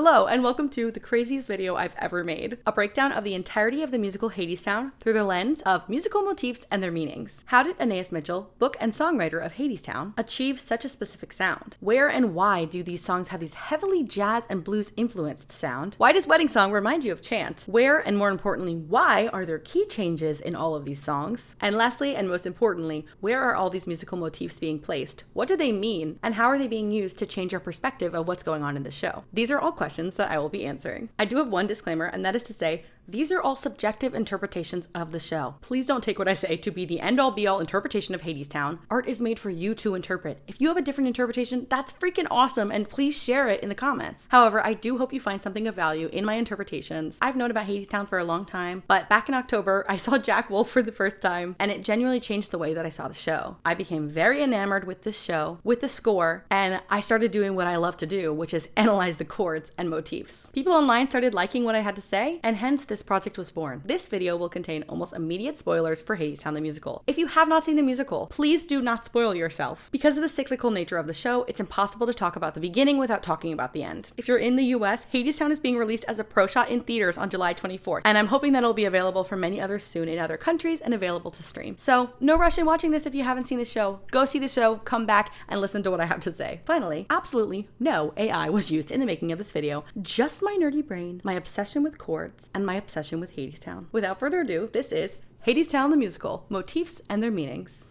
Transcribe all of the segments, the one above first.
Hello, and welcome to the craziest video I've ever made. A breakdown of the entirety of the musical Hadestown through the lens of musical motifs and their meanings. How did Anais Mitchell, book and songwriter of Hadestown, achieve such a specific sound? Where and why do these songs have these heavily jazz and blues influenced sound? Why does Wedding Song remind you of Chant? Where, and more importantly, why are there key changes in all of these songs? And lastly, and most importantly, where are all these musical motifs being placed? What do they mean? And how are they being used to change our perspective of what's going on in the show? These are all questions that I will be answering. I do have one disclaimer, and that is to say, these are all subjective interpretations of the show. Please don't take what I say to be the end-all be-all interpretation of Hadestown. Art is made for you to interpret. If you have a different interpretation, that's freaking awesome, and please share it in the comments. However, I do hope you find something of value in my interpretations. I've known about Hadestown for a long time, but back in October, I saw Jack Wolf for the first time, and it genuinely changed the way that I saw the show. I became very enamored with this show, with the score, and I started doing what I love to do, which is analyze the chords and motifs. People online started liking what I had to say, and hence this project was born. This video will contain almost immediate spoilers for Hadestown the Musical. If you have not seen the musical, please do not spoil yourself. Because of the cyclical nature of the show, it's impossible to talk about the beginning without talking about the end. If you're in the US, Hadestown is being released as a pro shot in theaters on July 24th, and I'm hoping that it'll be available for many others soon in other countries and available to stream. So no rush in watching this if you haven't seen the show. Go see the show, come back, and listen to what I have to say. Finally, absolutely no AI was used in the making of this video, just my nerdy brain, my obsession with chords, and my obsession with Hadestown. Without further ado, this is Hadestown the Musical, Motifs and Their Meanings.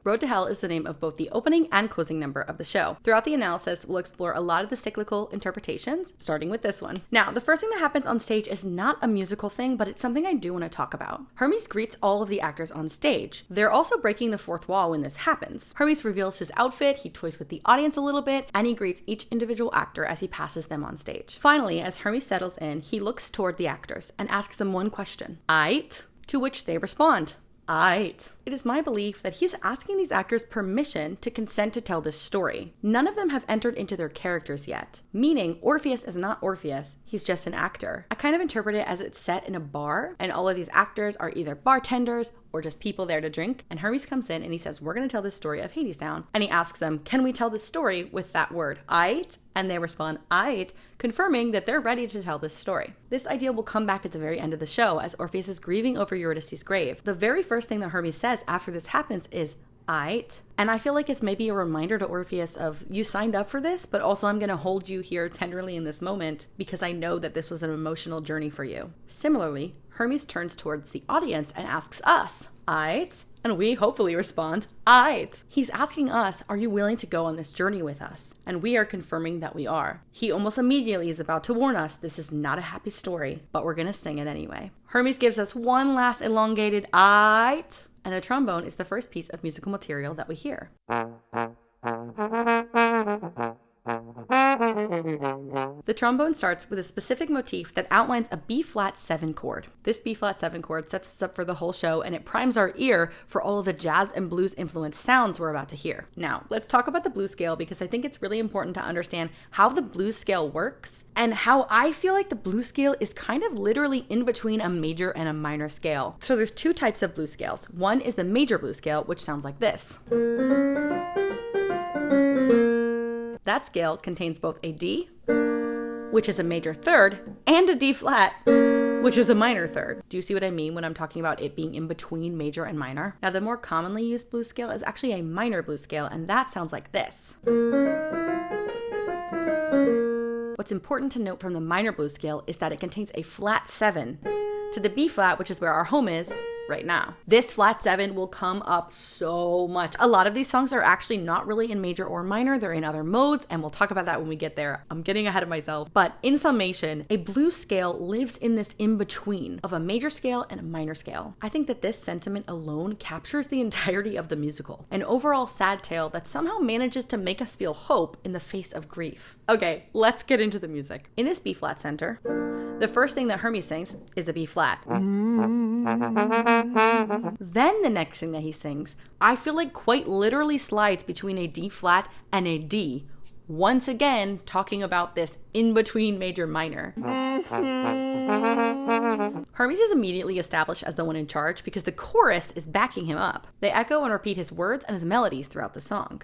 Road to Hell is the name of both the opening and closing number of the show. Throughout the analysis, we'll explore a lot of the cyclical interpretations, starting with this one. Now, the first thing that happens on stage is not a musical thing, but it's something I do want to talk about. Hermes greets all of the actors on stage. They're also breaking the fourth wall when this happens. Hermes reveals his outfit, he toys with the audience a little bit, and he greets each individual actor as he passes them on stage. Finally, as Hermes settles in, he looks toward the actors and asks them one question. Aight? To which they respond. Aight. It is my belief that he's asking these actors permission to consent to tell this story. None of them have entered into their characters yet, meaning Orpheus is not Orpheus, he's just an actor. I kind of interpret it as it's set in a bar, and all of these actors are either bartenders or just people there to drink, and Hermes comes in and he says, we're gonna tell this story of Hadestown, and he asks them, can we tell this story with that word, aight? And they respond, aight, confirming that they're ready to tell this story. This idea will come back at the very end of the show as Orpheus is grieving over Eurydice's grave. The very first thing that Hermes says after this happens is, aight. And I feel like it's maybe a reminder to Orpheus of, you signed up for this, but also I'm gonna hold you here tenderly in this moment because I know that this was an emotional journey for you. Similarly, Hermes turns towards the audience and asks us, aight? And we hopefully respond, aight. He's asking us, are you willing to go on this journey with us? And we are confirming that we are. He almost immediately is about to warn us, this is not a happy story, but we're gonna sing it anyway. Hermes gives us one last elongated aight, and the trombone is the first piece of musical material that we hear. The trombone starts with a specific motif that outlines a B-flat 7 chord. This B-flat 7 chord sets us up for the whole show, and it primes our ear for all of the jazz and blues influenced sounds we're about to hear. Now, let's talk about the blues scale because I think it's really important to understand how the blues scale works and how I feel like the blues scale is kind of literally in between a major and a minor scale. So there's two types of blues scales. One is the major blues scale, which sounds like this. That scale contains both a D, which is a major third, and a D flat, which is a minor third. Do you see what I mean when I'm talking about it being in between major and minor? Now, the more commonly used blues scale is actually a minor blues scale, and that sounds like this. What's important to note from the minor blues scale is that it contains a flat 7 to the B flat, which is where our home is right now. This flat 7 will come up so much. A lot of these songs are actually not really in major or minor, they're in other modes, and we'll talk about that when we get there. I'm getting ahead of myself. But in summation, a blues scale lives in this in-between of a major scale and a minor scale. I think that this sentiment alone captures the entirety of the musical, an overall sad tale that somehow manages to make us feel hope in the face of grief. Okay, let's get into the music. In this B-flat center, the first thing that Hermes sings is a B flat. Then the next thing that he sings, I feel like quite literally slides between a D flat and a D. Once again, talking about this in between major minor. Hermes is immediately established as the one in charge because the chorus is backing him up. They echo and repeat his words and his melodies throughout the song.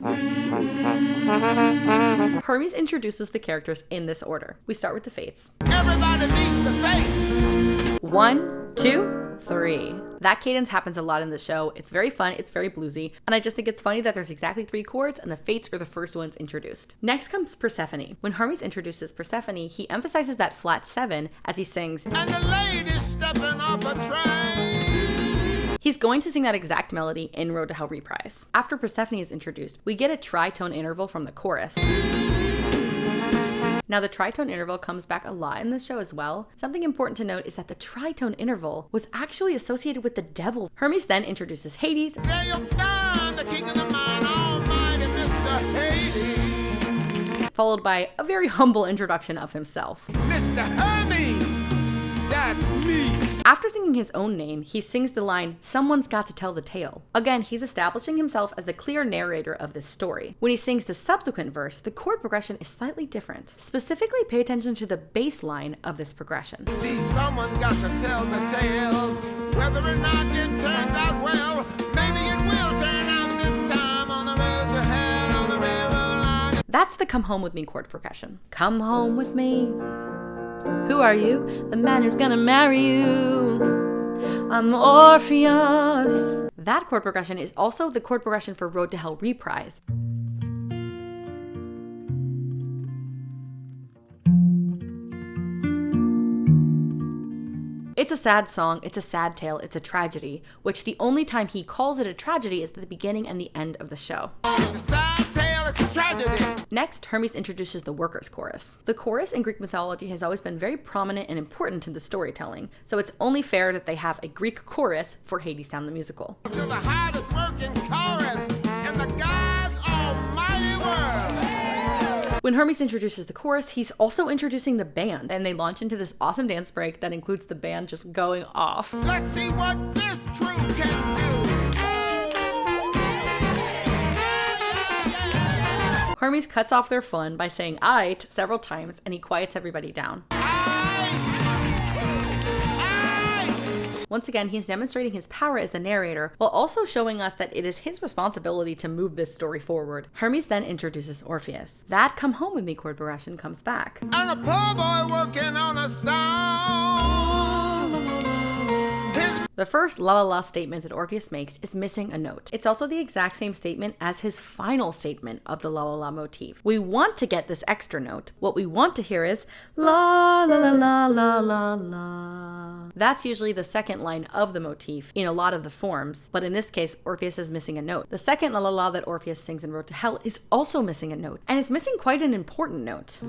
Hermes introduces the characters in this order. We start with the Fates. Everybody meets the Fates. 1, 2, 3. That cadence happens a lot in the show. It's very fun, it's very bluesy, and I just think it's funny that there's exactly 3 chords and the Fates are the first ones introduced. Next comes Persephone. When Hermes introduces Persephone, he emphasizes that flat 7 as he sings, And the lady's stepping off a train. He's going to sing that exact melody in Road to Hell Reprise. After Persephone is introduced, we get a tritone interval from the chorus. Now, the tritone interval comes back a lot in this show as well. Something important to note is that the tritone interval was actually associated with the devil. Hermes then introduces Hades, There you'll find the king of the mine, almighty Mr. Hades. followed by a very humble introduction of himself. Mr. Hermes, that's me. After singing his own name, he sings the line, "Someone's got to tell the tale." Again, he's establishing himself as the clear narrator of this story. When he sings the subsequent verse, the chord progression is slightly different. Specifically, pay attention to the bass line of this progression. See, someone's got to tell the tale. Whether or not it turns out well, maybe it will turn out this time on the road to hell, on the railroad line. That's the "Come Home With Me" chord progression. Come home with me. Who are you? The man who's gonna marry you. I'm Orpheus. That chord progression is also the chord progression for Road to Hell Reprise. It's a sad song, it's a sad tale, it's a tragedy, which the only time he calls it a tragedy is at the beginning and the end of the show. It's a sad tale, it's a tragedy. Next, Hermes introduces the workers' chorus. The chorus in Greek mythology has always been very prominent and important to the storytelling, so it's only fair that they have a Greek chorus for Hadestown the Musical. To the hardest working chorus in the God's almighty world. When Hermes introduces the chorus, he's also introducing the band, and they launch into this awesome dance break that includes the band just going off. Let's see what this crew can do. Hermes cuts off their fun by saying "aight" several times, and he quiets everybody down. Once again, he's demonstrating his power as the narrator, while also showing us that it is his responsibility to move this story forward. Hermes then introduces Orpheus. That "Come Home With Me" chord progression comes back. And a poor boy working on a song. The first la la la statement that Orpheus makes is missing a note. It's also the exact same statement as his final statement of the la la la motif. We want to get this extra note. What we want to hear is la la la la la la la. That's usually the second line of the motif in a lot of the forms, but in this case, Orpheus is missing a note. The second la la la that Orpheus sings in Road to Hell is also missing a note, and it's missing quite an important note.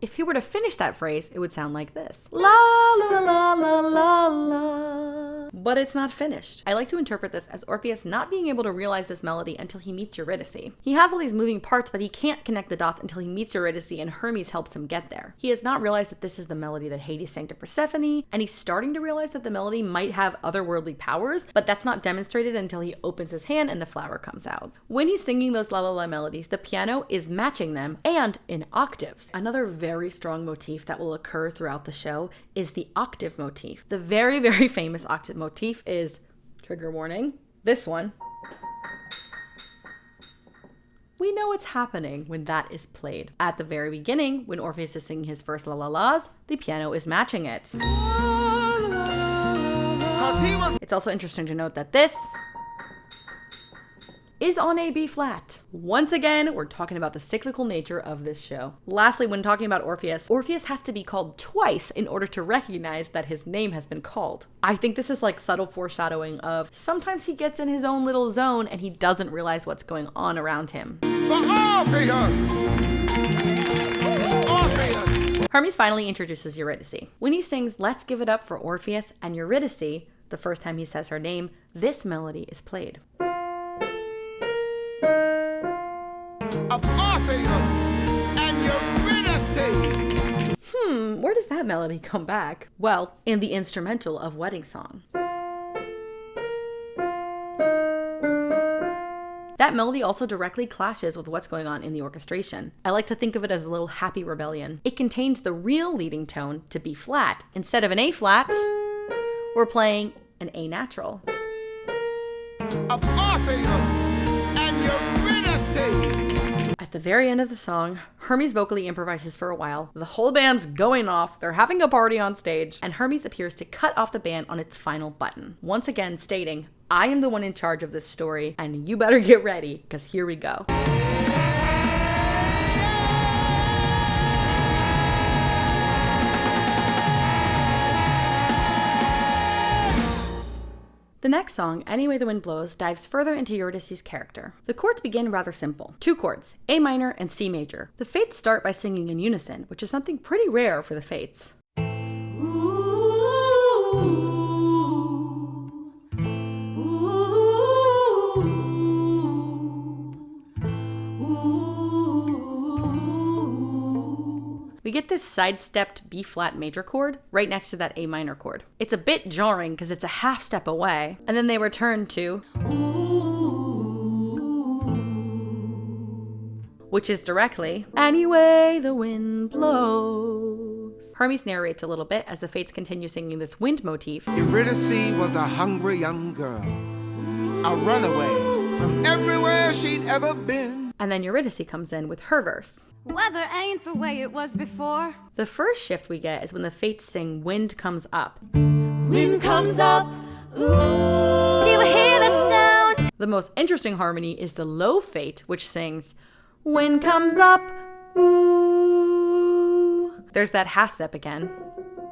If he were to finish that phrase, it would sound like this. La la la la la la la. But it's not finished. I like to interpret this as Orpheus not being able to realize this melody until he meets Eurydice. He has all these moving parts, but he can't connect the dots until he meets Eurydice and Hermes helps him get there. He has not realized that this is the melody that Hades sang to Persephone, and he's starting to realize that the melody might have otherworldly powers, but that's not demonstrated until he opens his hand and the flower comes out. When he's singing those la la la melodies, the piano is matching them and in octaves. Another very strong motif that will occur throughout the show is the octave motif. The very, very famous octave motif is, trigger warning, this one. We know what's happening when that is played. At the very beginning, when Orpheus is singing his first la la la's, the piano is matching it. It's also interesting to note that this is on a B flat. Once again, we're talking about the cyclical nature of this show. Lastly, when talking about Orpheus, Orpheus has to be called twice in order to recognize that his name has been called. I think this is like subtle foreshadowing of sometimes he gets in his own little zone and he doesn't realize what's going on around him. For Orpheus! Orpheus! Hermes finally introduces Eurydice. When he sings "Let's Give It Up for Orpheus and Eurydice," the first time he says her name, this melody is played. Of Orpheus and Eurydice. Where does that melody come back? Well, in the instrumental of Wedding Song. That That melody also directly clashes with what's going on in the orchestration. I like to think of it as a little happy rebellion. It contains the real leading tone to B flat. Instead of an A flat, we're playing an A natural. Of Orpheus and Eurydice. At the very end of the song, Hermes vocally improvises for a while. The whole band's going off, they're having a party on stage, and Hermes appears to cut off the band on its final button, once again stating, "I am the one in charge of this story, and you better get ready, because here we go." The next song, Anyway the Wind Blows, dives further into Eurydice's character. The chords begin rather simple. 2 chords, A minor and C major. The Fates start by singing in unison, which is something pretty rare for the Fates. We get this sidestepped B flat major chord right next to that A minor chord. It's a bit jarring because it's a half step away, and then they return to, which is directly, Anyway the Wind Blows. Hermes narrates a little bit as the Fates continue singing this wind motif. Eurydice was a hungry young girl, a runaway from everywhere she'd ever been. And then Eurydice comes in with her verse. Weather ain't the way it was before. The first shift we get is when the Fates sing Wind Comes Up. Wind comes up. Ooh. Do you hear that sound? The most interesting harmony is the low Fate, which sings Wind Comes Up. Ooh. There's that half step again.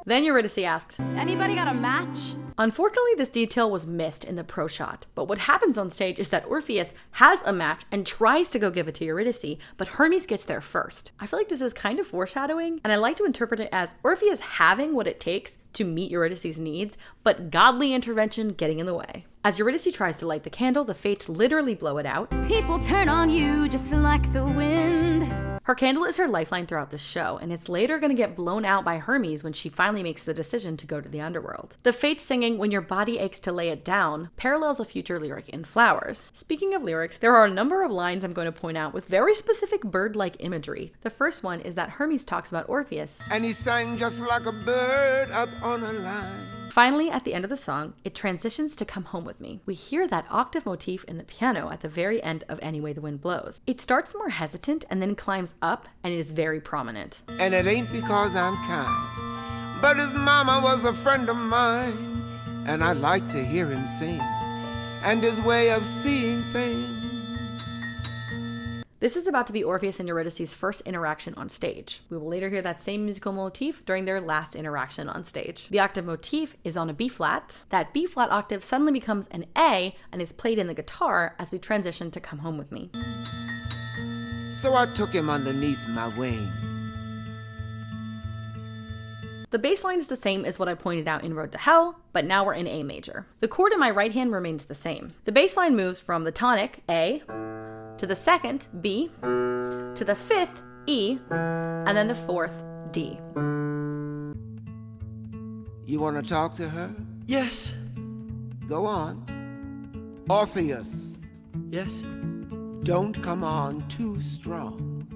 Then Eurydice asks, Anybody got a match? Unfortunately, this detail was missed in the pro shot, but what happens on stage is that Orpheus has a match and tries to go give it to Eurydice, but Hermes gets there first. I feel like this is kind of foreshadowing, and I like to interpret it as Orpheus having what it takes to meet Eurydice's needs, but godly intervention getting in the way. As Eurydice tries to light the candle, the Fates literally blow it out. People turn on you just like the wind. Her candle is her lifeline throughout the show, and it's later going to get blown out by Hermes when she finally makes the decision to go to the underworld. The Fates singing When Your Body Aches to Lay It Down parallels a future lyric in Flowers. Speaking of lyrics, there are a number of lines I'm going to point out with very specific bird-like imagery. The first one is that Hermes talks about Orpheus. And he sang just like a bird up on a line. Finally, at the end of the song, it transitions to Come Home With Me. We hear that octave motif in the piano at the very end of Anyway the Wind Blows. It starts more hesitant and then climbs up, and it is very prominent. And it ain't because I'm kind, but his mama was a friend of mine, and I like to hear him sing, and his way of seeing things. This is about to be Orpheus and Eurydice's first interaction on stage. We will later hear that same musical motif during their last interaction on stage. The octave motif is on a B flat. That B flat octave suddenly becomes an A and is played in the guitar as we transition to Come Home With Me. So I took him underneath my wing. The bass line is the same as what I pointed out in Road to Hell, but now we're in A major. The chord in my right hand remains the same. The bass line moves from the tonic, A, to the second, B, to the fifth, E, and then the fourth, D. You want to talk to her? Yes. Go on. Orpheus, Yes. don't come on too strong.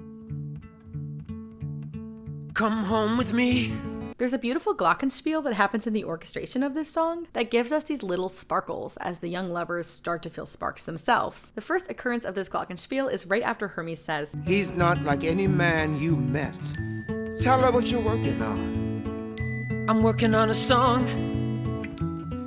Come home with me. There's a beautiful glockenspiel that happens in the orchestration of this song that gives us these little sparkles as the young lovers start to feel sparks themselves. The first occurrence of this glockenspiel is right after Hermes says, He's not like any man you met. Tell her what you're working on. I'm working on a song.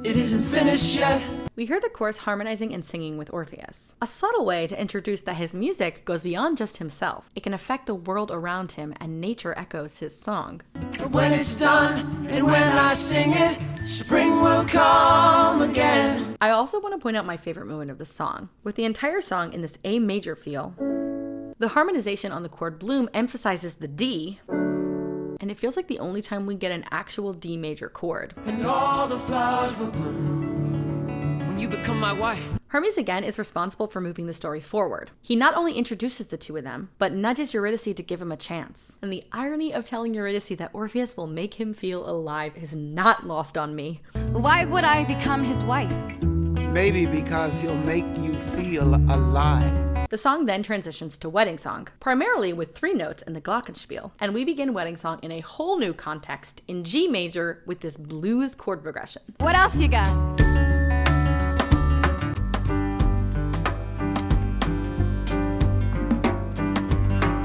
It isn't finished yet. We hear the chorus harmonizing and singing with Orpheus. A subtle way to introduce that his music goes beyond just himself. It can affect the world around him, and nature echoes his song. But when it's done, and when I sing it, spring will come again. I also want to point out my favorite moment of the song. With the entire song in this A major feel, the harmonization on the chord Bloom emphasizes the D, and it feels like the only time we get an actual D major chord. And all the flowers will bloom when you become my wife. Hermes again is responsible for moving the story forward. He not only introduces the two of them, but nudges Eurydice to give him a chance. And the irony of telling Eurydice that Orpheus will make him feel alive is not lost on me. Why would I become his wife? Maybe because he'll make you feel alive. The song then transitions to Wedding Song, primarily with 3 notes in the glockenspiel, and we begin Wedding Song in a whole new context, in G major with this blues chord progression. What else you got?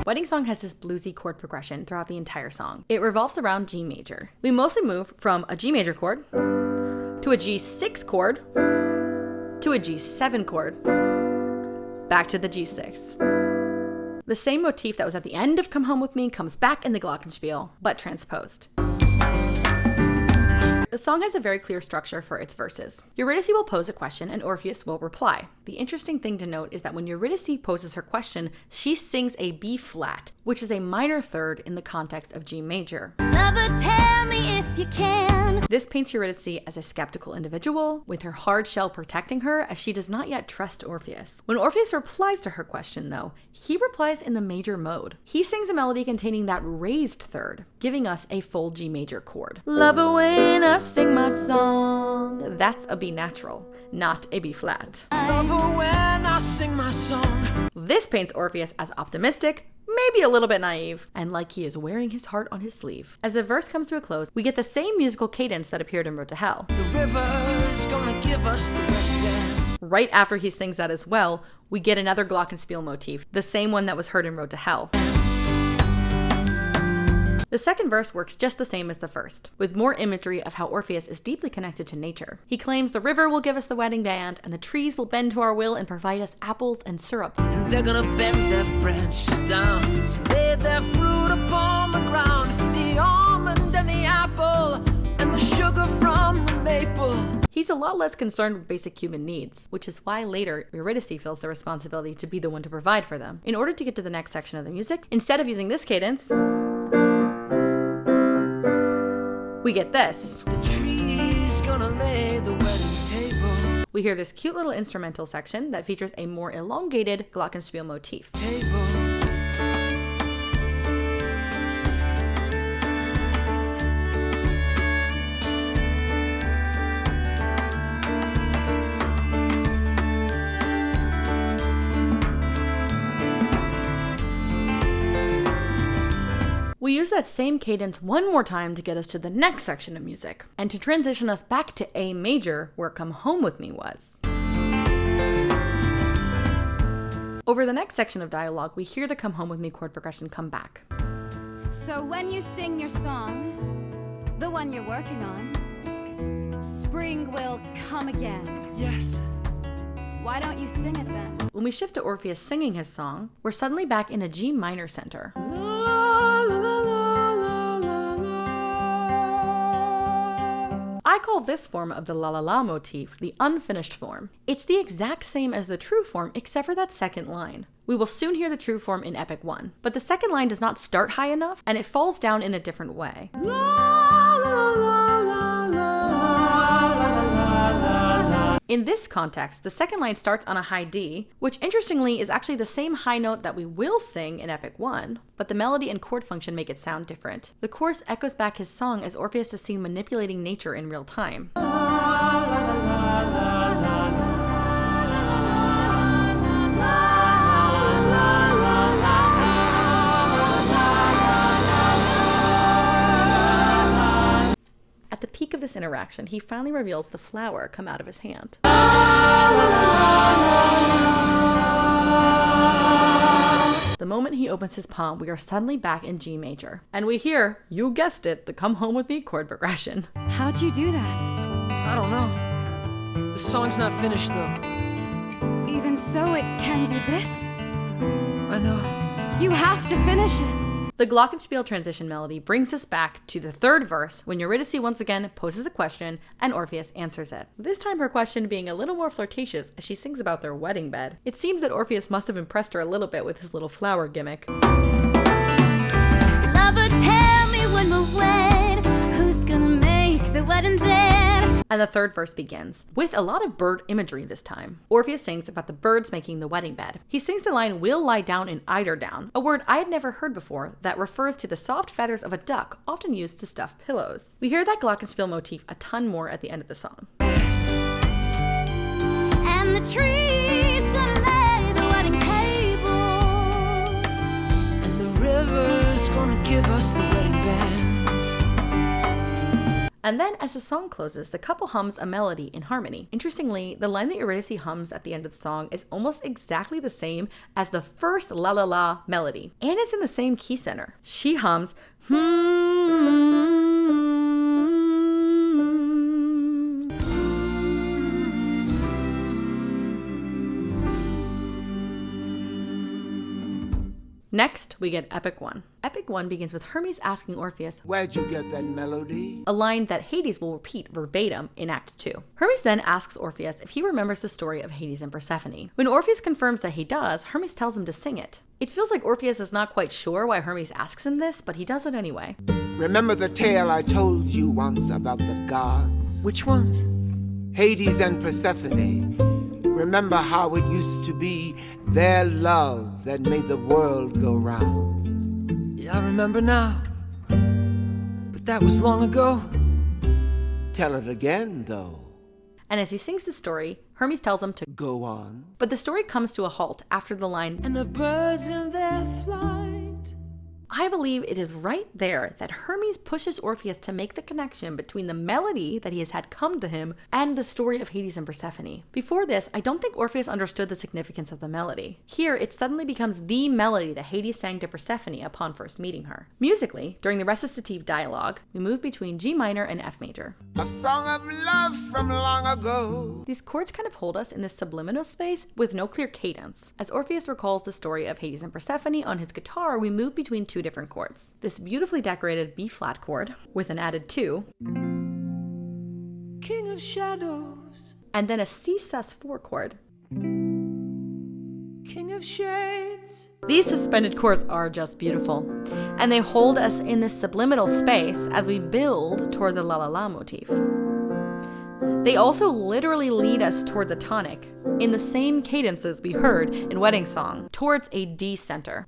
Wedding Song has this bluesy chord progression throughout the entire song. It revolves around G major. We mostly move from a G major chord to a G6 chord to a G7 chord, back to the G6. The same motif that was at the end of Come Home With Me comes back in the glockenspiel, but transposed. The song has a very clear structure for its verses. Eurydice will pose a question and Orpheus will reply. The interesting thing to note is that when Eurydice poses her question, she sings a B flat, which is a minor third in the context of G major. Lover, tell me if you can. This paints Eurydice as a skeptical individual, with her hard shell protecting her as she does not yet trust Orpheus. When Orpheus replies to her question, though, he replies in the major mode. He sings a melody containing that raised third, giving us a full G major chord. Lover, when I sing my song. That's a B natural, not a B flat. Lover, when I sing my song. This paints Orpheus as optimistic, maybe a little bit naive, and like he is wearing his heart on his sleeve. As the verse comes to a close, we get the same musical cadence that appeared in Road to Hell. The river's gonna give us the wedding dance. Right after he sings that as well, we get another glockenspiel motif, the same one that was heard in Road to Hell. The second verse works just the same as the first, with more imagery of how Orpheus is deeply connected to nature. He claims the river will give us the wedding band, and the trees will bend to our will and provide us apples and syrup. And they're gonna bend their branches down to lay their fruit upon the ground. The almond and the apple and the sugar from the maple. He's a lot less concerned with basic human needs, which is why later Eurydice feels the responsibility to be the one to provide for them. In order to get to the next section of the music, instead of using this cadence, we get this. The tree's gonna lay the wedding table. We hear this cute little instrumental section that features a more elongated glockenspiel motif. Table. We use that same cadence one more time to get us to the next section of music, and to transition us back to A major, where Come Home With Me was. Over the next section of dialogue, we hear the Come Home With Me chord progression come back. So when you sing your song, the one you're working on, spring will come again. Yes. Why don't you sing it then? When we shift to Orpheus singing his song, we're suddenly back in a G minor center. I call this form of the la la la motif the unfinished form. It's the exact same as the true form except for that second line. We will soon hear the true form in Epic 1, but the second line does not start high enough and it falls down in a different way. In this context, the second line starts on a high D, which interestingly is actually the same high note that we will sing in Epic 1, but the melody and chord function make it sound different. The chorus echoes back his song as Orpheus is seen manipulating nature in real time. At the peak of this interaction, he finally reveals the flower come out of his hand. The moment he opens his palm, we are suddenly back in G major. And we hear, you guessed it, the Come Home With Me chord progression. How'd you do that? I don't know. The song's not finished though. Even so, it can do this? I know. You have to finish it. The glockenspiel transition melody brings us back to the third verse when Eurydice once again poses a question and Orpheus answers it. This time her question being a little more flirtatious as she sings about their wedding bed. It seems that Orpheus must have impressed her a little bit with his little flower gimmick. Lover, tell me when we'll wed. Who's gonna make the wedding bed? And the third verse begins, with a lot of bird imagery this time. Orpheus sings about the birds making the wedding bed. He sings the line, "will lie down in eider down," a word I had never heard before that refers to the soft feathers of a duck, often used to stuff pillows. We hear that glockenspiel motif a ton more at the end of the song. and the tree's gonna lay the wedding table. And the river's gonna give us the wedding bands. And then, as the song closes, the couple hums a melody in harmony. Interestingly, the line that Eurydice hums at the end of the song is almost exactly the same as the first La La La melody, and it's in the same key center. She hums, Next, we get Epic 1. Epic 1 begins with Hermes asking Orpheus, Where'd you get that melody? a line that Hades will repeat verbatim in Act 2. Hermes then asks Orpheus if he remembers the story of Hades and Persephone. When Orpheus confirms that he does, Hermes tells him to sing it. It feels like Orpheus is not quite sure why Hermes asks him this, but he does it anyway. Remember the tale I told you once about the gods? Which ones? Hades and Persephone. Remember how it used to be their love that made the world go round. Yeah, I remember now. But that was long ago. Tell it again, though. And as he sings the story, Hermes tells him to Go on. But the story comes to a halt after the line, And the birds in their flight. I believe it is right there that Hermes pushes Orpheus to make the connection between the melody that he has had come to him and the story of Hades and Persephone. Before this, I don't think Orpheus understood the significance of the melody. Here, it suddenly becomes the melody that Hades sang to Persephone upon first meeting her. Musically, during the recitative dialogue, we move between G minor and F major. A song of love from long ago. These chords kind of hold us in this subliminal space with no clear cadence. As Orpheus recalls the story of Hades and Persephone on his guitar, we move between two different chords. This beautifully decorated B flat chord with an added 2, King of shadows. and then a C sus4 chord. King of shades. These suspended chords are just beautiful, and they hold us in this subliminal space as we build toward the La La La motif. They also literally lead us toward the tonic, in the same cadences we heard in Wedding Song, towards a D center.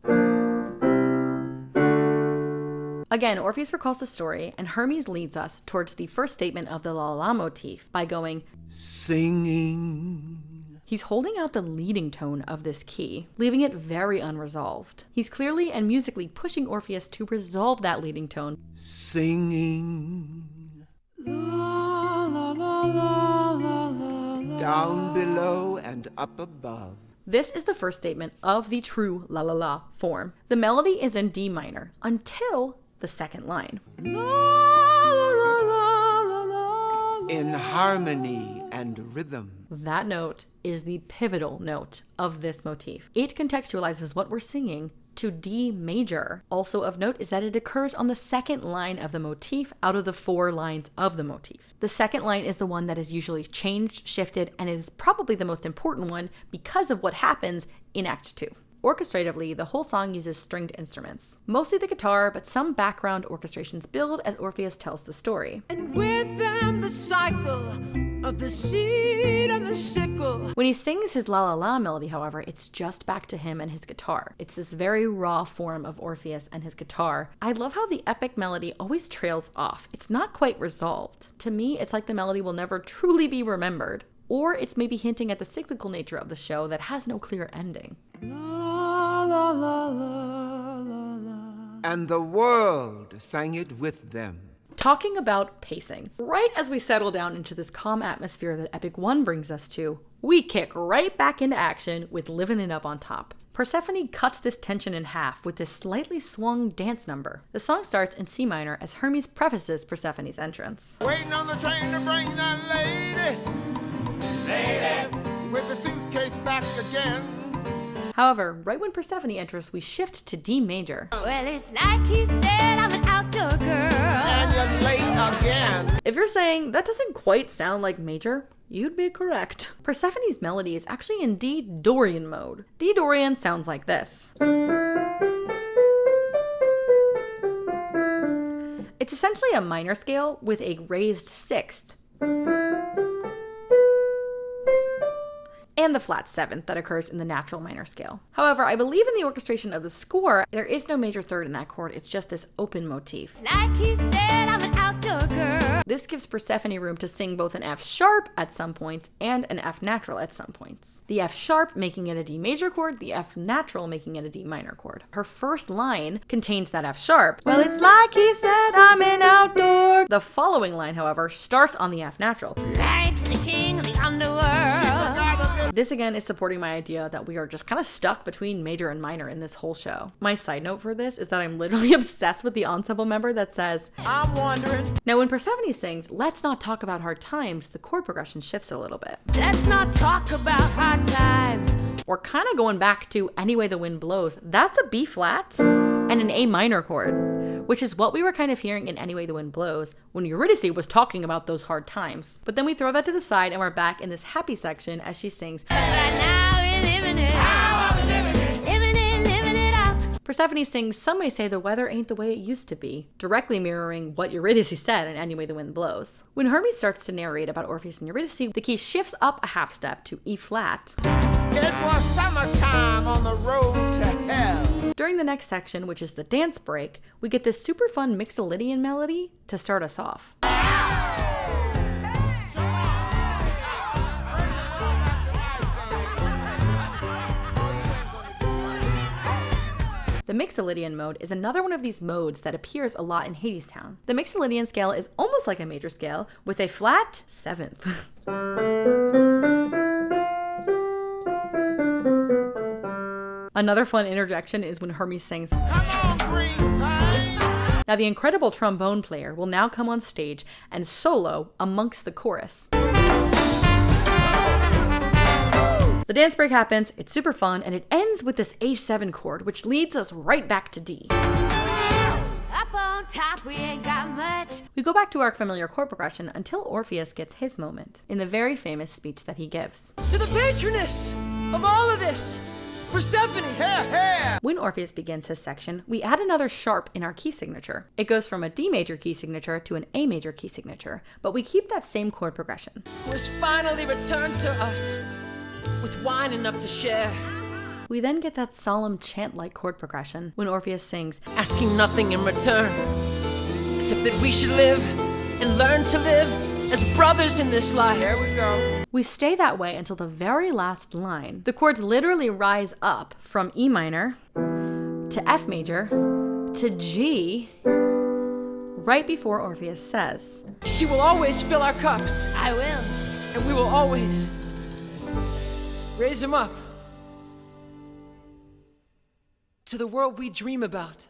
Again, Orpheus recalls the story, and Hermes leads us towards the first statement of the La La La motif by going, Singing. He's holding out the leading tone of this key, leaving it very unresolved. He's clearly and musically pushing Orpheus to resolve that leading tone. Singing. La la la la la la. Down below and up above. This is the first statement of the true La La La form. The melody is in D minor until the second line. In harmony and rhythm. That note is the pivotal note of this motif. It contextualizes what we're singing to D major. Also of note is that it occurs on the second line of the motif out of the 4 lines of the motif. The second line is the one that is usually changed, shifted, and it is probably the most important one because of what happens in Act 2. Orchestratively, the whole song uses stringed instruments. Mostly the guitar, but some background orchestrations build as Orpheus tells the story. And with them the cycle of the seed and the sickle. When he sings his La La La melody, however, it's just back to him and his guitar. It's this very raw form of Orpheus and his guitar. I love how the epic melody always trails off. It's not quite resolved. To me, it's like the melody will never truly be remembered. Or it's maybe hinting at the cyclical nature of the show that has no clear ending. La la la la la la. And the world sang it with them. Talking about pacing. Right as we settle down into this calm atmosphere that Epic 1 brings us to, we kick right back into action with Livin' It Up on top. Persephone cuts this tension in half with this slightly swung dance number. The song starts in C minor as Hermes prefaces Persephone's entrance. Waiting on the train to bring that lady. Lady. With the suitcase back again. However, right when Persephone enters, we shift to D major. Well, it's like he said, I'm an outdoor girl. And you're late again. If you're saying that doesn't quite sound like major, you'd be correct. Persephone's melody is actually in D Dorian mode. D Dorian sounds like this. It's essentially a minor scale with a raised sixth. And the flat seventh that occurs in the natural minor scale. However, I believe in the orchestration of the score, there is no major third in that chord, it's just this open motif. Like he said, I'm an outdoor girl. This gives Persephone room to sing both an F sharp at some points and an F natural at some points. The F sharp making it a D major chord, the F natural making it a D minor chord. Her first line contains that F sharp. Well, it's like he said, I'm an outdoor. The following line, however, starts on the F natural. Right to the king of the underworld. This again is supporting my idea that we are just kind of stuck between major and minor in this whole show. My side note for this is that I'm literally obsessed with the ensemble member that says, I'm wondering. Now when Persephone sings, let's not talk about hard times, the chord progression shifts a little bit. Let's not talk about hard times. We're kind of going back to Any Way the Wind Blows. That's a B flat and an A minor chord, which is what we were kind of hearing in Any Way the Wind Blows when Eurydice was talking about those hard times. But then we throw that to the side and we're back in this happy section as she sings, Persephone sings Some May Say the Weather Ain't the Way It Used to Be, directly mirroring what Eurydice said in Any Way the Wind Blows. When Hermes starts to narrate about Orpheus and Eurydice, the key shifts up a half step to E flat. It was summertime on the road to hell. During the next section, which is the dance break, we get this super fun Mixolydian melody to start us off. The Mixolydian mode is another one of these modes that appears a lot in Hadestown. The Mixolydian scale is almost like a major scale with a flat seventh. Another fun interjection is when Hermes sings, Come on, green thing. Now the incredible trombone player will now come on stage and solo amongst the chorus. The dance break happens, it's super fun, and it ends with this A7 chord, which leads us right back to D. Up on top, we ain't got much. We go back to our familiar chord progression until Orpheus gets his moment, in the very famous speech that he gives. To the patroness of all of this, Persephone. Here, here. When Orpheus begins his section, we add another sharp in our key signature. It goes from a D major key signature to an A major key signature, but we keep that same chord progression. Who has finally returned to us with wine enough to share. We then get that solemn chant-like chord progression when Orpheus sings, Asking nothing in return, except that we should live and learn to live as brothers in this life. Here we go. We stay that way until the very last line. The chords literally rise up from E minor to F major to G right before Orpheus says, She will always fill our cups. I will. And we will always raise them up to the world we dream about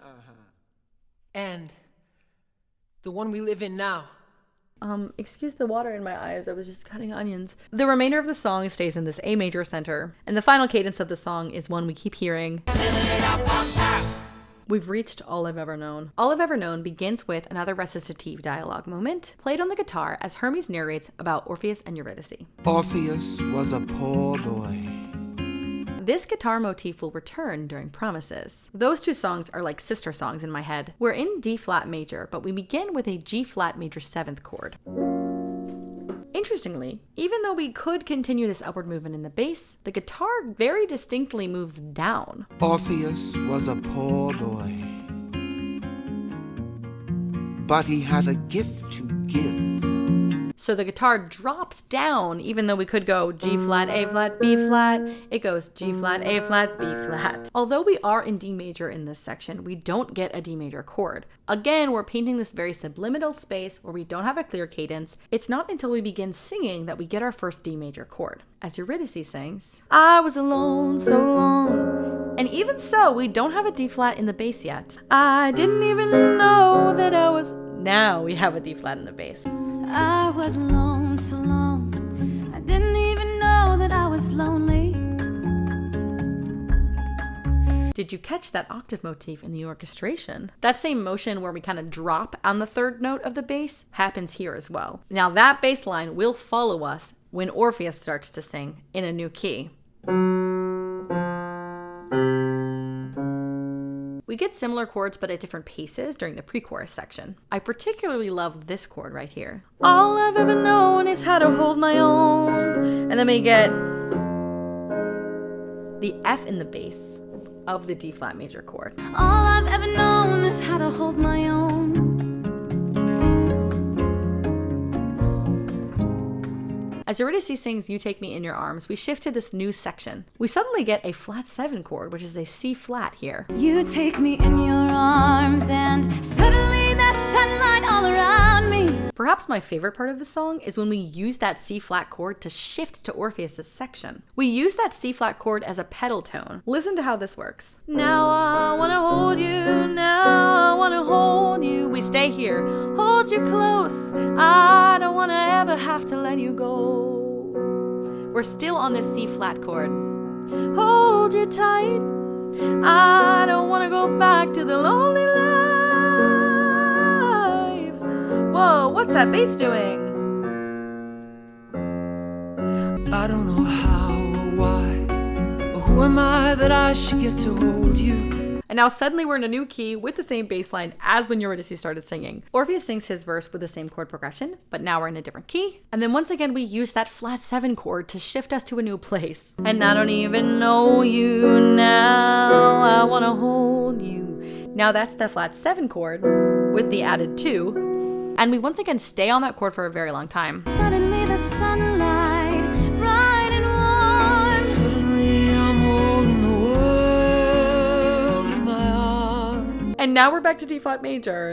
and the one we live in now. Excuse the water in my eyes, I was just cutting onions. The remainder of the song stays in this A major center, and the final cadence of the song is one we keep hearing. We've reached All I've Ever Known. All I've Ever Known begins with another recitative dialogue moment, played on the guitar as Hermes narrates about Orpheus and Eurydice. Orpheus was a poor boy. This guitar motif will return during Promises. Those two songs are like sister songs in my head. We're in D flat major, but we begin with a G flat major 7th chord. Interestingly, even though we could continue this upward movement in the bass, the guitar very distinctly moves down. Orpheus was a poor boy, but he had a gift to give. So the guitar drops down, even though we could go G flat, A flat, B flat. It goes G flat, A flat, B flat. Although we are in D major in this section, we don't get a D major chord. Again, we're painting this very subliminal space where we don't have a clear cadence. It's not until we begin singing that we get our first D major chord. As Eurydice sings, I was alone, so alone. And even so, we don't have a D flat in the bass yet. I didn't even know that I was... Now we have a D flat in the bass. I was alone so long. I didn't even know that I was lonely. Did you catch that octave motif in the orchestration? That same motion where we kind of drop on the third note of the bass happens here as well. Now that bass line will follow us when Orpheus starts to sing in a new key. We get similar chords but at different paces during the pre-chorus section. I particularly love this chord right here. All I've ever known is how to hold my own. And then we get the F in the bass of the D flat major chord. All I've ever known is how to hold my own. As Eurydice sings You Take Me in Your Arms, we shift to this new section. We suddenly get a flat 7 chord, which is a C flat here. You take me in your arms and suddenly there's sunlight all around me. Perhaps my favorite part of the song is when we use that C flat chord to shift to Orpheus' section. We use that C flat chord as a pedal tone. Listen to how this works. Now I wanna hold you, now I wanna hold you. We stay here, hold you close. I don't wanna ever have to let you go. We're still on this C flat chord. Hold you tight. I don't wanna go back to the lonely life. Whoa, what's that bass doing? I don't know how or why, or who am I that I should get to hold you? And now suddenly we're in a new key with the same bass line as when Eurydice started singing. Orpheus sings his verse with the same chord progression, but now we're in a different key. And then once again, we use that flat 7 chord to shift us to a new place. And I don't even know you now, I wanna hold you. Now that's the flat 7 chord with the added 2. And we once again stay on that chord for a very long time. Suddenly the sunlight, bright and warm. Suddenly I'm holding the world in my arms. And now we're back to D flat major.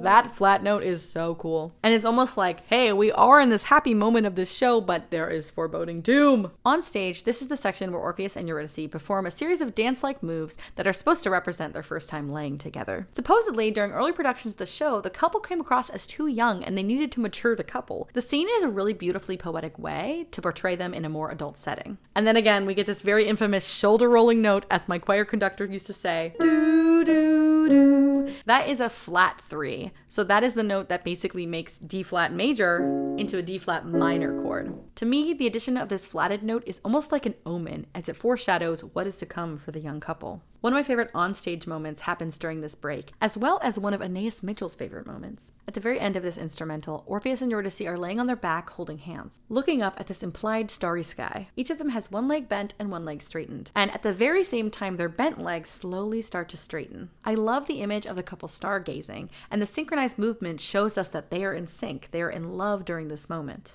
That flat note is so cool. And it's almost like, hey, we are in this happy moment of this show, but there is foreboding doom. On stage, this is the section where Orpheus and Eurydice perform a series of dance-like moves that are supposed to represent their first time laying together. Supposedly, during early productions of the show, the couple came across as too young and they needed to mature the couple. The scene is a really beautifully poetic way to portray them in a more adult setting. And then again, we get this very infamous shoulder-rolling note, as my choir conductor used to say, doo doo doo. That is a flat 3. So that is the note that basically makes D flat major into a D flat minor chord. To me, the addition of this flatted note is almost like an omen, as it foreshadows what is to come for the young couple. One of my favorite onstage moments happens during this break, as well as one of Aeneas Mitchell's favorite moments. At the very end of this instrumental, Orpheus and Eurydice are laying on their back holding hands, looking up at this implied starry sky. Each of them has one leg bent and one leg straightened, and at the very same time their bent legs slowly start to straighten. I love the image of the couple stargazing, and the synchronized movement shows us that they are in sync, they are in love during this moment.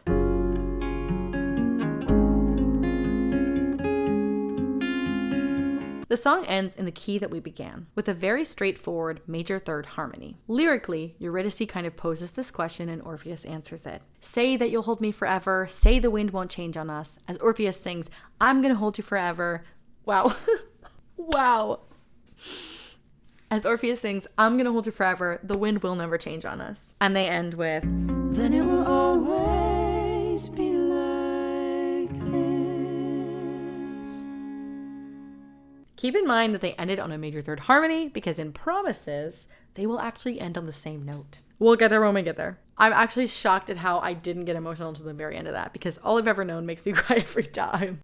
The song ends in the key that we began, with a very straightforward major third harmony. Lyrically, Eurydice kind of poses this question and Orpheus answers it. Say that you'll hold me forever, say the wind won't change on us, as Orpheus sings, I'm gonna hold you forever. Wow. Wow. As Orpheus sings, I'm gonna hold you forever, the wind will never change on us. And they end with, Then it will always be like this. Keep in mind that they ended on a major third harmony because in Promises, they will actually end on the same note. We'll get there when we get there. I'm actually shocked at how I didn't get emotional until the very end of that because All I've Ever Known makes me cry every time.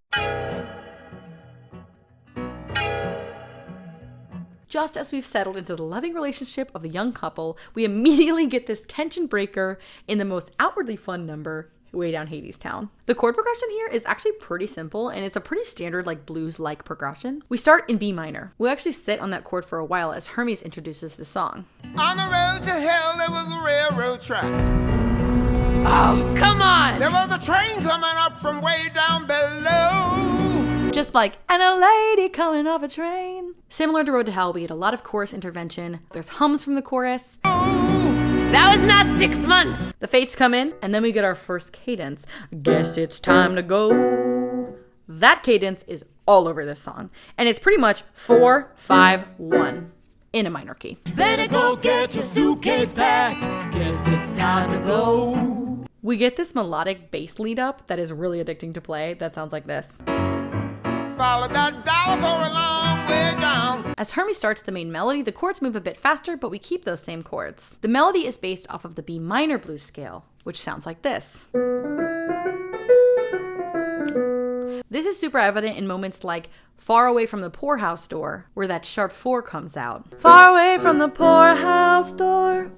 Just as we've settled into the loving relationship of the young couple, we immediately get this tension breaker in the most outwardly fun number, Way Down Hadestown. The chord progression here is actually pretty simple and it's a pretty standard like blues-like progression. We start in B minor. We'll actually sit on that chord for a while as Hermes introduces the song. On the road to hell, there was a railroad track. Oh, come on! There was a train coming up from way down below. Just like, and a lady coming off a train. Similar to Road to Hell, we get a lot of chorus intervention. There's hums from the chorus. That was not 6 months! The fates come in, and then we get our first cadence. Guess it's time to go. That cadence is all over this song. And it's pretty much 4, 5, 1 in a minor key. Better go get your suitcase packed. Guess it's time to go. We get this melodic bass lead up that is really addicting to play. That sounds like this. Follow that dollar for a long way down. As Hermes starts the main melody, the chords move a bit faster, but we keep those same chords. The melody is based off of the B minor blues scale, which sounds like this. This is super evident in moments like Far Away from the Poorhouse Door, where that sharp 4 comes out. Far away from the poorhouse door.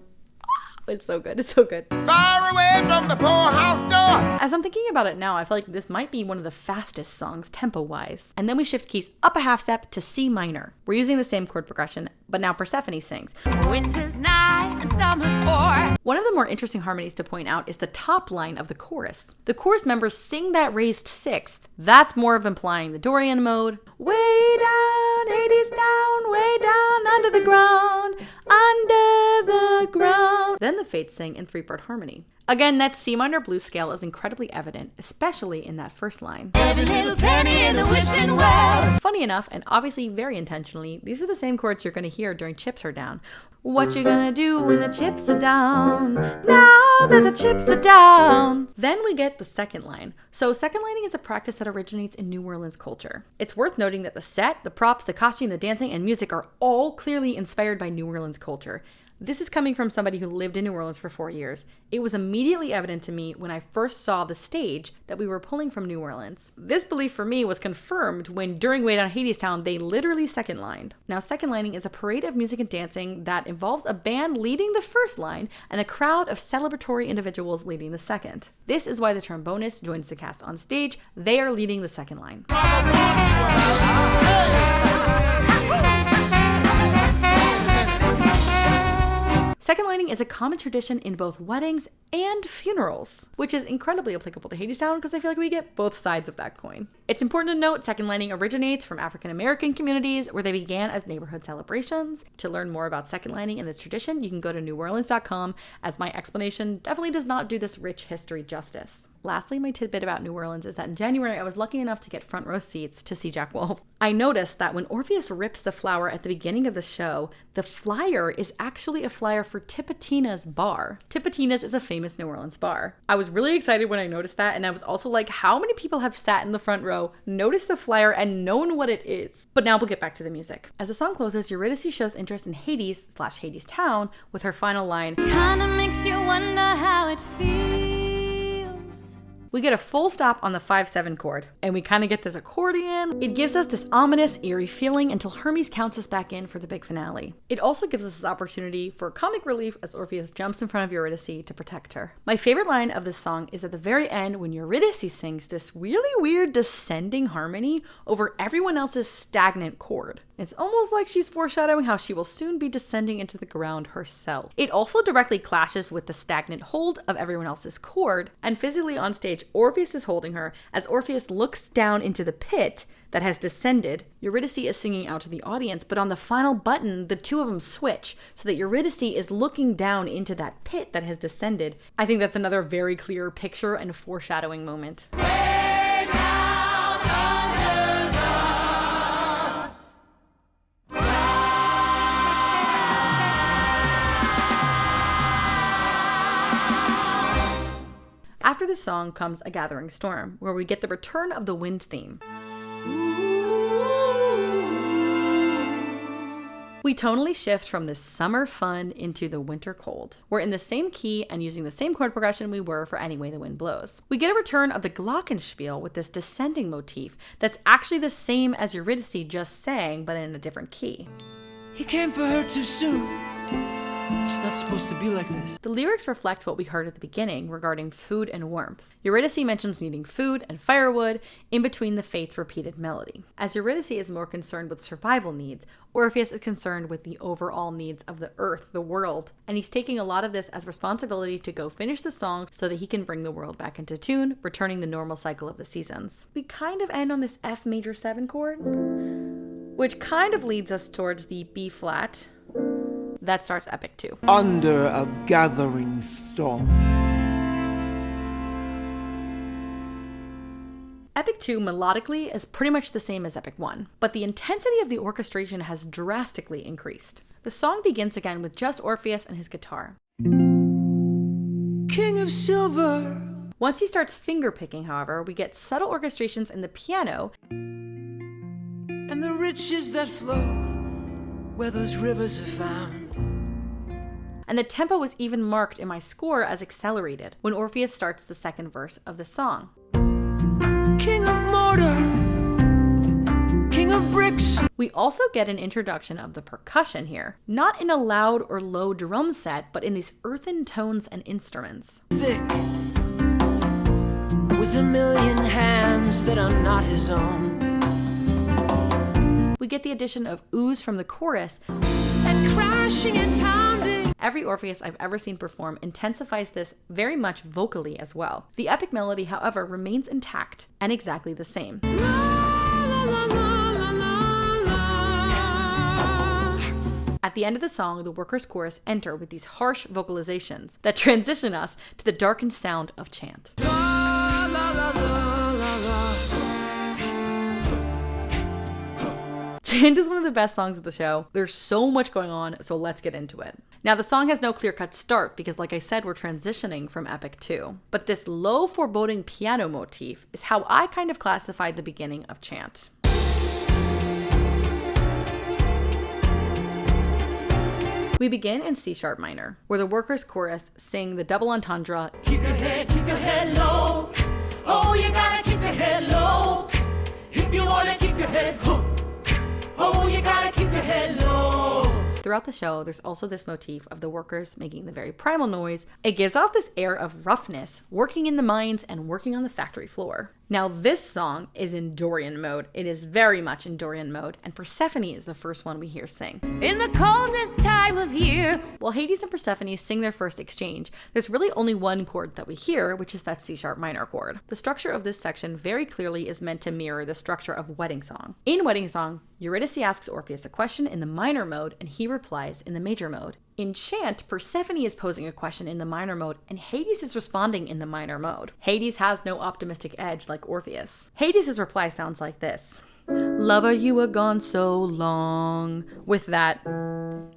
It's so good. It's so good. Far away from the poorhouse door. As I'm thinking about it now, I feel like this might be one of the fastest songs tempo-wise. And then we shift keys up a half step to C minor. We're using the same chord progression, But now Persephone sings. Winter's nigh and summer's o'er. One of the more interesting harmonies to point out is the top line of the chorus. The chorus members sing that raised sixth. That's more of implying the Dorian mode. Way down, Hadestown, way down under the ground, under the ground. Then the Fates sing in 3-part harmony. Again, that C minor blues scale is incredibly evident, especially in that first line. Every little penny in the wishing well. Funny enough, and obviously very intentionally, these are the same chords you're going to hear during Chips Are Down. What you gonna do when the chips are down? Now that the chips are down. Then we get the second line. So second lining is a practice that originates in New Orleans culture. It's worth noting that the set, the props, the costume, the dancing, and music are all clearly inspired by New Orleans culture. This is coming from somebody who lived in New Orleans for 4 years. It was immediately evident to me when I first saw the stage that we were pulling from New Orleans. This belief for me was confirmed when during Way Down Hadestown, they literally second lined. Now, second lining is a parade of music and dancing that involves a band leading the first line and a crowd of celebratory individuals leading the second. This is why the trombonist joins the cast on stage. They are leading the second line. Second lining is a common tradition in both weddings and funerals, which is incredibly applicable to Hadestown because I feel like we get both sides of that coin. It's important to note second lining originates from African American communities where they began as neighborhood celebrations. To learn more about second lining and this tradition, you can go to neworleans.com, as my explanation definitely does not do this rich history justice. Lastly, my tidbit about New Orleans is that in January, I was lucky enough to get front row seats to see Jack Wolf. I noticed that when Orpheus rips the flower at the beginning of the show, the flyer is actually a flyer for Tipitina's bar. Tipitina's is a famous New Orleans bar. I was really excited when I noticed that, and I was also like, how many people have sat in the front row, noticed the flyer, and known what it is? But now we'll get back to the music. As the song closes, Eurydice shows interest in Hades/Hadestown with her final line, Kinda makes you wonder how it feels. We get a full stop on the 5/7 chord, and we kind of get this accordion. It gives us this ominous, eerie feeling until Hermes counts us back in for the big finale. It also gives us this opportunity for comic relief as Orpheus jumps in front of Eurydice to protect her. My favorite line of this song is at the very end when Eurydice sings this really weird descending harmony over everyone else's stagnant chord. It's almost like she's foreshadowing how she will soon be descending into the ground herself. It also directly clashes with the stagnant hold of everyone else's chord, and physically on stage, Orpheus is holding her as Orpheus looks down into the pit that has descended. Eurydice is singing out to the audience, but on the final button, the two of them switch so that Eurydice is looking down into that pit that has descended. I think that's another very clear picture and foreshadowing moment. After this song comes A Gathering Storm, where we get the return of the wind theme. We tonally shift from this summer fun into the winter cold. We're in the same key and using the same chord progression we were for Any Way the Wind Blows. We get a return of the glockenspiel with this descending motif that's actually the same as Eurydice just sang, but in a different key. He came for her too soon. It's not supposed to be like this. The lyrics reflect what we heard at the beginning regarding food and warmth. Eurydice mentions needing food and firewood in between the Fates' repeated melody. As Eurydice is more concerned with survival needs, Orpheus is concerned with the overall needs of the earth, the world, and he's taking a lot of this as responsibility to go finish the song so that he can bring the world back into tune, returning the normal cycle of the seasons. We kind of end on this F major 7 chord, which kind of leads us towards the B flat. That starts Epic 2. Under a gathering storm. Epic 2 melodically is pretty much the same as Epic 1, but the intensity of the orchestration has drastically increased. The song begins again with just Orpheus and his guitar. King of Silver. Once he starts finger-picking, however, we get subtle orchestrations in the piano And the riches that flow where those rivers are found. and the tempo was even marked in my score as accelerated when Orpheus starts the second verse of the song. King of mortar, king of bricks. We also get an introduction of the percussion here, not in a loud or low drum set, but in these earthen tones and instruments. Thick, with a million hands that are not his own. We get the addition of ooze from the chorus, that crashing and pounding. Every Orpheus I've ever seen perform intensifies this very much vocally as well. The epic melody, however, remains intact and exactly the same. La, la, la, la, la, la. At the end of the song, the workers' chorus enter with these harsh vocalizations that transition us to the darkened sound of chant. La, la, la, la, la, la. Chant is one of the best songs of the show. There's so much going on, so let's get into it. Now, the song has no clear-cut start because, like I said, we're transitioning from Epic 2. But this low, foreboding piano motif is how I kind of classified the beginning of Chant. We begin in C sharp minor, where the workers' chorus sing the double entendre, Keep your head low. Oh, you gotta keep your head low. If you wanna keep your head, oh, you gotta keep your head low. Throughout the show, there's also this motif of the workers making the very primal noise. It gives off this air of roughness, working in the mines and working on the factory floor. Now, this song is in Dorian mode. It is very much in Dorian mode, and Persephone is the first one we hear sing. In the coldest time of year. While Hades and Persephone sing their first exchange, there's really only one chord that we hear, which is that C sharp minor chord. The structure of this section very clearly is meant to mirror the structure of Wedding Song. In Wedding Song, Eurydice asks Orpheus a question in the minor mode, and he replies in the major mode. In Chant, Persephone is posing a question in the minor mode, and Hades is responding in the minor mode. Hades has no optimistic edge like Orpheus. Hades' reply sounds like this. Lover, you were gone so long, with that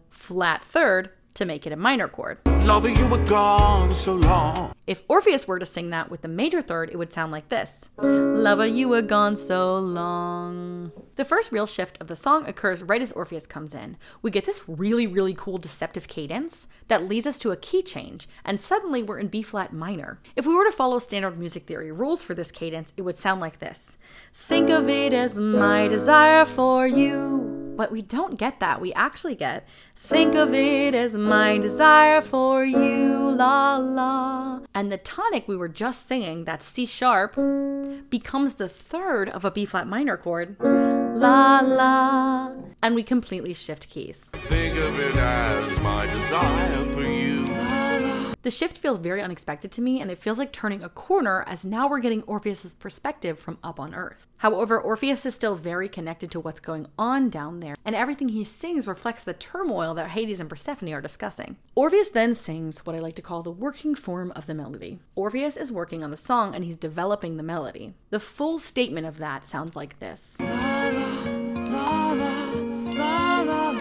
flat third to make it a minor chord. Lover, you were gone so long. If Orpheus were to sing that with the major third, it would sound like this. Lover, you were gone so long. The first real shift of the song occurs right as Orpheus comes in. We get this really, really cool deceptive cadence that leads us to a key change, and suddenly we're in B flat minor. If we were to follow standard music theory rules for this cadence, it would sound like this. Think of it as my desire for you. But we don't get that. We actually get, think of it as my desire for you, la la. And the tonic we were just singing, that C sharp, becomes the third of a B flat minor chord, la la. And we completely shift keys. Think of it as my desire for you. The shift feels very unexpected to me, and it feels like turning a corner as now we're getting Orpheus' perspective from up on Earth. However, Orpheus is still very connected to what's going on down there, and everything he sings reflects the turmoil that Hades and Persephone are discussing. Orpheus then sings what I like to call the working form of the melody. Orpheus is working on the song, and he's developing the melody. The full statement of that sounds like this. La, la, la, la, la.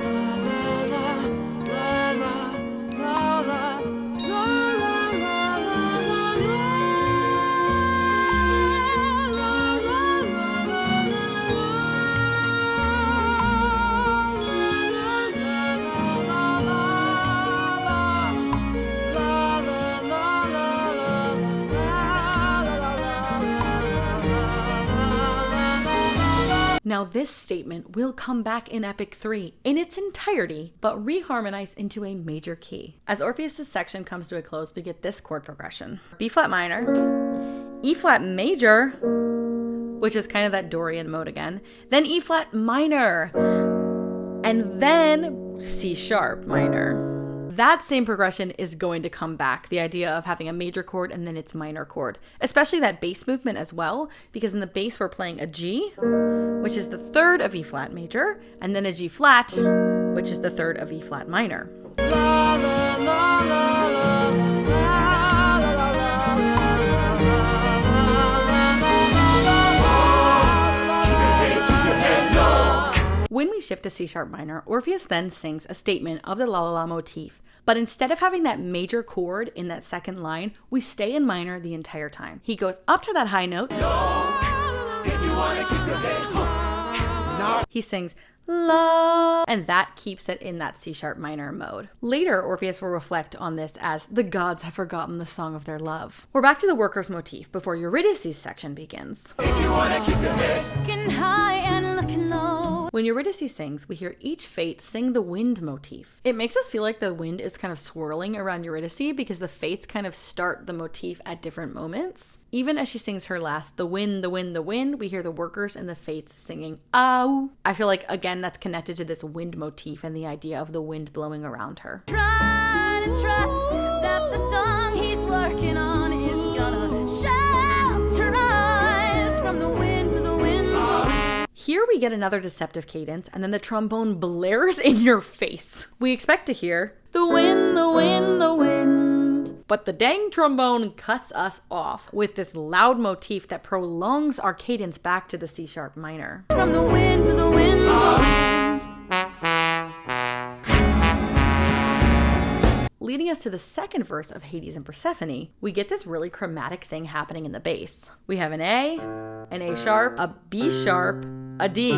Now this statement will come back in Epic 3 in its entirety, but reharmonized into a major key. As Orpheus' section comes to a close, we get this chord progression. B flat minor, E flat major, which is kind of that Dorian mode again, then E flat minor, and then C sharp minor. That same progression is going to come back, the idea of having a major chord and then its minor chord, especially that bass movement as well, because in the bass we're playing a G, which is the third of E flat major, and then a G flat, which is the third of E flat minor. La, la, la, la, la, la. When we shift to C sharp minor, Orpheus then sings a statement of the la la la motif, but instead of having that major chord in that second line, we stay in minor the entire time. He goes up to that high note, If you wanna keep your head, he sings la, and that keeps it in that C sharp minor mode. Later, Orpheus will reflect on this as the gods have forgotten the song of their love. We're back to the workers motif before Eurydice's section begins. if you wanna keep your head, Looking high and looking low. When Eurydice sings, we hear each Fate sing the wind motif. It makes us feel like the wind is kind of swirling around Eurydice because the Fates kind of start the motif at different moments. Even as she sings her last, the wind, the wind, the wind, we hear the workers and the Fates singing, ow. I feel like, again, that's connected to this wind motif and the idea of the wind blowing around her. Try to trust that the song he's working on is gonna shelter us from the wind to the wind. Here we get another deceptive cadence, and then the trombone blares in your face. We expect to hear, the wind, the wind, the wind. But the dang trombone cuts us off with this loud motif that prolongs our cadence back to the C sharp minor. From the wind to the wind. Leading us to the second verse of Hades and Persephone, we get this really chromatic thing happening in the bass. We have an A sharp, a B sharp, a D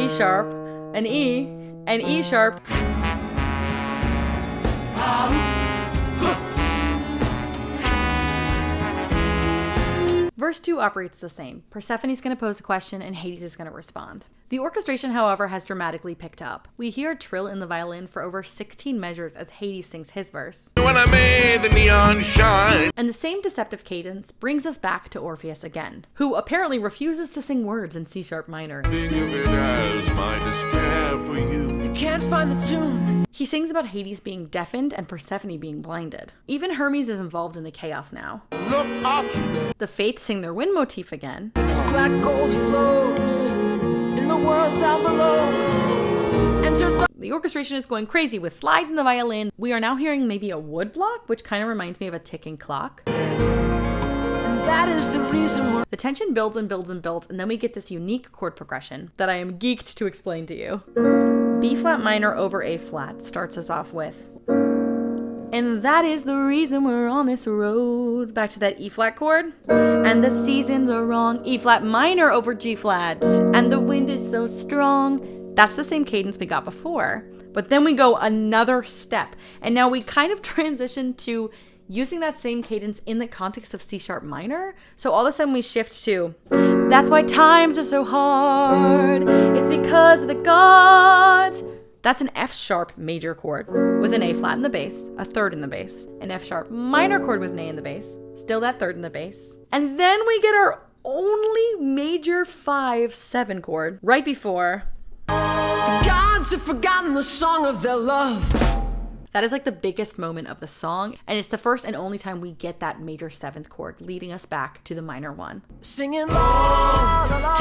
sharp, an E sharp. Verse 2 operates the same. Persephone's going to pose a question and Hades is going to respond. The orchestration, however, has dramatically picked up. We hear a trill in the violin for over 16 measures as Hades sings his verse. When I made the neon shine. And the same deceptive cadence brings us back to Orpheus again, who apparently refuses to sing words in C sharp minor. Think of it as my despair for you. They can't find the tune. He sings about Hades being deafened and Persephone being blinded. Even Hermes is involved in the chaos now. Look up. The Fates sing their wind motif again. This black gold flows in the world down below. Enter The orchestration is going crazy with slides in the violin. We are now hearing maybe a wood block, which kind of reminds me of a ticking clock. and that is the reason we're... The tension builds and builds and builds, and then we get this unique chord progression that I am geeked to explain to you. B flat minor over A flat starts us off with. And that is the reason we're on this road. Back to that E flat chord. And the seasons are wrong. E flat minor over G flat. And the wind is so strong. That's the same cadence we got before. But then we go another step. And now we kind of transition to using that same cadence in the context of C sharp minor. So all of a sudden we shift to, that's why times are so hard. It's because of the gods. That's an F sharp major chord with an A flat in the bass, a third in the bass, an F sharp minor chord with an A in the bass, still that third in the bass. And then we get our only major 5/7 chord right before. The gods have forgotten the song of their love. That is like the biggest moment of the song, and it's the first and only time we get that major 7th chord, leading us back to the minor 1. Singing la, la, la,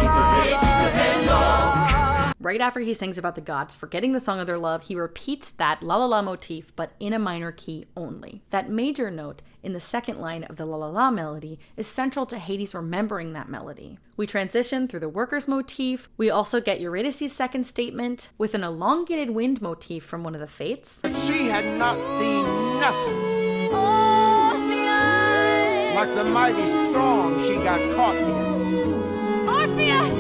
la, la. Right after he sings about the gods forgetting the song of their love, he repeats that la la la motif, but in a minor key only. That major note in the second line of the la la la melody is central to Hades remembering that melody. We transition through the workers motif. We also get Eurydice's second statement with an elongated wind motif from one of the fates. She had not seen nothing Orpheus! like the mighty storm she got caught in. Orpheus!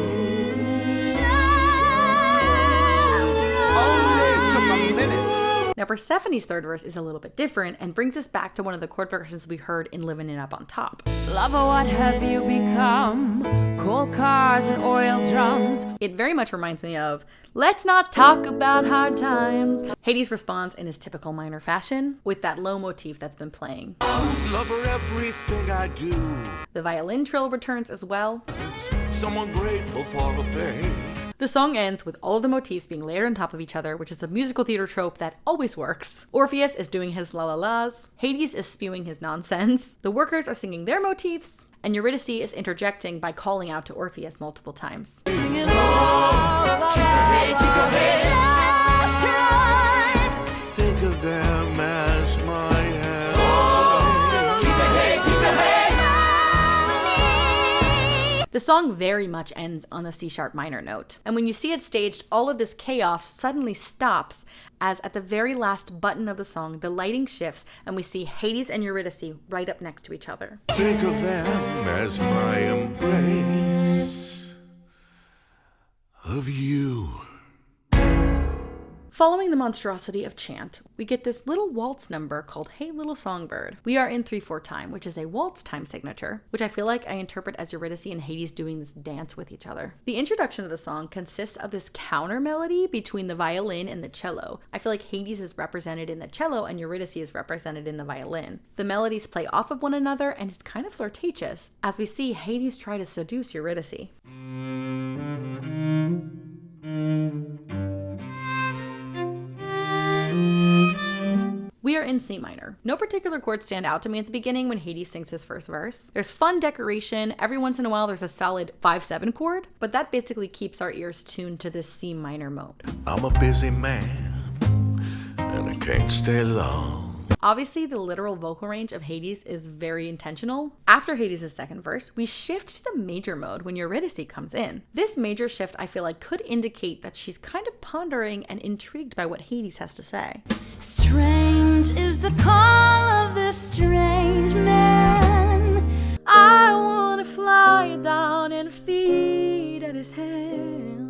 Only took a minute. Now Persephone's third verse is a little bit different and brings us back to one of the chord progressions we heard in Livin' and Up on Top. Lover, what have you become? Coal cars and oil drums. It very much reminds me of Let's Not Talk About Hard Times. Hades responds in his typical minor fashion with that low motif that's been playing. Love her everything I do. The violin trill returns as well. Someone grateful for a thing. The song ends with all of the motifs being layered on top of each other, which is the musical theater trope that always works. Orpheus is doing his la-la-las, Hades is spewing his nonsense, the workers are singing their motifs, and Eurydice is interjecting by calling out to Orpheus multiple times. Singing la, la, la, la. Think of them as my help. The song very much ends on a C sharp minor note. And when you see it staged, all of this chaos suddenly stops as at the very last button of the song, the lighting shifts and we see Hades and Eurydice right up next to each other. Think of them as my embrace of you. Following the monstrosity of Chant, we get this little waltz number called Hey Little Songbird. We are in 3/4 time, which is a waltz time signature, which I feel like I interpret as Eurydice and Hades doing this dance with each other. The introduction of the song consists of this counter melody between the violin and the cello. I feel like Hades is represented in the cello and Eurydice is represented in the violin. The melodies play off of one another and it's kind of flirtatious, as we see Hades try to seduce Eurydice. We are in C minor. No particular chords stand out to me at the beginning when Hades sings his first verse. There's fun decoration. Every once in a while there's a solid 5/7 chord, but that basically keeps our ears tuned to this C minor mode. I'm a busy man, and I can't stay long. Obviously, the literal vocal range of Hades is very intentional. After Hades' second verse, we shift to the major mode when Eurydice comes in. This major shift I feel like could indicate that she's kind of pondering and intrigued by what Hades has to say. Strange is the call of this strange man. I wanna fly down and feed at his hand.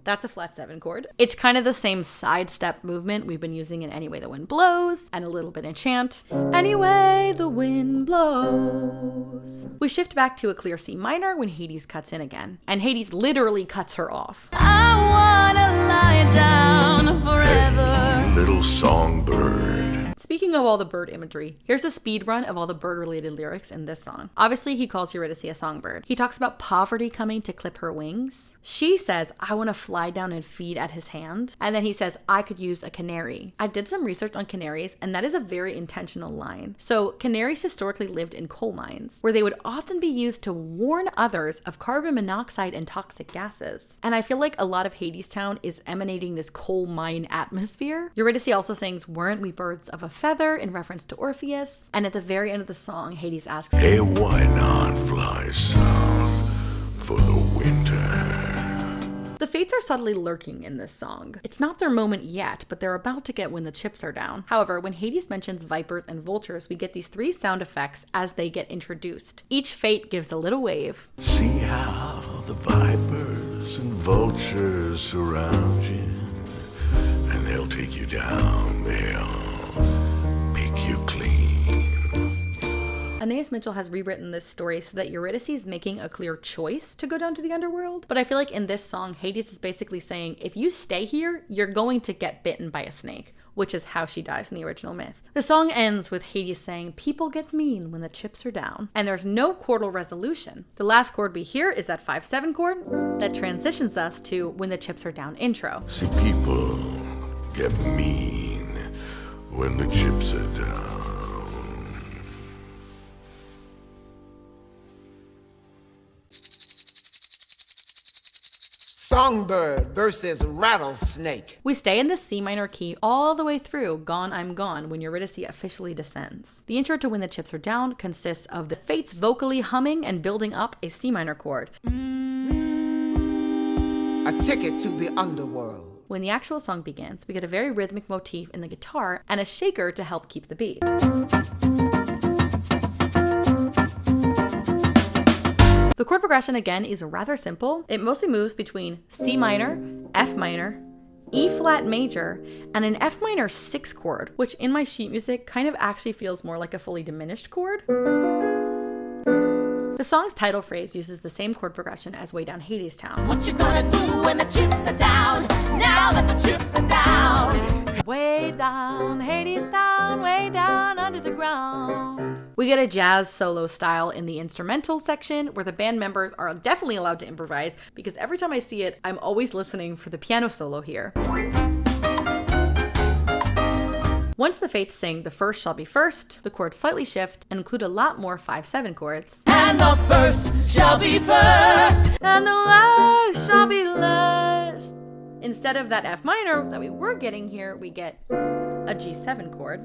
That's a flat 7 chord. It's kind of the same sidestep movement we've been using in Any Way the Wind Blows, and a little bit in Chant. Any way the wind blows. We shift back to a clear C minor when Hades cuts in again, and Hades literally cuts her off. I wanna lie down forever. Hey, little songbird. Speaking of all the bird imagery, here's a speed run of all the bird-related lyrics in this song. Obviously, he calls Eurydice a songbird. He talks about poverty coming to clip her wings. She says, I want to fly down and feed at his hand. And then he says, I could use a canary. I did some research on canaries, and that is a very intentional line. So canaries historically lived in coal mines, where they would often be used to warn others of carbon monoxide and toxic gases. And I feel like a lot of Hadestown is emanating this coal mine atmosphere. Eurydice also sings, weren't we birds of a feather, in reference to Orpheus. And at the very end of the song, Hades asks, Hey, why not fly south for the winter? The fates are subtly lurking in this song. It's not their moment yet, but they're about to get when the chips are down. However, when Hades mentions vipers and vultures, we get these 3 sound effects as they get introduced. Each fate gives a little wave. See how the vipers and vultures surround you, and they'll take you down, they'll pick you clean. Aeneas Mitchell has rewritten this story so that Eurydice is making a clear choice to go down to the underworld, but I feel like in this song, Hades is basically saying, if you stay here, you're going to get bitten by a snake, which is how she dies in the original myth. The song ends with Hades saying, people get mean when the chips are down, and there's no chordal resolution. The last chord we hear is that 5/7 chord that transitions us to When the Chips Are Down intro. See, people get mean when the chips are down. Songbird versus Rattlesnake. We stay in the C minor key all the way through Gone I'm Gone when Eurydice officially descends. The intro to When the Chips Are Down consists of the fates vocally humming and building up a C minor chord. A ticket to the underworld. When the actual song begins, we get a very rhythmic motif in the guitar and a shaker to help keep the beat. The chord progression again is rather simple. It mostly moves between C minor, F minor, E flat major, and an F minor 6 chord, which in my sheet music kind of actually feels more like a fully diminished chord. The song's title phrase uses the same chord progression as Way Down Hadestown. What you gonna do when the chips are down? Now that the chips are down. Way down, Hadestown, way down under the ground. We get a jazz solo style in the instrumental section where the band members are definitely allowed to improvise, because every time I see it, I'm always listening for the piano solo here. Once the fates sing The First Shall Be First, the chords slightly shift and include a lot more 5/7 chords. And the first shall be first. And the last shall be last. Instead of that F minor that we were getting here, we get a G7 chord,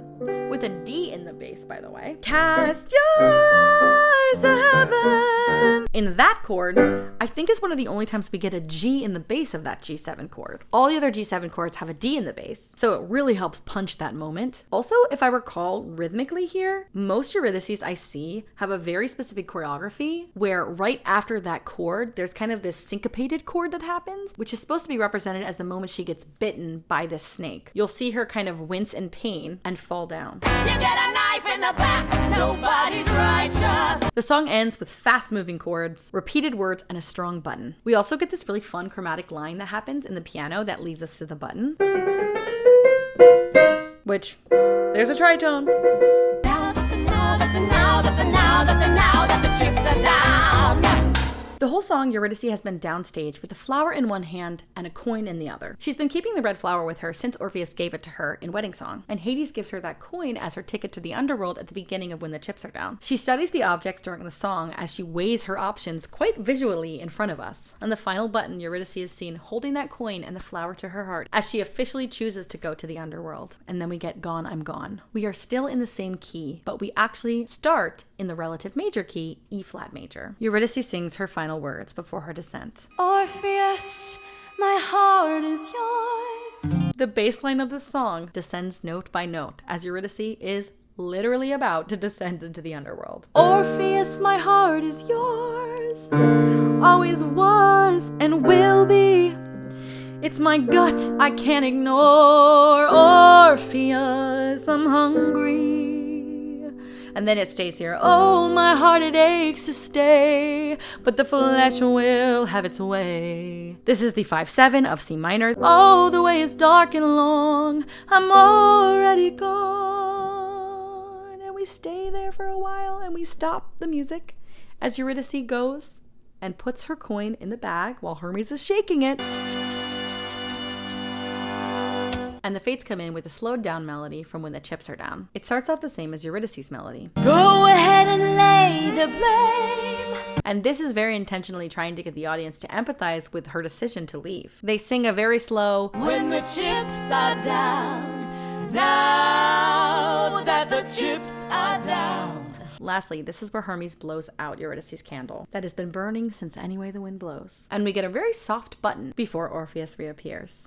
with a D in the bass, by the way. Cast your eyes to heaven. In that chord, I think is one of the only times we get a G in the bass of that G7 chord. All the other G7 chords have a D in the bass, so it really helps punch that moment. Also, if I recall rhythmically here, most Eurydices I see have a very specific choreography where right after that chord, there's kind of this syncopated chord that happens, which is supposed to be represented as the moment she gets bitten by this snake. You'll see her kind of wince in pain and fall down. You get a knife in the back, nobody's righteous. The song ends with fast-moving chords, repeated words, and a strong button. We also get this really fun chromatic line that happens in the piano that leads us to the button. Which, there's a tritone. Now that the chips are down. The whole song, Eurydice has been downstage with a flower in one hand and a coin in the other. She's been keeping the red flower with her since Orpheus gave it to her in Wedding Song, and Hades gives her that coin as her ticket to the underworld at the beginning of When the Chips Are Down. She studies the objects during the song as she weighs her options quite visually in front of us. On the final button, Eurydice is seen holding that coin and the flower to her heart as she officially chooses to go to the underworld. And then we get Gone, I'm Gone. We are still in the same key, but we actually start in the relative major key, E flat major. Eurydice sings her final words before her descent. Orpheus, my heart is yours. The bass line of the song descends note by note as Eurydice is literally about to descend into the underworld. Orpheus, my heart is yours, always was and will be. It's my gut I can't ignore. Orpheus, I'm hungry. And then it stays here. Oh, my heart, it aches to stay, but the flesh will have its way. This is the 5/7 of C minor. Oh, the way is dark and long. I'm already gone. And we stay there for a while and we stop the music as Eurydice goes and puts her coin in the bag while Hermes is shaking it. And the Fates come in with a slowed down melody from When the Chips Are Down. It starts off the same as Eurydice's melody. Go ahead and lay the blame. And this is very intentionally trying to get the audience to empathize with her decision to leave. They sing a very slow, When the chips are down, now that the chips are down. Lastly, this is where Hermes blows out Eurydice's candle that has been burning since Any Way the Wind Blows. And we get a very soft button before Orpheus reappears.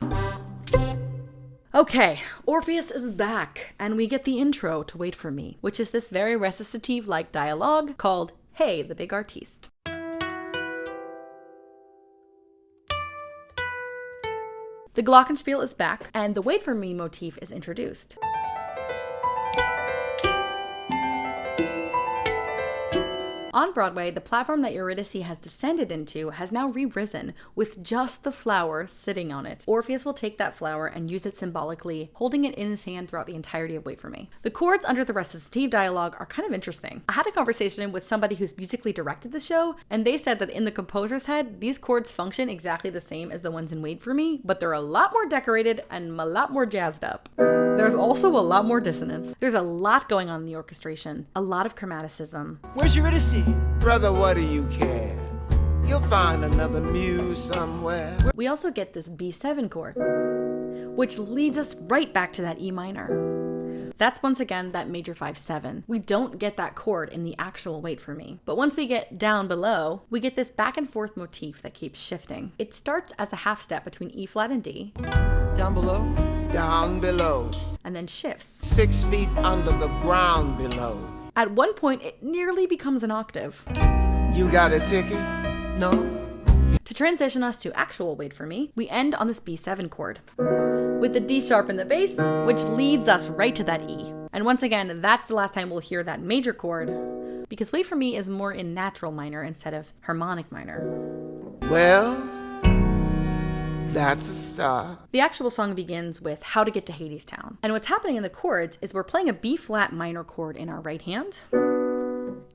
Okay, Orpheus is back, and we get the intro to Wait For Me, which is this very recitative-like dialogue called Hey, the Big Artiste. The Glockenspiel is back, and the Wait For Me motif is introduced. On Broadway, the platform that Eurydice has descended into has now re-risen with just the flower sitting on it. Orpheus will take that flower and use it symbolically, holding it in his hand throughout the entirety of Wait For Me. The chords under the recitative dialogue are kind of interesting. I had a conversation with somebody who's musically directed the show, and they said that in the composer's head, these chords function exactly the same as the ones in Wait For Me, but they're a lot more decorated and a lot more jazzed up. There's also a lot more dissonance. There's a lot going on in the orchestration, a lot of chromaticism. Where's Eurydice? Brother, what do you care? You'll find another muse somewhere. We also get this B7 chord, which leads us right back to that E minor. That's once again that major 5/7. We don't get that chord in the actual Wait For Me. But once we get down below, we get this back and forth motif that keeps shifting. It starts as a half step between E flat and D. Down below? Down below. And then shifts. 6 feet under the ground below. At one point, it nearly becomes an octave. You got a ticket? No. To transition us to actual Wait For Me, we end on this B7 chord, with the D sharp in the bass, which leads us right to that E. And once again, that's the last time we'll hear that major chord, because Wait For Me is more in natural minor instead of harmonic minor. Well, that's a start. The actual song begins with How to Get to Hadestown. And what's happening in the chords is we're playing a B flat minor chord in our right hand,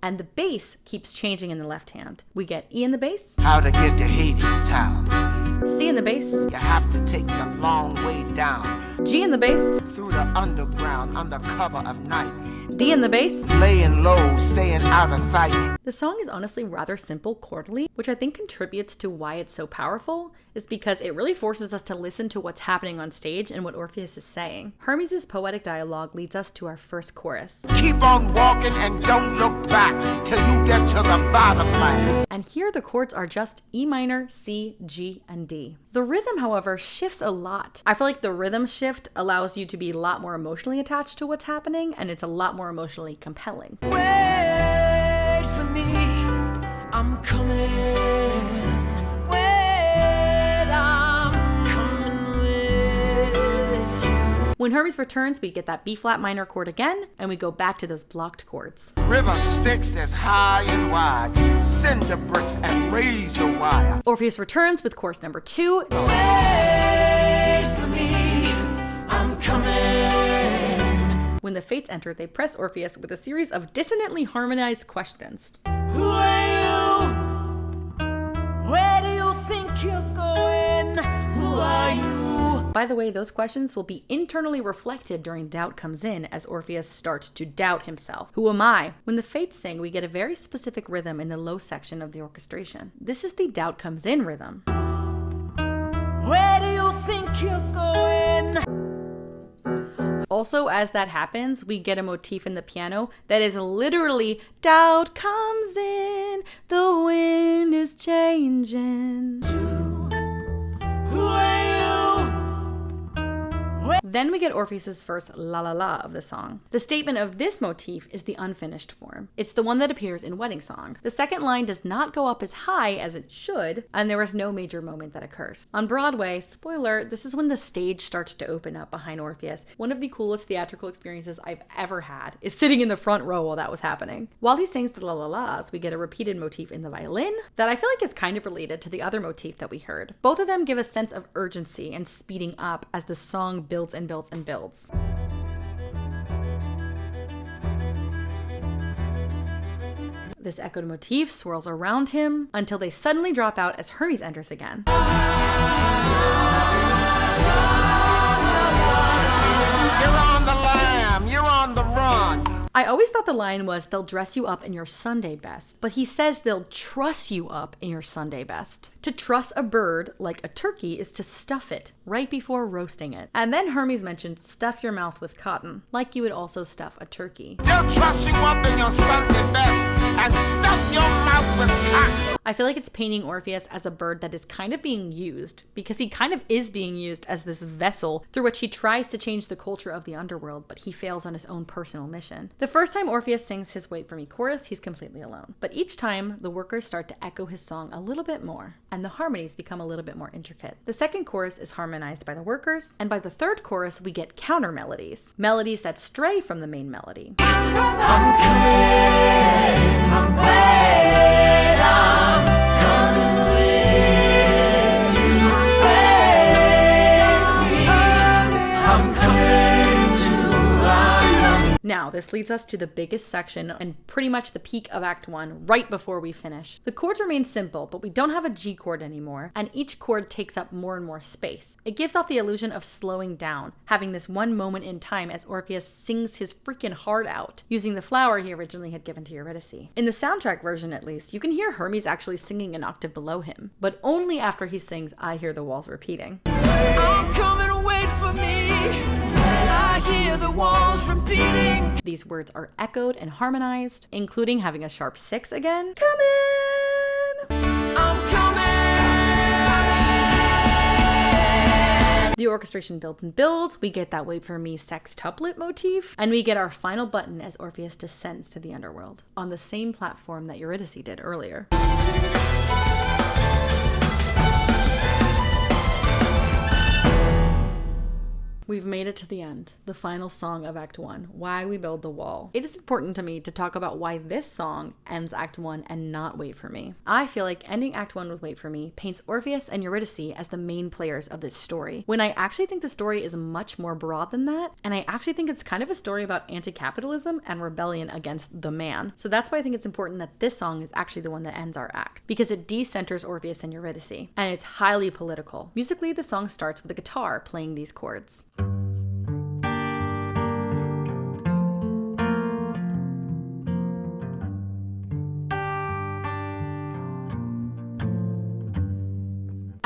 and the bass keeps changing in the left hand. We get E in the bass, How to get to Hadestown. C in the bass, You have to take a long way down G in the bass, through the underground under cover of night. D in the bass. Laying low, staying out of sight. The song is honestly rather simple chordally, which I think contributes to why it's so powerful, is because it really forces us to listen to what's happening on stage and what Orpheus is saying. Hermes' poetic dialogue leads us to our first chorus. Keep on walking and don't look back till you get to the bottom line. And here the chords are just E minor, C, G, and D. The rhythm, however, shifts a lot. I feel like the rhythm shift allows you to be a lot more emotionally attached to what's happening, and it's a lot more emotionally compelling. Wait for me, I'm coming. Wait, I'm coming with you. When Hermes returns, we get that B flat minor chord again, and we go back to those blocked chords. River Styx as high and wide, cinder bricks and razor wire. Orpheus returns with chorus number 2. Wait for me, I'm coming. When the Fates enter, they press Orpheus with a series of dissonantly harmonized questions. Who are you? Where do you think you're going? Who are you? By the way, those questions will be internally reflected during Doubt Comes In as Orpheus starts to doubt himself. Who am I? When the Fates sing, we get a very specific rhythm in the low section of the orchestration. This is the Doubt Comes In rhythm. Where do you think you're going? Also, as that happens, we get a motif in the piano that is literally doubt comes in, the wind is changing. Who are you? Then we get Orpheus' first la la la of the song. The statement of this motif is the unfinished form. It's the one that appears in Wedding Song. The second line does not go up as high as it should, and there is no major moment that occurs. On Broadway, spoiler, this is when the stage starts to open up behind Orpheus. One of the coolest theatrical experiences I've ever had is sitting in the front row while that was happening. While he sings the la la las, we get a repeated motif in the violin that I feel like is kind of related to the other motif that we heard. Both of them give a sense of urgency and speeding up as the song builds and builds and builds. This echoed motif swirls around him until they suddenly drop out as Hermes enters again. You're on the lam, you're on the run. I always thought the line was, they'll dress you up in your Sunday best, but he says they'll truss you up in your Sunday best. To truss a bird, like a turkey, is to stuff it right before roasting it. And then Hermes mentioned stuff your mouth with cotton, like you would also stuff a turkey. They'll truss you up in your Sunday best and stuff your mouth with cotton. I feel like it's painting Orpheus as a bird that is kind of being used, because he kind of is being used as this vessel through which he tries to change the culture of the underworld, but he fails on his own personal mission. The first time Orpheus sings his Wait For Me chorus, he's completely alone. But each time, the workers start to echo his song a little bit more, and the harmonies become a little bit more intricate. The second chorus is harmonized by the workers, and by the third chorus, we get counter melodies. Melodies that stray from the main melody. I'm wait, I'm coming with you. Wait for me, I'm coming to Now, this leads us to the biggest section and pretty much the peak of Act 1, right before we finish. The chords remain simple, but we don't have a G chord anymore, and each chord takes up more and more space. It gives off the illusion of slowing down, having this one moment in time as Orpheus sings his freaking heart out, using the flower he originally had given to Eurydice. In the soundtrack version, at least, you can hear Hermes actually singing an octave below him, but only after he sings I Hear the Walls Repeating. I'm coming, wait for me. I hear the walls repeating. These words are echoed and harmonized, including having a sharp 6 again. Come in! I'm coming. The orchestration builds and builds. We get that Wait For Me sextuplet motif, and we get our final button as Orpheus descends to the underworld on the same platform that Eurydice did earlier. We've made it to the end, the final song of Act 1, Why We Build the Wall. It is important to me to talk about why this song ends Act 1 and not Wait For Me. I feel like ending Act 1 with Wait For Me paints Orpheus and Eurydice as the main players of this story, when I actually think the story is much more broad than that, and I actually think it's kind of a story about anti-capitalism and rebellion against the man. So that's why I think it's important that this song is actually the one that ends our act, because it decenters Orpheus and Eurydice, and it's highly political. Musically, the song starts with a guitar playing these chords.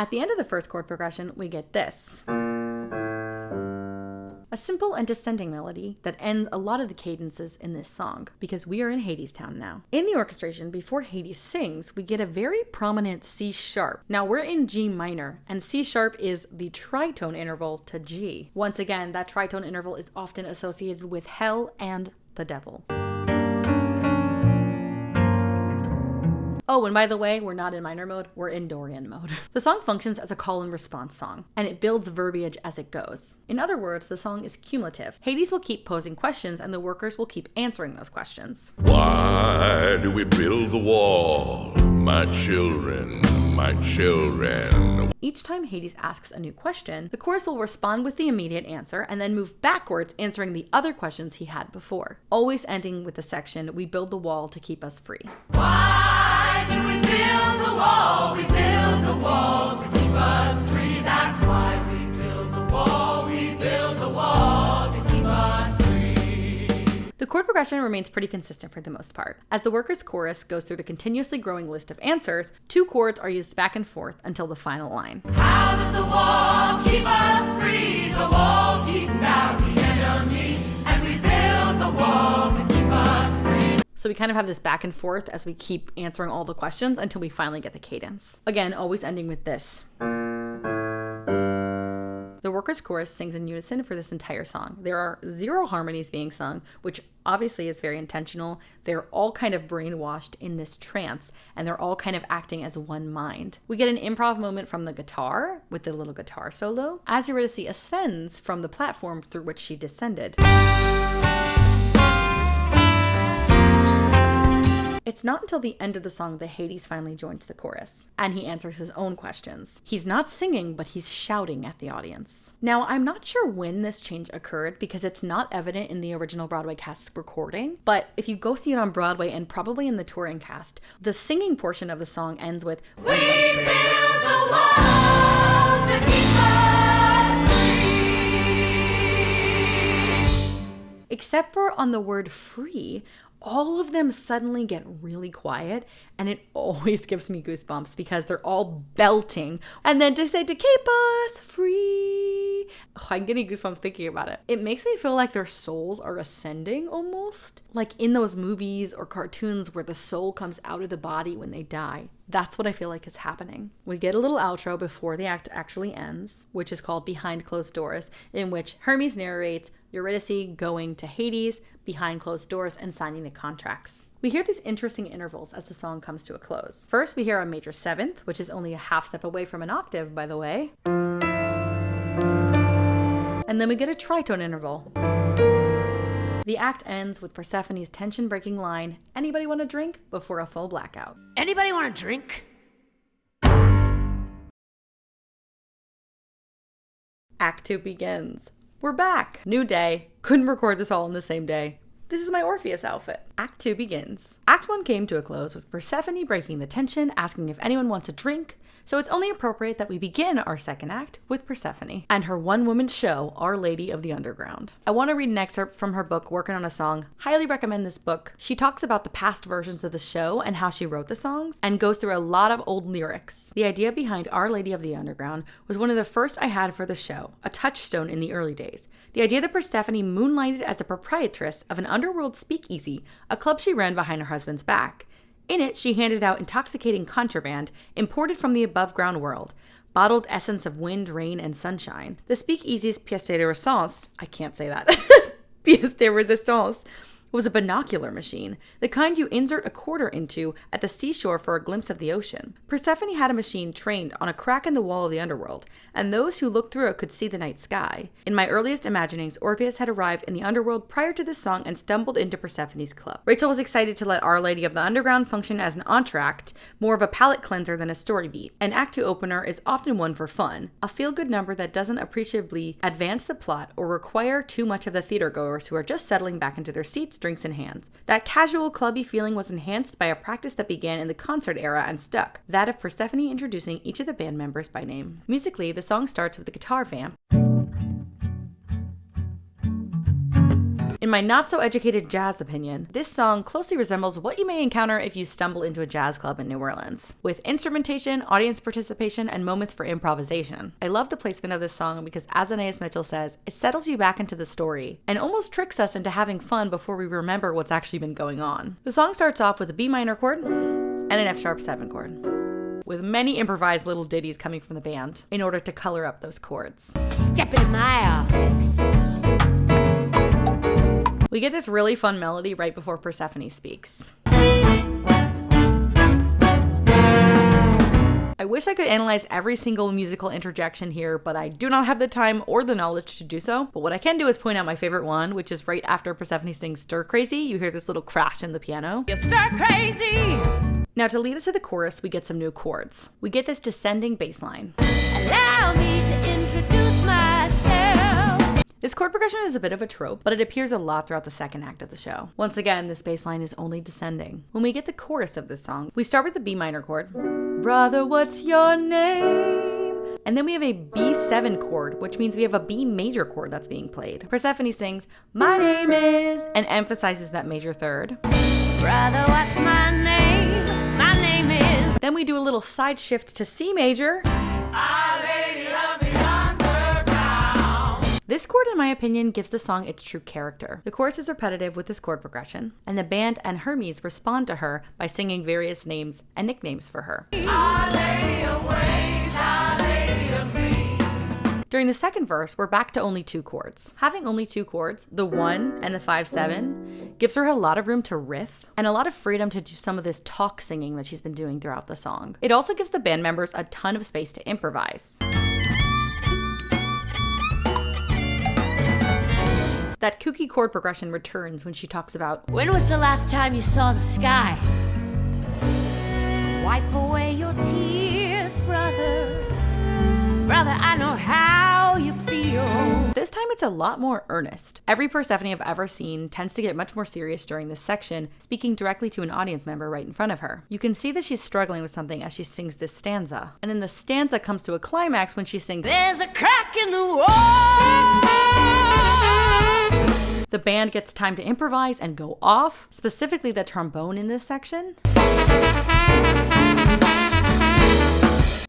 At the end of the first chord progression, we get this. A simple and descending melody that ends a lot of the cadences in this song, because we are in Hadestown now. In the orchestration, before Hades sings, we get a very prominent C sharp. Now we're in G minor, and C sharp is the tritone interval to G. Once again, that tritone interval is often associated with hell and the devil. Oh, and by the way, we're not in minor mode, we're in Dorian mode. The song functions as a call and response song, and it builds verbiage as it goes. In other words, the song is cumulative. Hades will keep posing questions, and the workers will keep answering those questions. Why do we build the wall, my children, my children? Each time Hades asks a new question, the chorus will respond with the immediate answer and then move backwards, answering the other questions he had before, always ending with the section, "We build the wall to keep us free." Why do we build the wall? We build the wall to keep us free. That's why we build the wall. We build the wall to keep us free. The chord progression remains pretty consistent for the most part. As the workers' chorus goes through the continuously growing list of answers, 2 chords are used back and forth until the final line. How does the wall keep us free? The wall keeps out the enemy, and we build the wall to keep us free. So we kind of have this back and forth as we keep answering all the questions until we finally get the cadence. Again, always ending with this. The workers' chorus sings in unison for this entire song. There are 0 harmonies being sung, which obviously is very intentional. They're all kind of brainwashed in this trance, and they're all kind of acting as one mind. We get an improv moment from the guitar with the little guitar solo, as Eurydice ascends from the platform through which she descended. It's not until the end of the song that Hades finally joins the chorus, and he answers his own questions. He's not singing, but he's shouting at the audience. Now, I'm not sure when this change occurred because it's not evident in the original Broadway cast's recording, but if you go see it on Broadway and probably in the touring cast, the singing portion of the song ends with, We build the wall to keep us free. except for on the word free, all of them suddenly get really quiet, and it always gives me goosebumps because they're all belting. And then to say, to keep us free. Oh, I'm getting goosebumps thinking about it. It makes me feel like their souls are ascending almost. Like in those movies or cartoons where the soul comes out of the body when they die. That's what I feel like is happening. We get a little outro before the act actually ends, which is called Behind Closed Doors, in which Hermes narrates Eurydice going to Hades behind closed doors and signing the contracts. We hear these interesting intervals as the song comes to a close. First, we hear a major seventh, which is only a half step away from an octave, by the way. And then we get a tritone interval. The act ends with Persephone's tension-breaking line, "Anybody want a drink?" before a full blackout. Anybody want a drink? Act 2 begins. We're back. New day. Couldn't record this all in the same day. This is my Orpheus outfit. Act 2 begins. Act 1 came to a close with Persephone breaking the tension, asking if anyone wants a drink, so it's only appropriate that we begin our second act with Persephone and her one-woman show, Our Lady of the Underground. I want to read an excerpt from her book, Working on a Song. Highly recommend this book. She talks about the past versions of the show and how she wrote the songs, and goes through a lot of old lyrics. The idea behind Our Lady of the Underground was one of the first I had for the show, a touchstone in the early days. The idea that Persephone moonlighted as a proprietress of an underworld speakeasy, a club she ran behind her husband's back. In it, she handed out intoxicating contraband imported from the above-ground world, bottled essence of wind, rain, and sunshine. The speakeasy's pièce de résistance, I can't say that, pièce de résistance, was a binocular machine, the kind you insert a quarter into at the seashore for a glimpse of the ocean. Persephone had a machine trained on a crack in the wall of the underworld, and those who looked through it could see the night sky. In my earliest imaginings, Orpheus had arrived in the underworld prior to this song and stumbled into Persephone's club. Rachel was excited to let Our Lady of the Underground function as an entr'acte, more of a palate cleanser than a story beat. An Act 2 opener is often one for fun, a feel-good number that doesn't appreciably advance the plot or require too much of the theatergoers who are just settling back into their seats, drinks in hands. That casual, clubby feeling was enhanced by a practice that began in the concert era and stuck, that of Persephone introducing each of the band members by name. Musically, the song starts with the guitar vamp, In my not-so-educated jazz opinion, this song closely resembles what you may encounter if you stumble into a jazz club in New Orleans, with instrumentation, audience participation, and moments for improvisation. I love the placement of this song because, as Anais Mitchell says, it settles you back into the story and almost tricks us into having fun before we remember what's actually been going on. The song starts off with a B minor chord and an F sharp 7 chord, with many improvised little ditties coming from the band in order to color up those chords. Step into my office. We get this really fun melody right before Persephone speaks. I wish I could analyze every single musical interjection here, but I do not have the time or the knowledge to do so. But what I can do is point out my favorite one, which is right after Persephone sings Stir Crazy. You hear this little crash in the piano. You stir crazy. Now, to lead us to the chorus, we get some new chords. We get this descending bass line. Allow me to introduce myself. This chord progression is a bit of a trope, but it appears a lot throughout the second act of the show. Once again, this bass line is only descending. When we get the chorus of this song, we start with the B minor chord. Brother, what's your name? And then we have a B7 chord, which means we have a B major chord that's being played. Persephone sings, my name is, and emphasizes that major third. Brother, what's my name? My name is. Then we do a little side shift to C major. Our Lady of the Underground. This chord, in my opinion, gives the song its true character. The chorus is repetitive with this chord progression, and the band and Hermes respond to her by singing various names and nicknames for her. Our Lady of Waves, Our Lady of Green. During the second verse, we're back to only 2 chords. Having only 2 chords, the 1 and the 5/7, gives her a lot of room to riff and a lot of freedom to do some of this talk singing that she's been doing throughout the song. It also gives the band members a ton of space to improvise. That kooky chord progression returns when she talks about, When was the last time you saw the sky? Wipe away your tears, brother. Brother, I know how you feel. This time it's a lot more earnest. Every Persephone I've ever seen tends to get much more serious during this section, speaking directly to an audience member right in front of her. You can see that she's struggling with something as she sings this stanza. And then the stanza comes to a climax when she sings, There's a crack in the wall. The band gets time to improvise and go off, specifically the trombone in this section.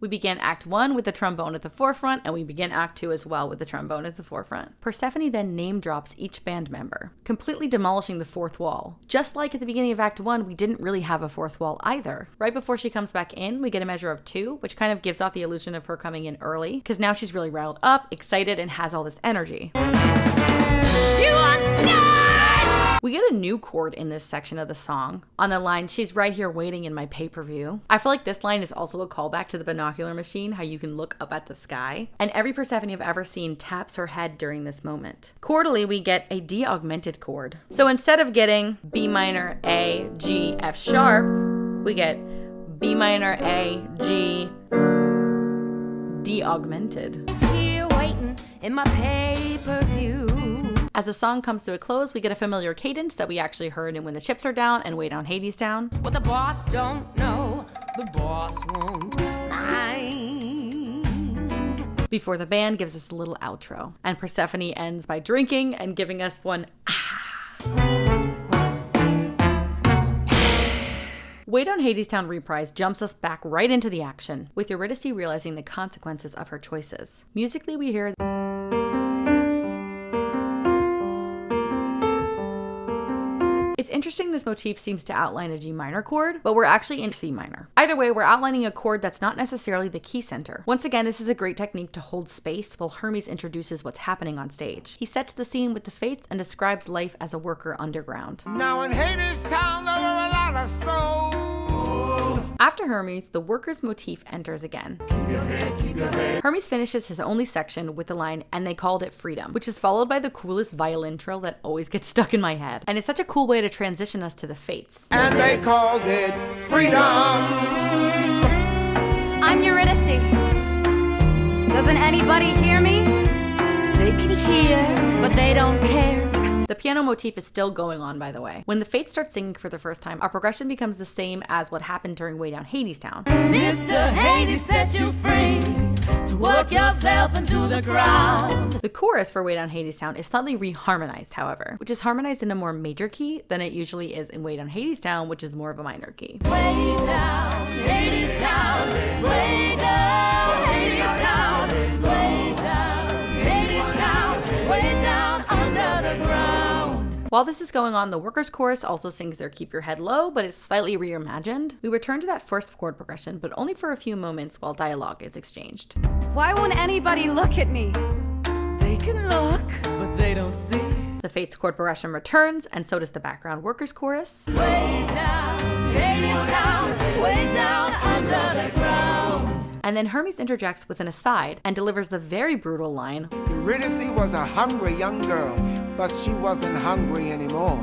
We begin Act 1 with the trombone at the forefront, and we begin Act 2 as well with the trombone at the forefront. Persephone then name drops each band member, completely demolishing the fourth wall. Just like at the beginning of Act 1, we didn't really have a fourth wall either. Right before she comes back in, we get a measure of 2, which kind of gives off the illusion of her coming in early, because now she's really riled up, excited, and has all this energy. You want stars? We get a new chord in this section of the song. On the line, she's right here waiting in my pay-per-view. I feel like this line is also a callback to the binocular machine, how you can look up at the sky. And every Persephone I've ever seen taps her head during this moment. Chordally, we get a D augmented chord. So instead of getting B minor, A, G, F sharp, we get B minor, A, G, D augmented. Here waiting in my pay-per-view. As the song comes to a close, we get a familiar cadence that we actually heard in When the Chips Are Down and Way Down Hadestown. What the boss don't know, the boss won't mind. Before the band gives us a little outro. And Persephone ends by drinking and giving us one Way Down Hadestown Reprise jumps us back right into the action, with Eurydice realizing the consequences of her choices. Musically, we hear It's interesting this motif seems to outline a G minor chord, but we're actually in C minor. Either way, we're outlining a chord that's not necessarily the key center. Once again, this is a great technique to hold space while Hermes introduces what's happening on stage. He sets the scene with the fates and describes life as a worker underground. Now in Hadestown there were a lot of souls. After Hermes, the workers motif enters again. Hermes finishes his only section with the line, and they called it freedom, which is followed by the coolest violin trill that always gets stuck in my head. And it's such a cool way to transition us to the fates. And they called it freedom. I'm Eurydice. Doesn't anybody hear me? They can hear, but they don't care. The piano motif is still going on, by the way. When the Fates start singing for the first time, our progression becomes the same as what happened during Way Down Hadestown. Mr. Hades set you free to work work yourself into the ground. The chorus for Way Down Hadestown is slightly reharmonized, however, which is harmonized in a more major key than it usually is in Way Down Hadestown, which is more of a minor key. Way down Hadestown, way down Hadestown, way down Hadestown, way down under the ground. While this is going on, the workers' chorus also sings their Keep Your Head Low, but it's slightly reimagined. We return to that first chord progression, but only for a few moments while dialogue is exchanged. Why won't anybody look at me? They can look, but they don't see. The Fates chord progression returns, and so does the background workers' chorus. Way down Hadestown, way down under the ground. And then Hermes interjects with an aside and delivers the very brutal line, Eurydice was a hungry young girl, but she wasn't hungry anymore.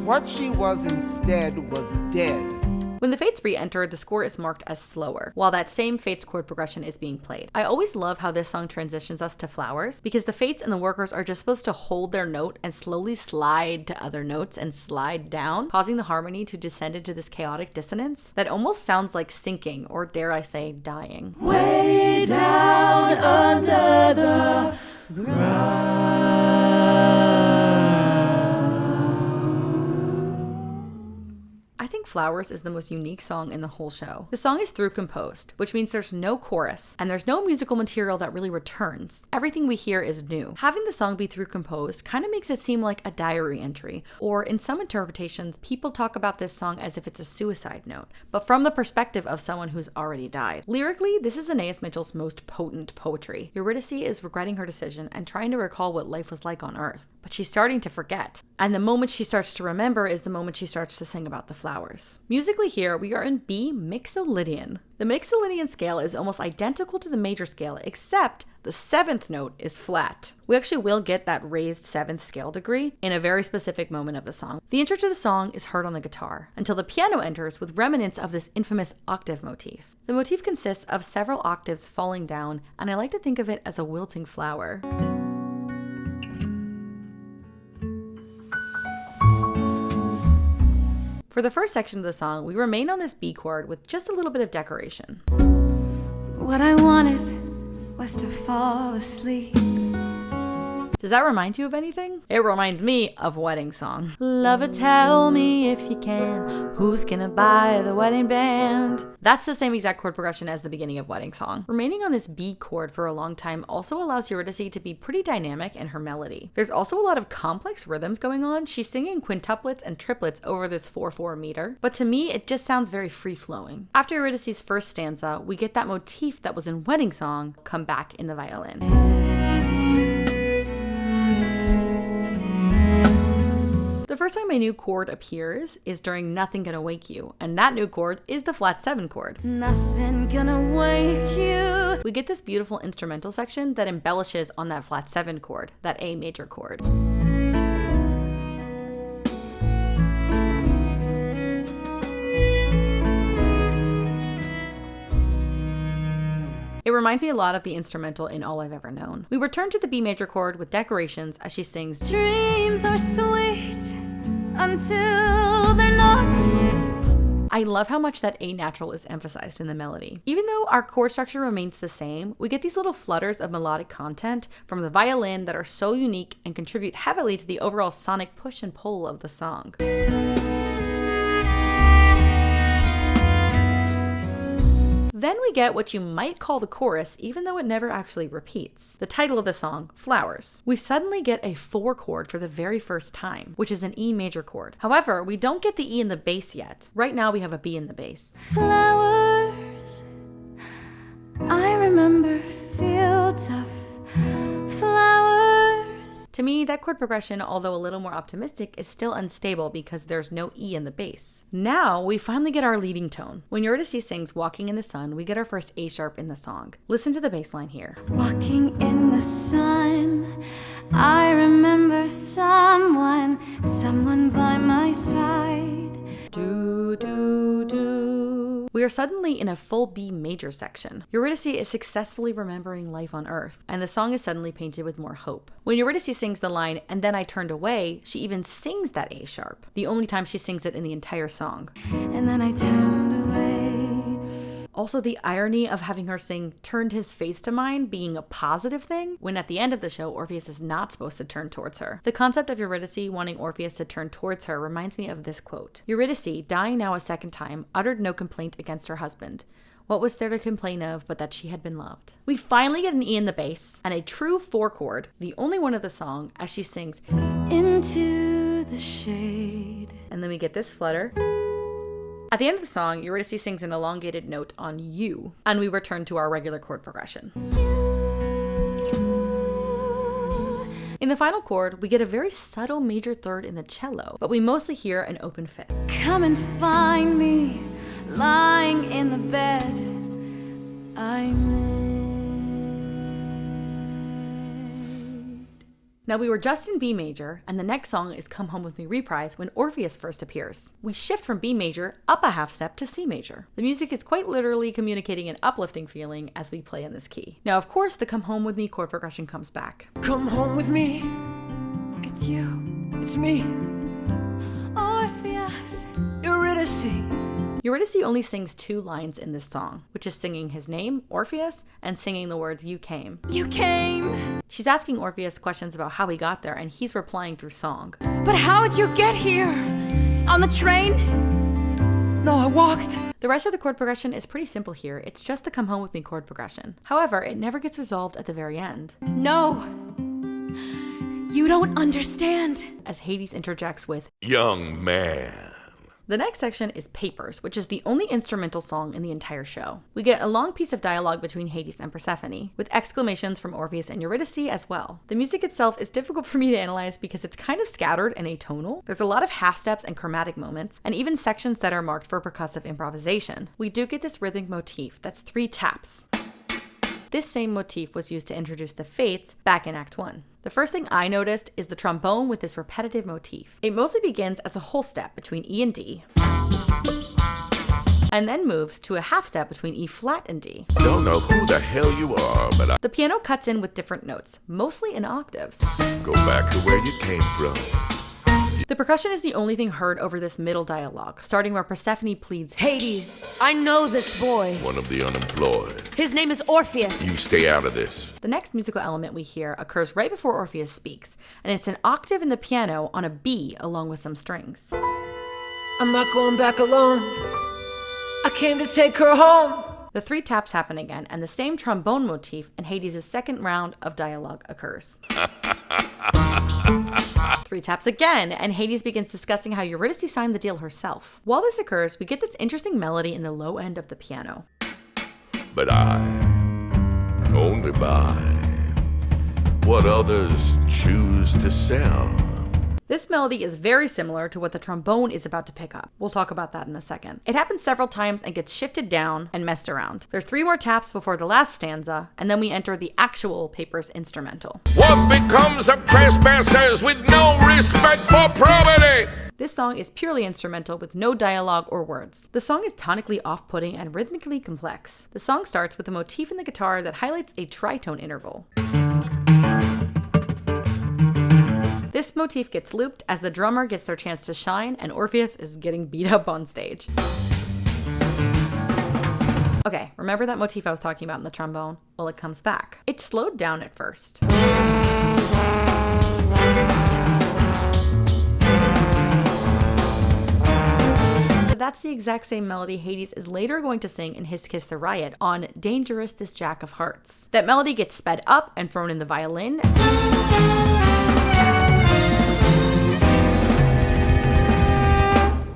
What she was instead was dead. When the Fates re-enter, the score is marked as slower, while that same Fates chord progression is being played. I always love how this song transitions us to Flowers, because the Fates and the workers are just supposed to hold their note and slowly slide to other notes and slide down, causing the harmony to descend into this chaotic dissonance that almost sounds like sinking, or dare I say, dying. Way down under the ground. I think Flowers is the most unique song in the whole show. The song is through composed, which means there's no chorus, and there's no musical material that really returns. Everything we hear is new. Having the song be through composed kind of makes it seem like a diary entry, or in some interpretations, people talk about this song as if it's a suicide note, but from the perspective of someone who's already died. Lyrically, this is Anais Mitchell's most potent poetry. Eurydice is regretting her decision and trying to recall what life was like on Earth, but she's starting to forget. And the moment she starts to remember is the moment she starts to sing about the flowers. Musically here, we are in B mixolydian. The mixolydian scale is almost identical to the major scale, except the 7th note is flat. We actually will get that raised 7th scale degree in a very specific moment of the song. The intro to the song is heard on the guitar, until the piano enters with remnants of this infamous octave motif. The motif consists of several octaves falling down, and I like to think of it as a wilting flower. For the first section of the song, we remain on this B chord with just a little bit of decoration. What I wanted was to fall asleep. Does that remind you of anything? It reminds me of Wedding Song. Lover, tell me if you can, who's gonna buy the wedding band? That's the same exact chord progression as the beginning of Wedding Song. Remaining on this B chord for a long time also allows Eurydice to be pretty dynamic in her melody. There's also a lot of complex rhythms going on. She's singing quintuplets and triplets over this 4/4 meter, but to me, it just sounds very free-flowing. After Eurydice's first stanza, we get that motif that was in Wedding Song come back in the violin. The first time a new chord appears is during Nothing Gonna Wake You, and that new chord is the flat 7 chord. Nothing gonna wake you. We get this beautiful instrumental section that embellishes on that flat 7 chord, that A major chord. It reminds me a lot of the instrumental in All I've Ever Known. We return to the B major chord with decorations as she sings, Dreams are sweet until they're not. I love how much that A natural is emphasized in the melody. Even though our chord structure remains the same, we get these little flutters of melodic content from the violin that are so unique and contribute heavily to the overall sonic push and pull of the song. Then we get what you might call the chorus, even though it never actually repeats. The title of the song, Flowers. We suddenly get a 4 chord for the very first time, which is an E major chord. However, we don't get the E in the bass yet. Right now we have a B in the bass. Flowers, I remember feel tough. Flowers. To me, that chord progression, although a little more optimistic, is still unstable because there's no E in the bass. Now, we finally get our leading tone. When Eurydice sings Walking in the Sun, we get our first A sharp in the song. Listen to the bass line here. Walking in the sun, I remember someone by my side. Do, do, do. We are suddenly in a full B major section. Eurydice is successfully remembering life on Earth, and the song is suddenly painted with more hope. When Eurydice sings the line, "and then I turned away," she even sings that A sharp, the only time she sings it in the entire song. And then I turned away. Also, the irony of having her sing "turned his face to mine" being a positive thing, when at the end of the show, Orpheus is not supposed to turn towards her. The concept of Eurydice wanting Orpheus to turn towards her reminds me of this quote. Eurydice, dying now a second time, uttered no complaint against her husband. What was there to complain of but that she had been loved? We finally get an E in the bass and a true 4-chord, the only one of the song, as she sings Into the shade. And then we get this flutter. At the end of the song, Eurydice sings an elongated note on you, and we return to our regular chord progression. In the final chord, we get a very subtle major third in the cello, but we mostly hear an open fifth. Come and find me lying in the bed I made. Now we were just in B major, and the next song is Come Home With Me Reprise when Orpheus first appears. We shift from B major up a half step to C major. The music is quite literally communicating an uplifting feeling as we play in this key. Now of course the Come Home With Me chord progression comes back. Come home with me, It's you, it's me, Orpheus. Eurydice. Eurydice only sings 2 lines in this song, which is singing his name, Orpheus, and singing the words "you came." You came. She's asking Orpheus questions about how he got there, and he's replying through song. But how'd you get here? On the train? No, I walked. The rest of the chord progression is pretty simple here. It's just the Come Home With Me chord progression. However, it never gets resolved at the very end, No. You don't understand. as Hades interjects with, Young man. The next section is Papers, which is the only instrumental song in the entire show. We get a long piece of dialogue between Hades and Persephone, with exclamations from Orpheus and Eurydice as well. The music itself is difficult for me to analyze because it's kind of scattered and atonal. There's a lot of half steps and chromatic moments, and even sections that are marked for percussive improvisation. We do get this rhythmic motif that's 3 taps. This same motif was used to introduce the Fates back in Act 1. The first thing I noticed is the trombone with this repetitive motif. It mostly begins as a whole step between E and D, and then moves to a half step between E flat and D. Don't know who the hell you are, but The piano cuts in with different notes, mostly in octaves. I go back to where you came from. The percussion is the only thing heard over this middle dialogue, starting where Persephone pleads, Hades, I know this boy. One of the unemployed. His name is Orpheus. You stay out of this. The next musical element we hear occurs right before Orpheus speaks, and it's an octave in the piano on a B along with some strings. I'm not going back alone. I came to take her home. The 3 taps happen again, and the same trombone motif in Hades' second round of dialogue occurs. 3 taps again, and Hades begins discussing how Eurydice signed the deal herself. While this occurs, we get this interesting melody in the low end of the piano. But I only buy what others choose to sell. This melody is very similar to what the trombone is about to pick up. We'll talk about that in a second. It happens several times and gets shifted down and messed around. There's 3 more taps before the last stanza, and then we enter the actual Papers instrumental. What becomes of trespassers with no respect for property? This song is purely instrumental with no dialogue or words. The song is tonically off-putting and rhythmically complex. The song starts with a motif in the guitar that highlights a tritone interval. This motif gets looped as the drummer gets their chance to shine and Orpheus is getting beat up on stage. Okay, remember that motif I was talking about in the trombone? Well, it comes back. It's slowed down at first. But that's the exact same melody Hades is later going to sing in his Kiss the Riot on Dangerous This Jack of Hearts. That melody gets sped up and thrown in the violin.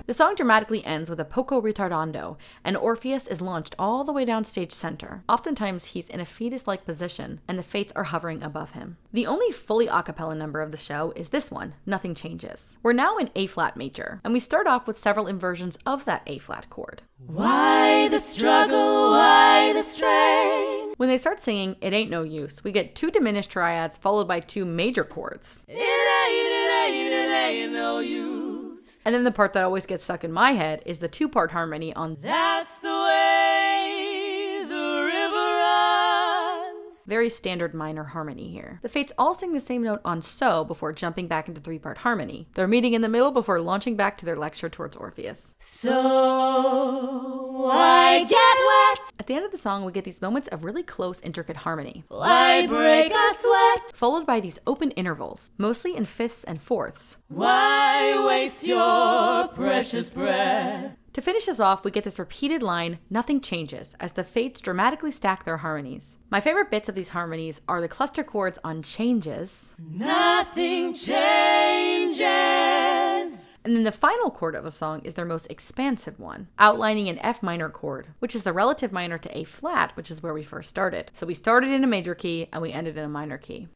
The song dramatically ends with a poco ritardando, and Orpheus is launched all the way down stage center. Oftentimes, he's in a fetus-like position, and the Fates are hovering above him. The only fully a cappella number of the show is this one, Nothing Changes. We're now in A-flat major, and we start off with several inversions of that A-flat chord. Why the struggle, why the strain? When they start singing It Ain't No Use, we get 2 diminished triads followed by 2 major chords. It ain't no use. And then the part that always gets stuck in my head is the 2-part harmony on That's the way the river runs. very standard minor harmony here. The Fates all sing the same note on So before jumping back into 3-part harmony. They're meeting in the middle before launching back to their lecture towards Orpheus. So I get wet. At the end of the song, we get these moments of really close, intricate harmony, Why break a sweat? followed by these open intervals, mostly in fifths and fourths. Why waste your precious breath? To finish us off, we get this repeated line, nothing changes, as the fates dramatically stack their harmonies. My favorite bits of these harmonies are the cluster chords on changes, Nothing changes. and then the final chord of the song is their most expansive one, outlining an F minor chord, which is the relative minor to A flat, which is where we first started. So we started in a major key and we ended in a minor key.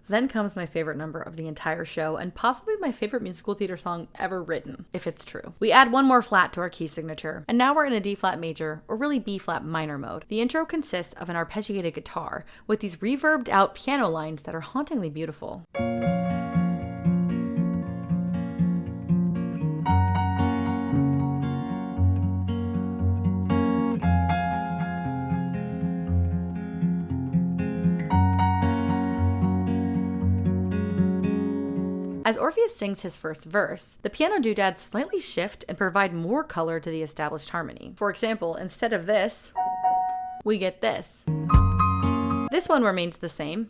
Then comes my favorite number of the entire show, and possibly my favorite musical theater song ever written, if it's true. We add one more flat to our key signature, and now we're in a D flat major, or really B flat minor mode. The intro consists of an arpeggiated guitar, with these reverbed out piano lines that are hauntingly beautiful. As Orpheus sings his first verse, the piano doodads slightly shift and provide more color to the established harmony. For example, instead of this, we get this. This one remains the same,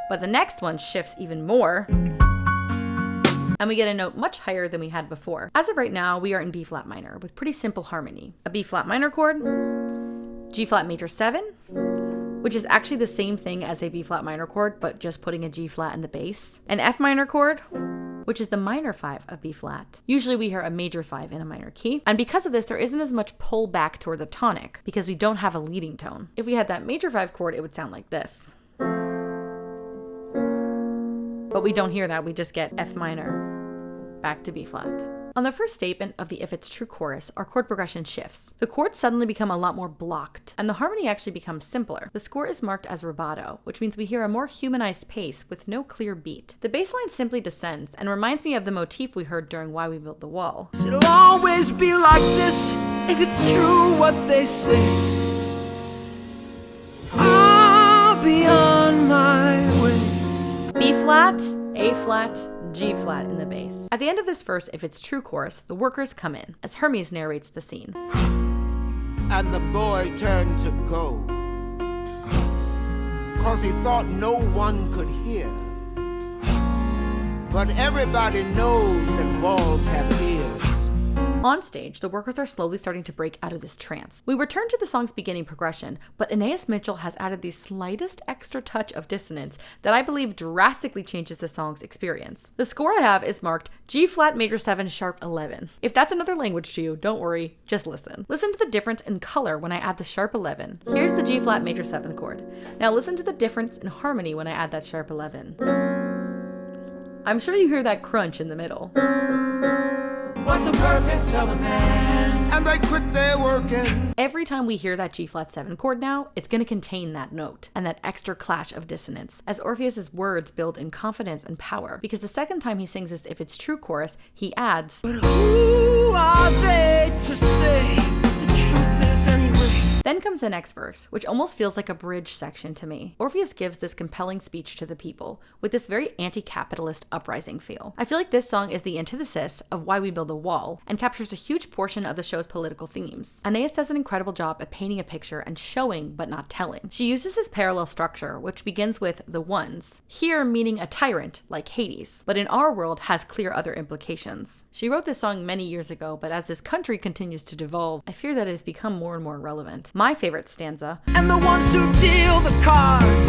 but the next one shifts even more, and we get a note much higher than we had before. As of right now, we are in B flat minor with pretty simple harmony. A B flat minor chord, G flat major 7, which is actually the same thing as a B flat minor chord, but just putting a G flat in the bass. An F minor chord, which is the minor 5 of B flat. Usually we hear a major 5 in a minor key, and because of this, there isn't as much pull back toward the tonic, because we don't have a leading tone. If we had that major 5 chord, it would sound like this. But we don't hear that, we just get F minor, back to B flat. On the first statement of the If It's True chorus, our chord progression shifts. The chords suddenly become a lot more blocked, and the harmony actually becomes simpler. The score is marked as rubato, which means we hear a more humanized pace with no clear beat. The bass line simply descends and reminds me of the motif we heard during Why We Built the Wall. It'll always be like this if it's true what they say. I'll be on my way. B flat, A flat, G flat in the bass. At the end of this verse, If It's True chorus, the workers come in, as Hermes narrates the scene. And the boy turned to go, 'cause he thought no one could hear. But everybody knows that walls have ears. On stage, the workers are slowly starting to break out of this trance. We return to the song's beginning progression, but Aeneas Mitchell has added the slightest extra touch of dissonance that I believe drastically changes the song's experience. The score I have is marked G flat major 7 sharp 11. If that's another language to you, don't worry, just listen. Listen to the difference in color when I add the sharp 11. Here's the G flat major 7th chord. Now listen to the difference in harmony when I add that sharp 11. I'm sure you hear that crunch in the middle. What's the purpose of a man? And they quit their working. Every time we hear that G flat 7 chord now, it's going to contain that note and that extra clash of dissonance, as Orpheus's words build in confidence and power, because the second time he sings this If It's True chorus, he adds, But who are they to say the truth is anyway? Then comes the next verse, which almost feels like a bridge section to me. Orpheus gives this compelling speech to the people, with this very anti-capitalist uprising feel. I feel like this song is the antithesis of Why We Build the Wall, and captures a huge portion of the show's political themes. Aeneas does an incredible job at painting a picture and showing, but not telling. She uses this parallel structure, which begins with the ones, here meaning a tyrant, like Hades, but in our world has clear other implications. She wrote this song many years ago, but as this country continues to devolve, I fear that it has become more and more relevant. My favorite stanza, And the ones who deal the cards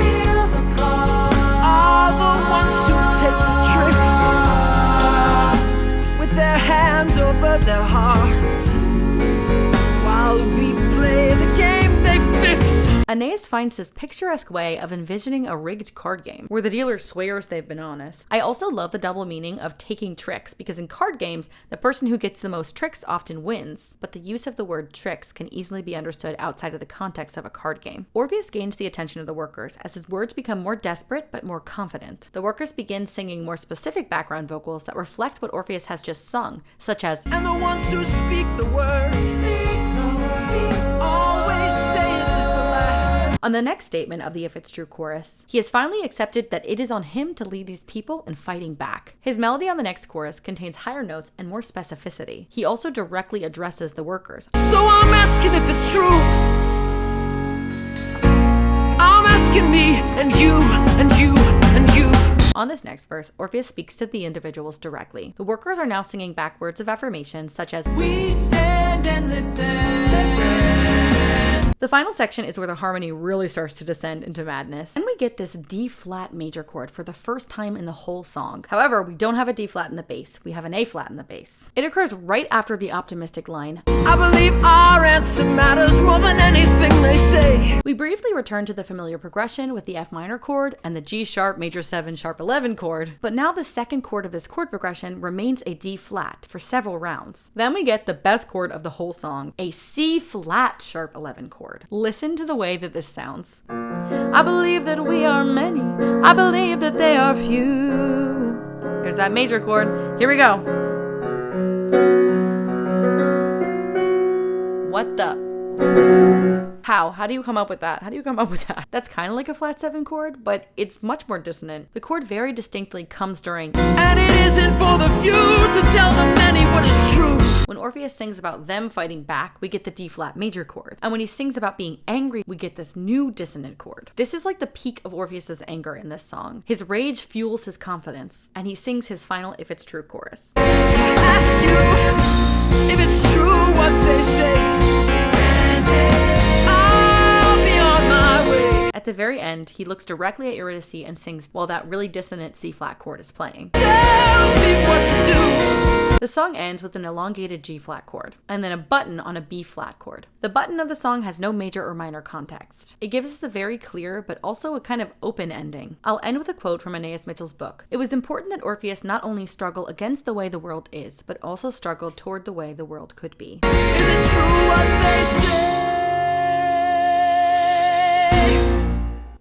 are the ones who take the tricks with their hands over their hearts while we play the game they fix. Aeneas finds this picturesque way of envisioning a rigged card game, where the dealer swears they've been honest. I also love the double meaning of taking tricks, because in card games, the person who gets the most tricks often wins, but the use of the word tricks can easily be understood outside of the context of a card game. Orpheus gains the attention of the workers as his words become more desperate but more confident. The workers begin singing more specific background vocals that reflect what Orpheus has just sung, such as, And the ones who speak the word always say it is the last. On the next statement of the If It's True chorus, he has finally accepted that it is on him to lead these people in fighting back. His melody on the next chorus contains higher notes and more specificity. He also directly addresses the workers. So I'm asking if it's true. I'm asking me and you and you and you. On this next verse, Orpheus speaks to the individuals directly. The workers are now singing back words of affirmation such as, We stand and listen. The final section is where the harmony really starts to descend into madness. And we get this D flat major chord for the first time in the whole song. However, we don't have a D flat in the bass, we have an A flat in the bass. It occurs right after the optimistic line, I believe our answer matters more than anything they say. We briefly return to the familiar progression with the F minor chord and the G sharp major 7 sharp 11 chord, but now the second chord of this chord progression remains a D flat for several rounds. Then we get the best chord of the whole song, a C flat sharp 11 chord. Listen to the way that this sounds. I believe that we are many, I believe that they are few. There's that major chord. Here we go. What the? How do you come up with that? How do you come up with that? That's kind of like a flat 7 chord, but it's much more dissonant. The chord very distinctly comes during, And it isn't for the few to tell the many what is true. When Orpheus sings about them fighting back, we get the D flat major chord. And when he sings about being angry, we get this new dissonant chord. This is like the peak of Orpheus's anger in this song. His rage fuels his confidence, and he sings his final If It's True chorus. Ask you if it's true what they say. I'll be on my way. At the very end, he looks directly at Eurydice and sings while that really dissonant C flat chord is playing. Tell me what to do. The song ends with an elongated G flat chord, and then a button on a B flat chord. The button of the song has no major or minor context. It gives us a very clear, but also a kind of open ending. I'll end with a quote from Aeneas Mitchell's book. It was important that Orpheus not only struggle against the way the world is, but also struggle toward the way the world could be. Is it true what they say?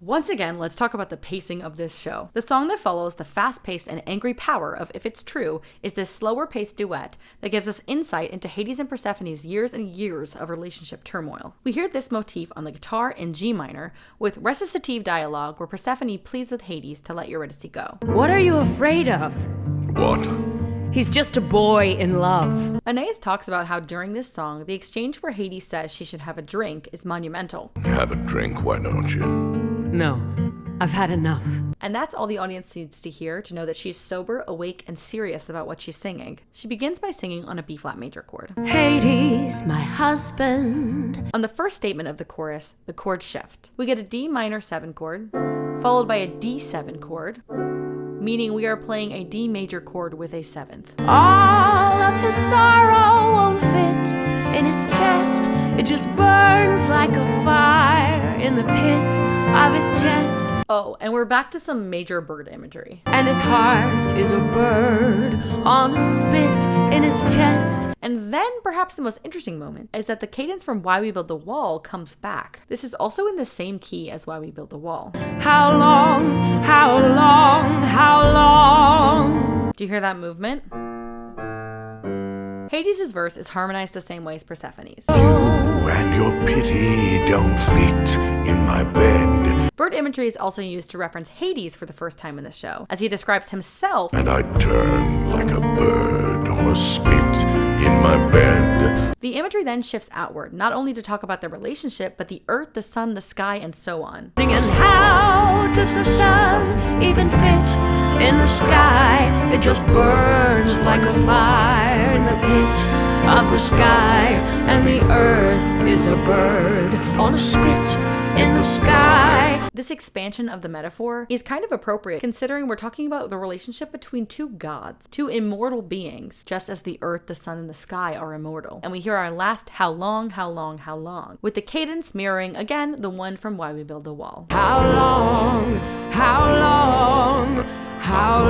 Once again, let's talk about the pacing of this show. The song that follows the fast-paced and angry power of If It's True is this slower-paced duet that gives us insight into Hades and Persephone's years and years of relationship turmoil. We hear this motif on the guitar in G minor with recitative dialogue where Persephone pleads with Hades to let Eurydice go. What are you afraid of? What? He's just a boy in love. Aeneas talks about how during this song, the exchange where Hades says she should have a drink is monumental. Have a drink, why don't you? No, I've had enough. And that's all the audience needs to hear to know that she's sober, awake, and serious about what she's singing. She begins by singing on a B flat major chord. Hades, my husband. On the first statement of the chorus, the chords shift. We get a D minor 7 chord, followed by a D7 chord, meaning we are playing a D major chord with a 7th. All of his sorrow won't fit in his chest. It just burns like a fire in the pit of his chest. Oh, and we're back to some major bird imagery. And his heart is a bird on a spit in his chest. And then perhaps the most interesting moment is that the cadence from Why We Build the Wall comes back. This is also in the same key as Why We Build the Wall. How long, how long, how long? Do you hear that movement? Hades' verse is harmonized the same way as Persephone's. You and your pity don't fit in my bed. Bird imagery is also used to reference Hades for the first time in the show, as he describes himself And I turn like a bird on a spit in my bed. The imagery then shifts outward, not only to talk about their relationship, but the earth, the sun, the sky, and so on. And how does the sun even fit in the sky? It just burns like a fire in the pit of the sky. And the earth is a bird on a spit in the sky. This expansion of the metaphor is kind of appropriate considering we're talking about the relationship between two gods, two immortal beings, just as the earth, the sun, and the sky are immortal. And we hear our last how long, how long, how long, with the cadence mirroring, again, the one from Why We Build a Wall. How long, how long, how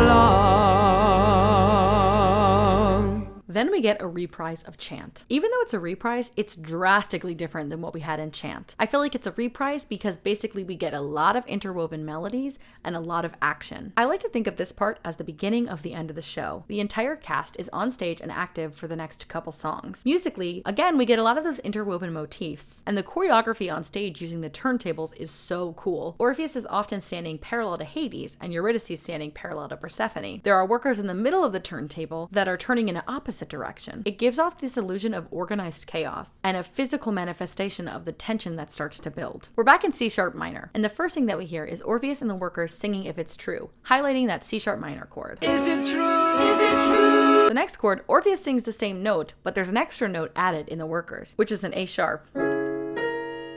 long? Then we get a reprise of Chant. Even though it's a reprise, it's drastically different than what we had in Chant. I feel like it's a reprise because basically we get a lot of interwoven melodies and a lot of action. I like to think of this part as the beginning of the end of the show. The entire cast is on stage and active for the next couple songs. Musically, again, we get a lot of those interwoven motifs, and the choreography on stage using the turntables is so cool. Orpheus is often standing parallel to Hades, and Eurydice is standing parallel to Persephone. There are workers in the middle of the turntable that are turning in an opposite direction. It gives off this illusion of organized chaos and a physical manifestation of the tension that starts to build. We're back in C sharp minor, and the first thing that we hear is Orpheus and the workers singing If It's True, highlighting that C sharp minor chord. Is it true? Is it true? The next chord, Orpheus sings the same note, but there's an extra note added in the workers, which is an A sharp.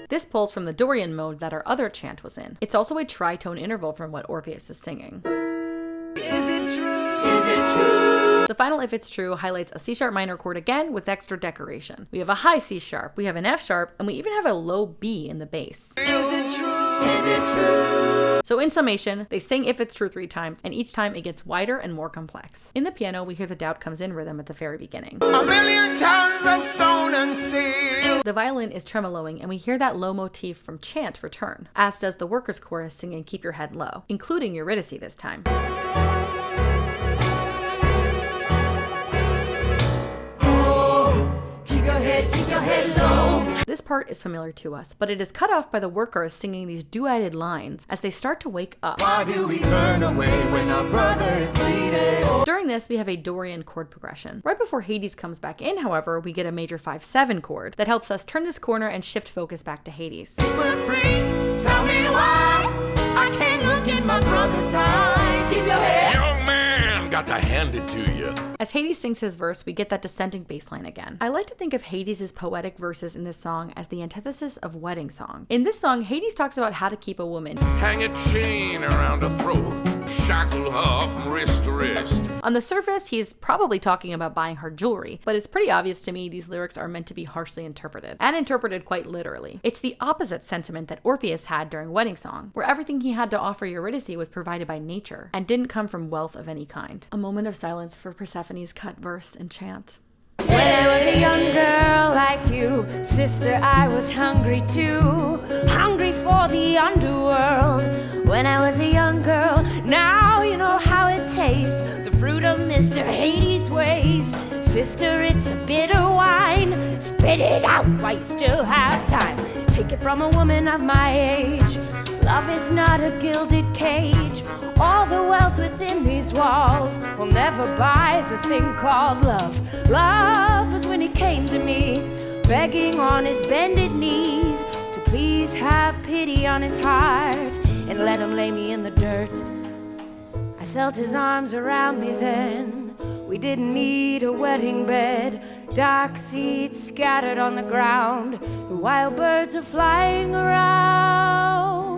This pulls from the Dorian mode that our other chant was in. It's also a tritone interval from what Orpheus is singing. Is it true? Is it true? The final If It's True highlights a C sharp minor chord again with extra decoration. We have a high C sharp, we have an F sharp, and we even have a low B in the bass. Is it true? Is it true? So in summation, they sing If It's True 3 times, and each time it gets wider and more complex. In the piano, we hear the Doubt Comes In rhythm at the very beginning. A million tons of stone and steel. The violin is tremoloing, and we hear that low motif from Chant return, as does the workers' chorus singing Keep Your Head Low, including Eurydice this time. Keep your head low. This part is familiar to us, but it is cut off by the workers singing these duetted lines as they start to wake up. Why do we turn away when our brother is bleeding? During this, we have a Dorian chord progression. Right before Hades comes back in, however, we get a major 5/7 chord that helps us turn this corner and shift focus back to Hades. We're free. Tell me why I can't look in my brother's eye. Keep your head. Young man, got to hand it to you. As Hades sings his verse, we get that descending bass line again. I like to think of Hades' poetic verses in this song as the antithesis of wedding song. In this song, Hades talks about how to keep a woman. Hang a chain around her throat, shackle her from wrist to wrist. On the surface, he's probably talking about buying her jewelry, but it's pretty obvious to me these lyrics are meant to be harshly interpreted, and interpreted quite literally. It's the opposite sentiment that Orpheus had during Wedding Song, where everything he had to offer Eurydice was provided by nature, and didn't come from wealth of any kind. A moment of silence for Persephone's cut verse and chant. When I was a young girl like you, sister, I was hungry too. Hungry for the underworld. When I was a young girl, now you know how it tastes. The fruit of Mr. Hades' ways. Sister, it's a bitter wine. Spit it out while you still have time. Take it from a woman of my age. Love is not a gilded cage. All the wealth within these walls will never buy the thing called love. Love was when he came to me, begging on his bended knees to please have pity on his heart and let him lay me in the dirt. I felt his arms around me then. We didn't need a wedding bed. Dark seeds scattered on the ground. The wild birds are flying around.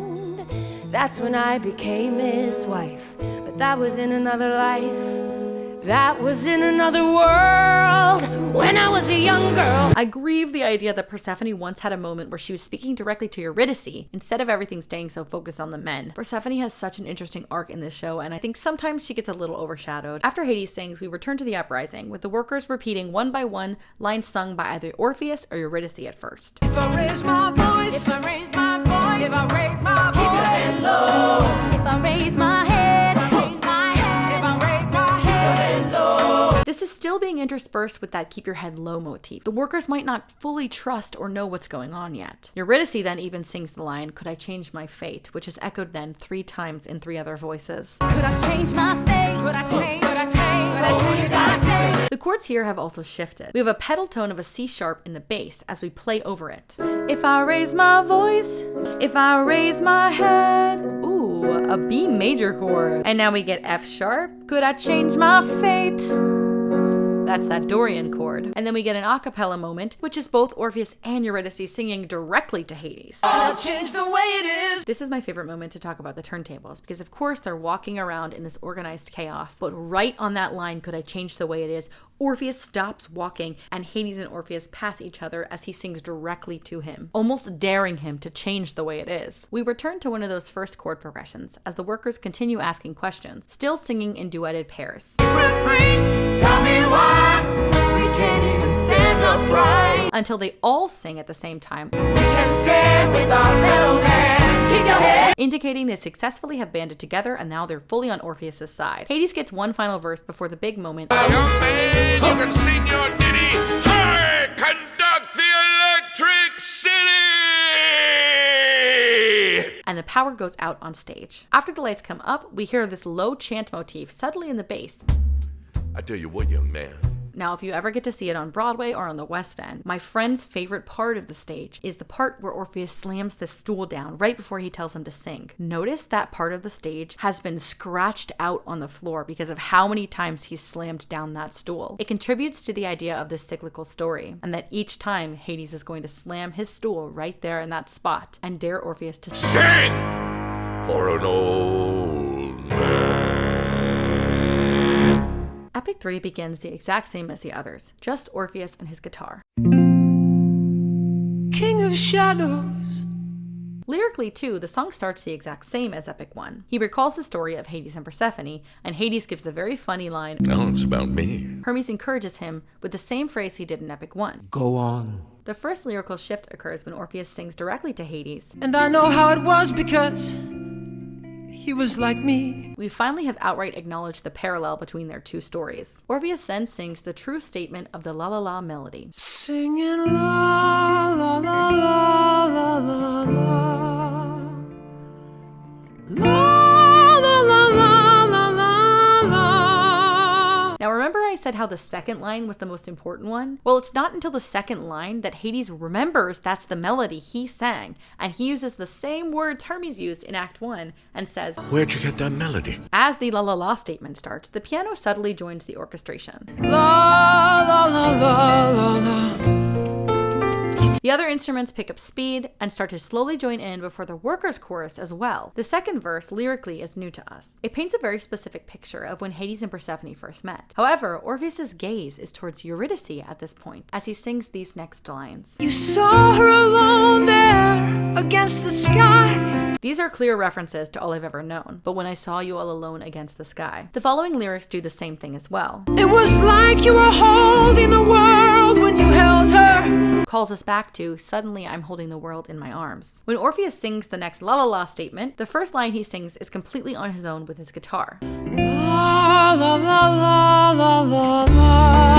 That's when I became his wife. But that was in another life. That was in another world. When I was a young girl. I grieve the idea that Persephone once had a moment where she was speaking directly to Eurydice instead of everything staying so focused on the men. Persephone has such an interesting arc in this show, and I think sometimes she gets a little overshadowed. After Hades sings, we return to the uprising, with the workers repeating one by one lines sung by either Orpheus or Eurydice at first. If I raise my voice, If I raise my voice, if I raise my keep your head voice, low. If I raise my head, If I raise my head, if I raise my keep your head, head low. This is still being interspersed with that keep your head low motif. The workers might not fully trust or know what's going on yet. Eurydice then even sings the line, "Could I change my fate?" which is echoed then 3 times in 3 other voices. could I change my fate? could I change, could I change, could I change my fate? The chords here have also shifted. We have a pedal tone of a C sharp in the bass as we play over it. If I raise my voice, if I raise my head. Ooh, a B major chord. And now we get F sharp. Could I change my fate? That's that Dorian chord. And then we get an a cappella moment, which is both Orpheus and Eurydice singing directly to Hades. I'll change the way it is. This is my favorite moment to talk about the turntables, because of course they're walking around in this organized chaos, but right on that line, "Could I change the way it is?" Orpheus stops walking, and Hades and Orpheus pass each other as he sings directly to him, almost daring him to change the way it is. We return to one of those first chord progressions as the workers continue asking questions, still singing in duetted pairs. Tell me why we can't even stand upright. Until they all sing at the same time, We can stand with our fellow man. Keep your head. indicating they successfully have banded together and now they're fully on Orpheus' side. Hades gets one final verse before the big moment. Young man, you can sing your ditty. I conduct the electric city. And the power goes out on stage. After the lights come up, we hear this low chant motif subtly in the bass. I tell you what, young man. Now, if you ever get to see it on Broadway or on the West End, my friend's favorite part of the stage is the part where Orpheus slams the stool down right before he tells him to sing. Notice that part of the stage has been scratched out on the floor because of how many times he's slammed down that stool. It contributes to the idea of this cyclical story, and that each time Hades is going to slam his stool right there in that spot and dare Orpheus to Sing for an old man. Epic 3 begins the exact same as the others, just Orpheus and his guitar. King of shadows. Lyrically, too, the song starts the exact same as Epic 1. He recalls the story of Hades and Persephone, and Hades gives the very funny line, Now it's about me. Hermes encourages him with the same phrase he did in Epic 1. Go on. The first lyrical shift occurs when Orpheus sings directly to Hades. And I know how it was because he was like me. We finally have outright acknowledged the parallel between their two stories. Orpheus then sings the true statement of the La La La melody. Singing la la la la la la la. La la la la la la la. Now remember I said how the second line was the most important one? Well, it's not until the second line that Hades remembers that's the melody he sang, and he uses the same words Hermes used in Act 1 and says, Where'd you get that melody? as the La La La statement starts, the piano subtly joins the orchestration. La la la la la la. The other instruments pick up speed and start to slowly join in before the workers' chorus as well. The second verse, lyrically, is new to us. It paints a very specific picture of when Hades and Persephone first met. However, Orpheus' gaze is towards Eurydice at this point, as he sings these next lines. You saw her alone there against the sky. These are clear references to All I've Ever Known, but when I saw you all alone against the sky. The following lyrics do the same thing as well. It was like you were holding the world when you held her. Calls us back to, suddenly I'm holding the world in my arms. When Orpheus sings the next La La La statement, the first line he sings is completely on his own with his guitar. La la la la la la la.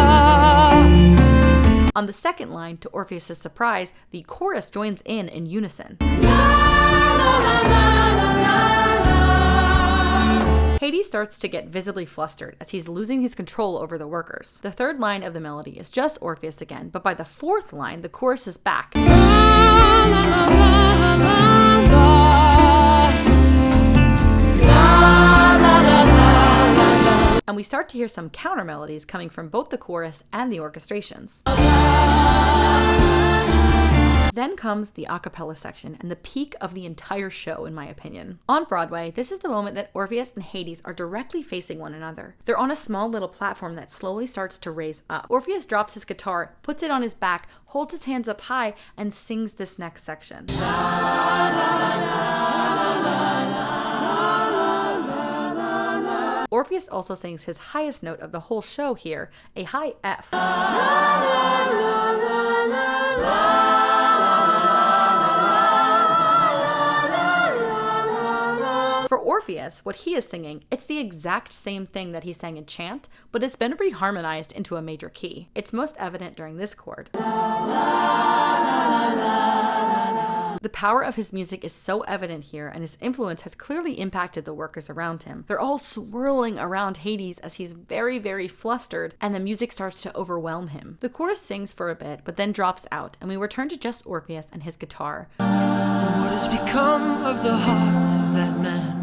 On the second line, to Orpheus' surprise, the chorus joins in unison. Hades starts to get visibly flustered as he's losing his control over the workers. The third line of the melody is just Orpheus again, but by the fourth line, the chorus is back. And we start to hear some counter melodies coming from both the chorus and the orchestrations. Then comes the a cappella section and the peak of the entire show, in my opinion. On Broadway, this is the moment that Orpheus and Hades are directly facing one another. They're on a small little platform that slowly starts to raise up. Orpheus drops his guitar, puts it on his back, holds his hands up high, and sings this next section. Orpheus also sings his highest note of the whole show here, a high F. For Orpheus, what he is singing, it's the exact same thing that he sang in Chant, but it's been reharmonized into a major key. It's most evident during this chord. The power of his music is so evident here, and his influence has clearly impacted the workers around him. They're all swirling around Hades as he's very, very flustered, and the music starts to overwhelm him. The chorus sings for a bit, but then drops out, and we return to just Orpheus and his guitar. What has become of the heart of that man?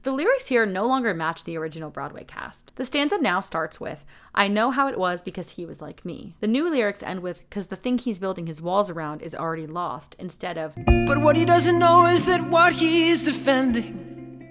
The lyrics here no longer match the original Broadway cast. The stanza now starts with, I know how it was because he was like me. The new lyrics end with, cause the thing he's building his walls around is already lost, instead of, But what he doesn't know is that what he is defending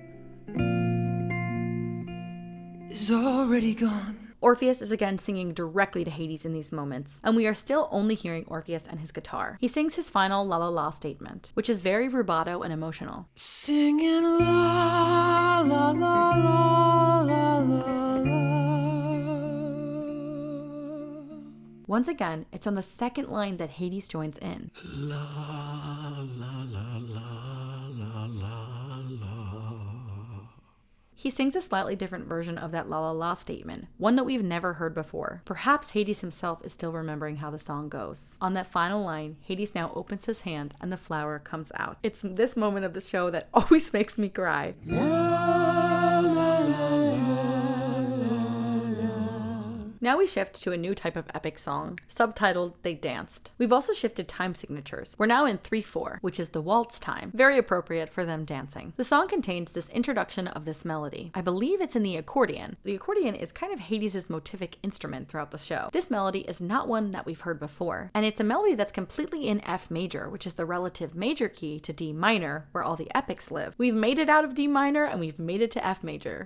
is already gone. Orpheus is again singing directly to Hades in these moments, and we are still only hearing Orpheus and his guitar. He sings his final la la la statement, which is very rubato and emotional. Singing la la la la la la la. Once again, it's on the second line that Hades joins in. La la la la la la la. He sings a slightly different version of that la la la statement, one that we've never heard before. Perhaps Hades himself is still remembering how the song goes. On that final line, Hades now opens his hand and the flower comes out. It's this moment of the show that always makes me cry. Now we shift to a new type of epic song, subtitled They Danced. We've also shifted time signatures. We're now in 3/4, which is the waltz time, very appropriate for them dancing. The song contains this introduction of this melody. I believe it's in the accordion. The accordion is kind of Hades' motific instrument throughout the show. This melody is not one that we've heard before, and it's a melody that's completely in F major, which is the relative major key to D minor, where all the epics live. We've made it out of D minor, and we've made it to F major.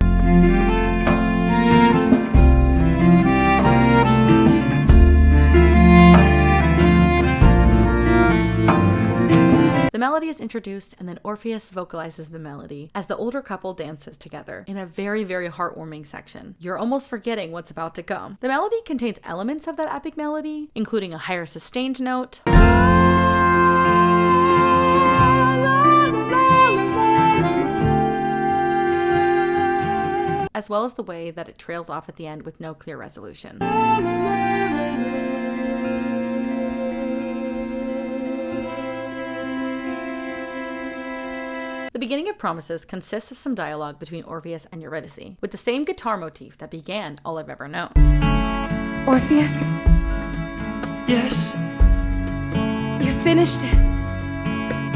The melody is introduced, and then Orpheus vocalizes the melody as the older couple dances together in a very, very heartwarming section. You're almost forgetting what's about to come. The melody contains elements of that epic melody, including a higher sustained note, as well as the way that it trails off at the end with no clear resolution. The beginning of Promises consists of some dialogue between Orpheus and Eurydice, with the same guitar motif that began All I've Ever Known. Orpheus, Yes, you finished it.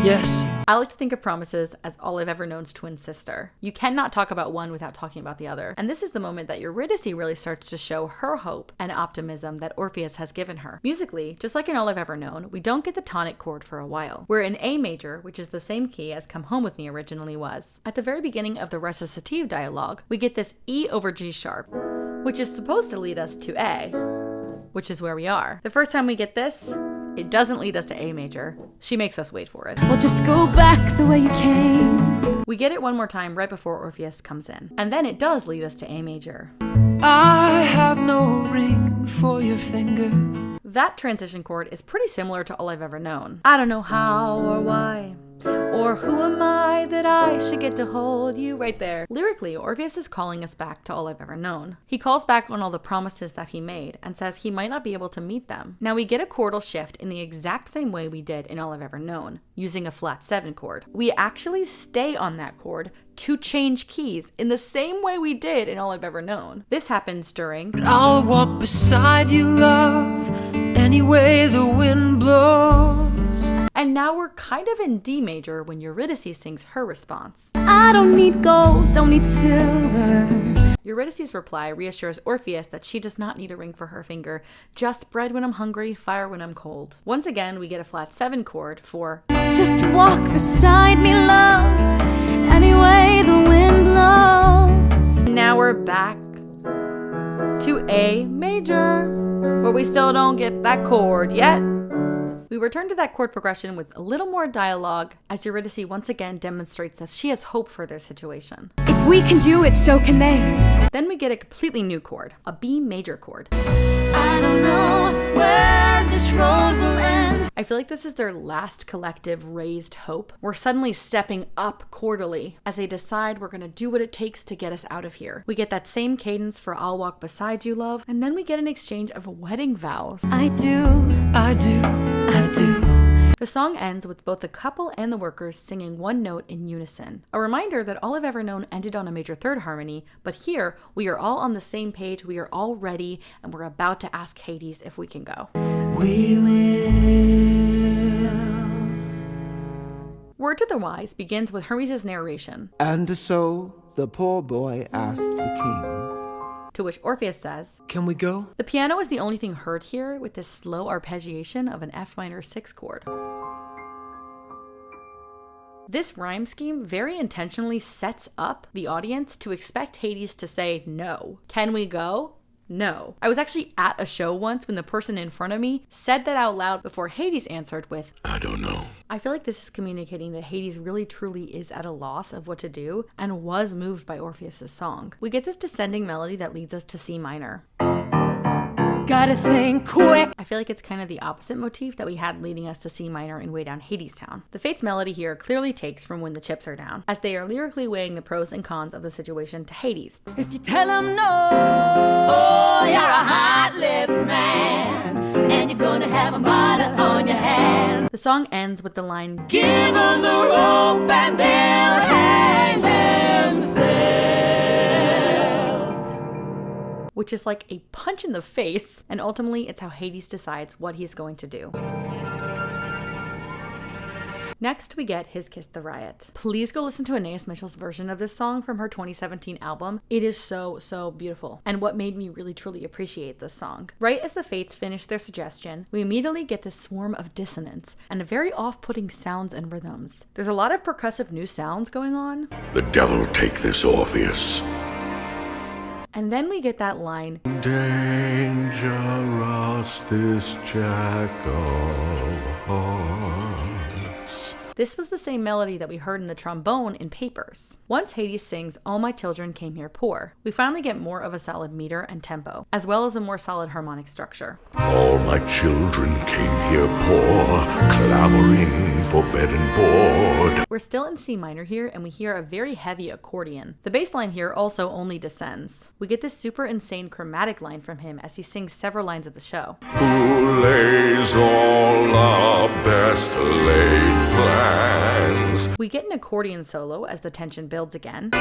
yes. I like to think of Promises as All I've Ever Known's twin sister. You cannot talk about one without talking about the other. And this is the moment that Eurydice really starts to show her hope and optimism that Orpheus has given her. Musically, just like in All I've Ever Known, we don't get the tonic chord for a while. We're in A major, which is the same key as Come Home With Me originally was. At the very beginning of the recitative dialogue, we get this E over G sharp, which is supposed to lead us to A, which is where we are. The first time we get this, it doesn't lead us to A major. She makes us wait for it. Well, just go back the way you came. We get it one more time right before Orpheus comes in. And then it does lead us to A major. I have no ring for your finger. That transition chord is pretty similar to All I've Ever Known. I don't know how or why, or who am I that I should get to hold you, right there. Lyrically, Orpheus is calling us back to All I've Ever Known. He calls back on all the promises that he made and says he might not be able to meet them. Now we get a chordal shift in the exact same way we did in All I've Ever Known, using a flat 7 chord. We actually stay on that chord to change keys in the same way we did in All I've Ever Known. This happens during I'll walk beside you, love, any way the wind blows. And now we're kind of in D major when Eurydice sings her response. I don't need gold, don't need silver. Eurydice's reply reassures Orpheus that she does not need a ring for her finger, just bread when I'm hungry, fire when I'm cold. Once again, we get a flat 7 chord for Just walk beside me, love, any way the wind blows. Now we're back to A major, but we still don't get that chord yet. We return to that chord progression with a little more dialogue as Eurydice once again demonstrates that she has hope for their situation. If we can do it, so can they. Then we get a completely new chord, a B major chord. I don't know where this road will end. I feel like this is their last collective raised hope. We're suddenly stepping up chordally as they decide we're gonna do what it takes to get us out of here. We get that same cadence for I'll Walk Beside You, Love, and then we get an exchange of wedding vows. I do. I do, I do. The song ends with both the couple and the workers singing one note in unison. A reminder that All I've Ever Known ended on a major 3rd harmony, but here we are all on the same page, we are all ready, and we're about to ask Hades if we can go. We will. Word to the Wise begins with Hermes' narration, And so the poor boy asked the king, to which Orpheus says, Can we go? The piano is the only thing heard here with this slow arpeggiation of an F minor 6 chord. This rhyme scheme very intentionally sets up the audience to expect Hades to say no. Can we go? No. I was actually at a show once when the person in front of me said that out loud before Hades answered with, I don't know. I feel like this is communicating that Hades really truly is at a loss of what to do and was moved by Orpheus's song. We get this descending melody that leads us to C minor. Gotta think quick. I feel like it's kind of the opposite motif that we had leading us to C minor in Way Down Hadestown. The Fates melody here clearly takes from When the Chips Are Down, as they are lyrically weighing the pros and cons of the situation to Hades. If you tell him no, oh, you're a heartless man, and you're gonna have a martyr on your hands. The song ends with the line, Give them the rope and they'll hang themselves. which is like a punch in the face, and ultimately it's how Hades decides what he's going to do. Next, we get His Kiss the Riot. Please go listen to Anais Mitchell's version of this song from her 2017 album. It is so, so beautiful, and what made me really truly appreciate this song. Right as the Fates finish their suggestion, we immediately get this swarm of dissonance and a very off-putting sounds and rhythms. There's a lot of percussive new sounds going on. The devil take this Orpheus. And then we get that line, Dangerous this jack of hearts. This was the same melody that we heard in the trombone in Papers. Once Hades sings, All My Children Came Here Poor, we finally get more of a solid meter and tempo, as well as a more solid harmonic structure. All my children came here poor, clamoring for bed and board. We're still in C minor here, and we hear a very heavy accordion. The bass line here also only descends. We get this super insane chromatic line from him as he sings several lines of the show. Who lays all our best laid plans? We get an accordion solo as the tension builds again.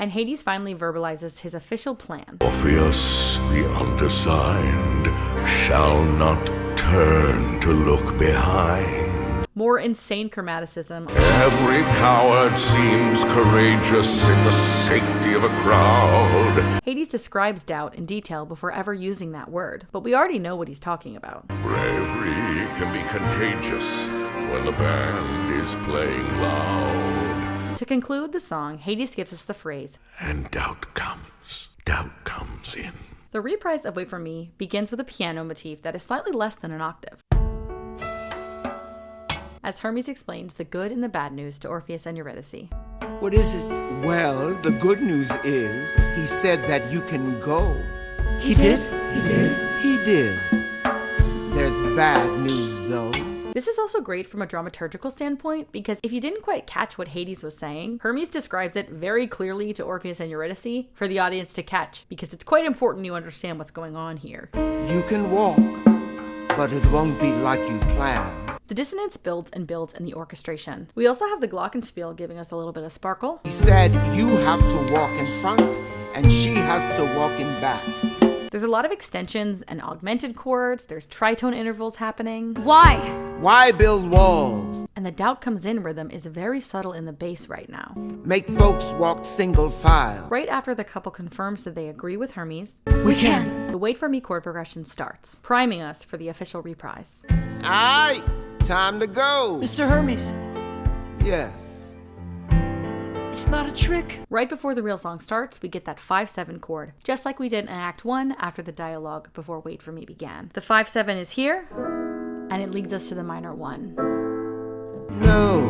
And Hades finally verbalizes his official plan. Orpheus, the undersigned, shall not turn to look behind. More insane chromaticism. Every coward seems courageous in the safety of a crowd. Hades describes doubt in detail before ever using that word, but we already know what he's talking about. Bravery can be contagious when the band is playing loud. To conclude the song, Hades gives us the phrase, And doubt comes in. The reprise of Wait For Me begins with a piano motif that is slightly less than an octave. As Hermes explains the good and the bad news to Orpheus and Eurydice. What is it? Well, the good news is he said that you can go. He did? He did. There's bad news, though. This is also great from a dramaturgical standpoint because if you didn't quite catch what Hades was saying, Hermes describes it very clearly to Orpheus and Eurydice for the audience to catch because it's quite important you understand what's going on here. You can walk, but it won't be like you planned. The dissonance builds and builds in the orchestration. We also have the glockenspiel giving us a little bit of sparkle. He said you have to walk in front and she has to walk in back. There's a lot of extensions and augmented chords. There's tritone intervals happening. Why build walls? And the doubt comes in rhythm is very subtle in the bass right now. Make folks walk single file. Right after the couple confirms that they agree with Hermes, We can. the Wait For Me chord progression starts, priming us for the official reprise. Aight, time to go. Mr. Hermes, Yes. it's not a trick. Right before the real song starts, we get that 5/7 chord, just like we did in Act 1 after the dialogue before Wait For Me began. The 5/7 is here, and it leads us to the minor 1. No.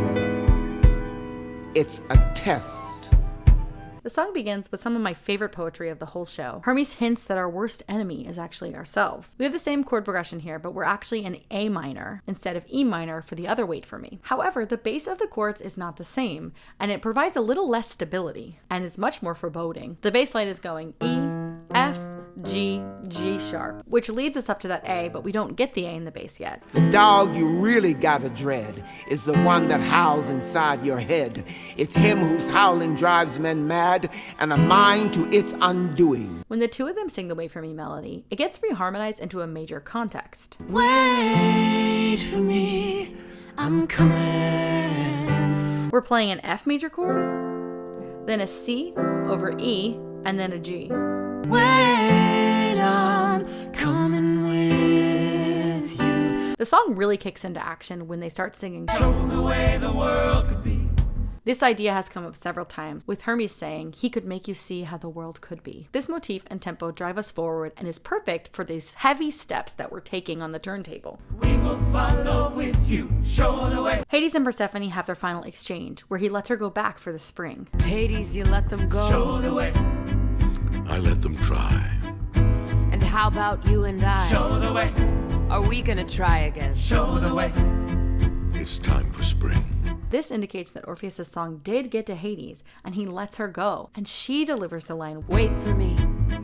It's a test. The song begins with some of my favorite poetry of the whole show. Hermes hints that our worst enemy is actually ourselves. We have the same chord progression here, but we're actually in A minor instead of E minor for the other Wait For Me. However, the base of the chords is not the same, and it provides a little less stability, and is much more foreboding. The bass line is going E, F, G, G sharp, which leads us up to that A, but we don't get the A in the bass yet. The dog you really gotta dread is the one that howls inside your head. It's him whose howling drives men mad and a mind to its undoing. When the two of them sing the Wait For Me melody, it gets reharmonized into a major context. Wait for me, I'm coming. We're playing an F major chord, then a C over E, and then a G. Wait, I'm coming with you. The song really kicks into action when they start singing Show the way the world could be. This idea has come up several times, with Hermes saying he could make you see how the world could be. This motif and tempo drive us forward and is perfect for these heavy steps that we're taking on the turntable. We will follow with you. Show the way. Hades and Persephone have their final exchange, where he lets her go back for the spring. Hades, you let them go. Show the way. I let them try. And how about you and I? Show the way. Are we gonna try again? Show the way. It's time for spring. This indicates that Orpheus' song did get to Hades, and he lets her go, and she delivers the line, Wait for me.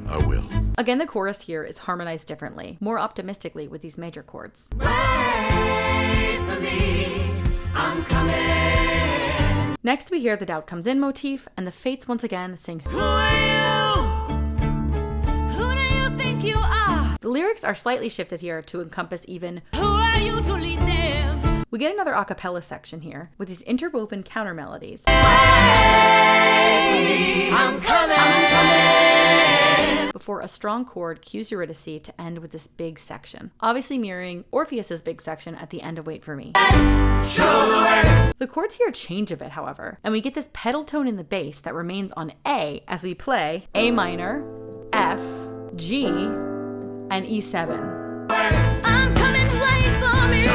I will. Again, the chorus here is harmonized differently, more optimistically with these major chords. Wait for me. I'm coming. Next, we hear the Doubt Comes In motif, and the Fates once again sing, Who are you? Who do you think you are? The lyrics are slightly shifted here to encompass even, Who are you to lead them? We get another a cappella section here, with these interwoven counter melodies. I'm coming. Before a strong chord cues Eurydice to end with this big section, obviously mirroring Orpheus' big section at the end of Wait for Me. Show the way. The chords here change a bit, however, and we get this pedal tone in the bass that remains on A as we play A minor, F, G, and E7. I'm coming, wait for me.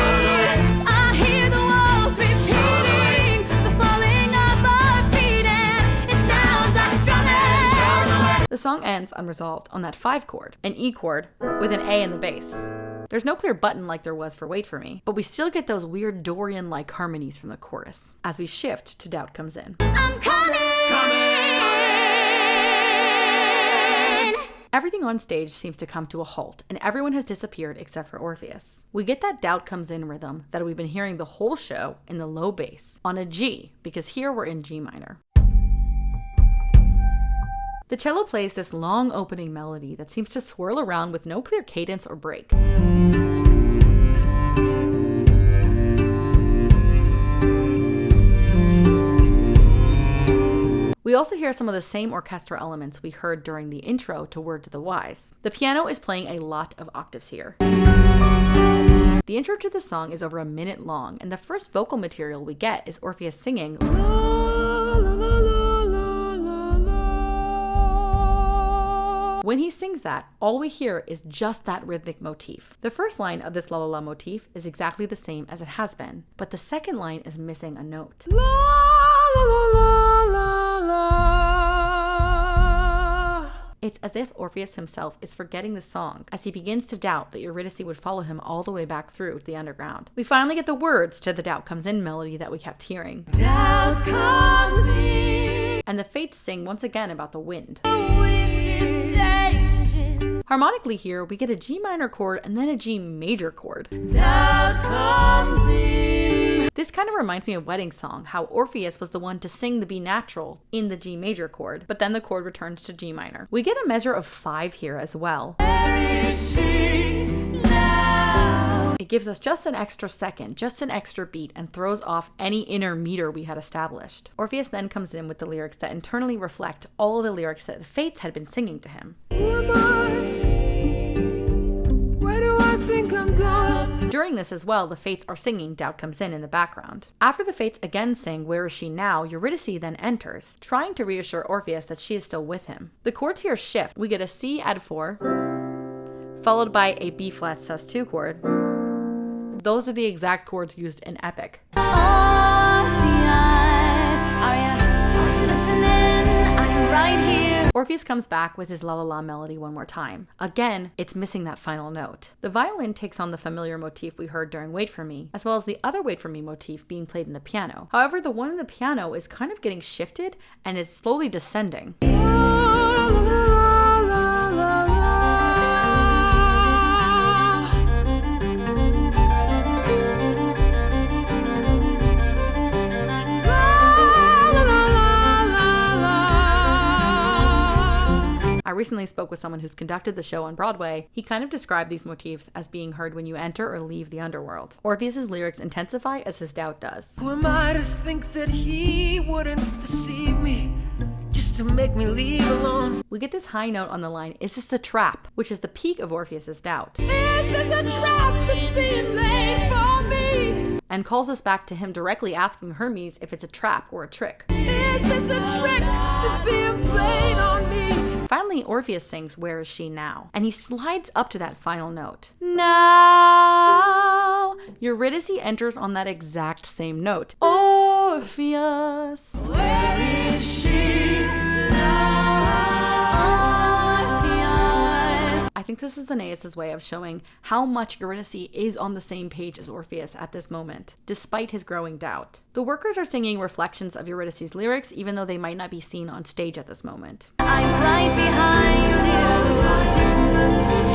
I hear the walls repeating, the falling of our feet, and it sounds like drumming. The song ends unresolved on that 5 chord, an E chord with an A in the bass. There's no clear button like there was for Wait for Me, but we still get those weird Dorian-like harmonies from the chorus as we shift to Doubt Comes In. I'm coming. Everything on stage seems to come to a halt, and everyone has disappeared except for Orpheus. We get that Doubt Comes In rhythm that we've been hearing the whole show in the low bass on a G, because here we're in G minor. The cello plays this long opening melody that seems to swirl around with no clear cadence or break. We also hear some of the same orchestral elements we heard during the intro to Word to the Wise. The piano is playing a lot of octaves here. The intro to the song is over a minute long, and the first vocal material we get is Orpheus singing la, la, la, la, la, la, la. When he sings that, all we hear is just that rhythmic motif. The first line of this la la la motif is exactly the same as it has been, but the second line is missing a note. La, la, la, la, la. It's as if Orpheus himself is forgetting the song as he begins to doubt that Eurydice would follow him all the way back through to the underground. We finally get the words to the Doubt Comes In melody that we kept hearing. Doubt comes in. And the Fates sing once again about the wind. The wind is changing. Harmonically here, we get a G minor chord and then a G major chord. Doubt comes in. This kind of reminds me of Wedding Song, how Orpheus was the one to sing the B natural in the G major chord, but then the chord returns to G minor. We get a measure of 5 here as well. Where is she now? It gives us just an extra second, just an extra beat, and throws off any inner meter we had established. Orpheus then comes in with the lyrics that internally reflect all of the lyrics that the Fates had been singing to him. Who am I? Where do I think I'm going? During this as well, the Fates are singing Doubt Comes In the background. After the Fates again sing Where Is She Now, Eurydice then enters, trying to reassure Orpheus that she is still with him. The chords here shift. We get a C add 4, followed by a B flat sus2 chord. Those are the exact chords used in Epic. Off the ice, are ya listening? I'm right here. Orpheus comes back with his la la la melody one more time. Again, it's missing that final note. The violin takes on the familiar motif we heard during Wait For Me, as well as the other Wait For Me motif being played in the piano. However, the one in the piano is kind of getting shifted and is slowly descending. I recently spoke with someone who's conducted the show on Broadway. He kind of described these motifs as being heard when you enter or leave the underworld. Orpheus's lyrics intensify as his doubt does. Who am I to think that he wouldn't deceive me? Just to make me leave alone. We get this high note on the line, "Is this a trap?" which is the peak of Orpheus's doubt. Is this a trap that's being laid for me? And calls us back to him directly asking Hermes if it's a trap or a trick. Is this a trick that's being played on me? Finally, Orpheus sings "Where is she now?" and he slides up to that final note. Now, Eurydice enters on that exact same note. Orpheus. Where is she now? I think this is Aeneas's way of showing how much Eurydice is on the same page as Orpheus at this moment, despite his growing doubt. The workers are singing reflections of Eurydice's lyrics, even though they might not be seen on stage at this moment. I'm right behind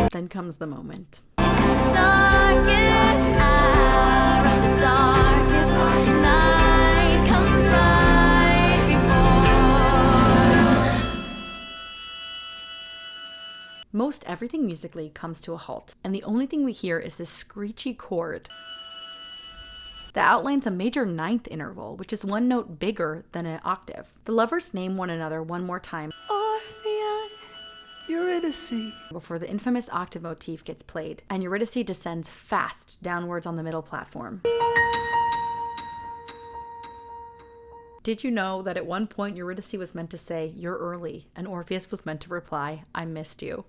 you. Then comes the moment. Darkest hour of the darkest night comes right before. Most everything musically comes to a halt, and the only thing we hear is this screechy chord that outlines a major ninth interval, which is one note bigger than an octave. The lovers name one another one more time, Orpheus. Eurydice. before the infamous octave motif gets played, and Eurydice descends fast downwards on the middle platform. Did you know that at one point Eurydice was meant to say, "You're early," and Orpheus was meant to reply, "I missed you"?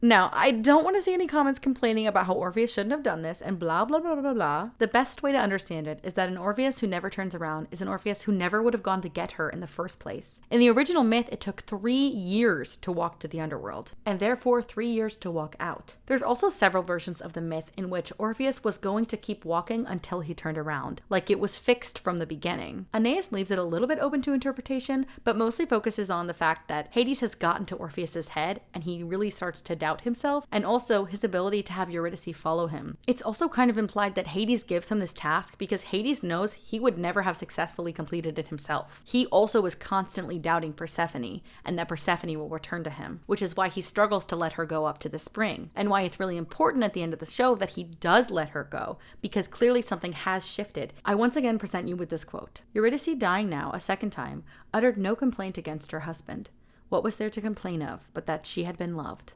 Now, I don't want to see any comments complaining about how Orpheus shouldn't have done this and blah, blah, blah, blah, blah. The best way to understand it is that an Orpheus who never turns around is an Orpheus who never would have gone to get her in the first place. In the original myth, it took 3 years to walk to the underworld, and therefore 3 years to walk out. There's also several versions of the myth in which Orpheus was going to keep walking until he turned around, like it was fixed from the beginning. Aeneas leaves it a little bit open to interpretation, but mostly focuses on the fact that Hades has gotten to Orpheus's head, and he really starts to doubt himself, and also his ability to have Eurydice follow him. It's also kind of implied that Hades gives him this task because Hades knows he would never have successfully completed it himself. He also is constantly doubting Persephone, and that Persephone will return to him, which is why he struggles to let her go up to the spring, and why it's really important at the end of the show that he does let her go, because clearly something has shifted. I once again present you with this quote. Eurydice, dying now a second time, uttered no complaint against her husband. What was there to complain of but that she had been loved?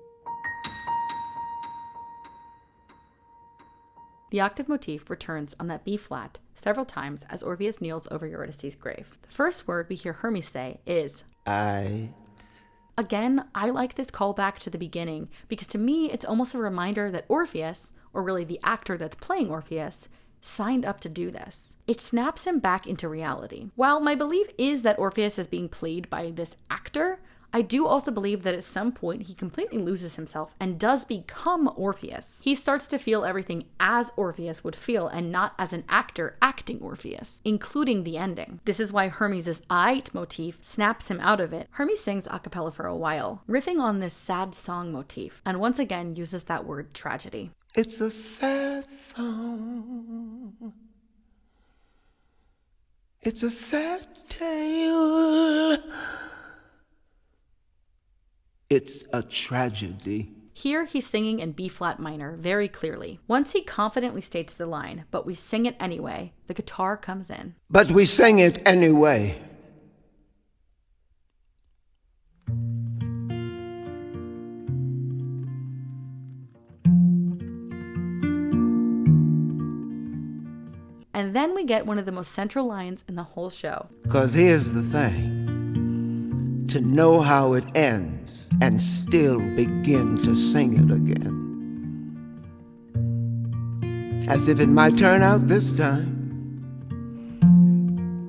The octave motif returns on that B flat several times as Orpheus kneels over Eurydice's grave. The first word we hear Hermes say is I. Again, I like this callback to the beginning because to me it's almost a reminder that Orpheus, or really the actor that's playing Orpheus, signed up to do this. It snaps him back into reality. While my belief is that Orpheus is being played by this actor, I do also believe that at some point he completely loses himself and does become Orpheus. He starts to feel everything as Orpheus would feel and not as an actor acting Orpheus, including the ending. This is why Hermes' Ait motif snaps him out of it. Hermes sings a cappella for a while, riffing on this sad song motif, and once again uses that word tragedy. It's a sad song. It's a sad tale. It's a tragedy. Here he's singing in B flat minor very clearly. Once he confidently states the line, "But we sing it anyway," the guitar comes in. But we sing it anyway. And then we get one of the most central lines in the whole show. 'Cause here's the thing. To know how it ends and still begin to sing it again. As if it might turn out this time.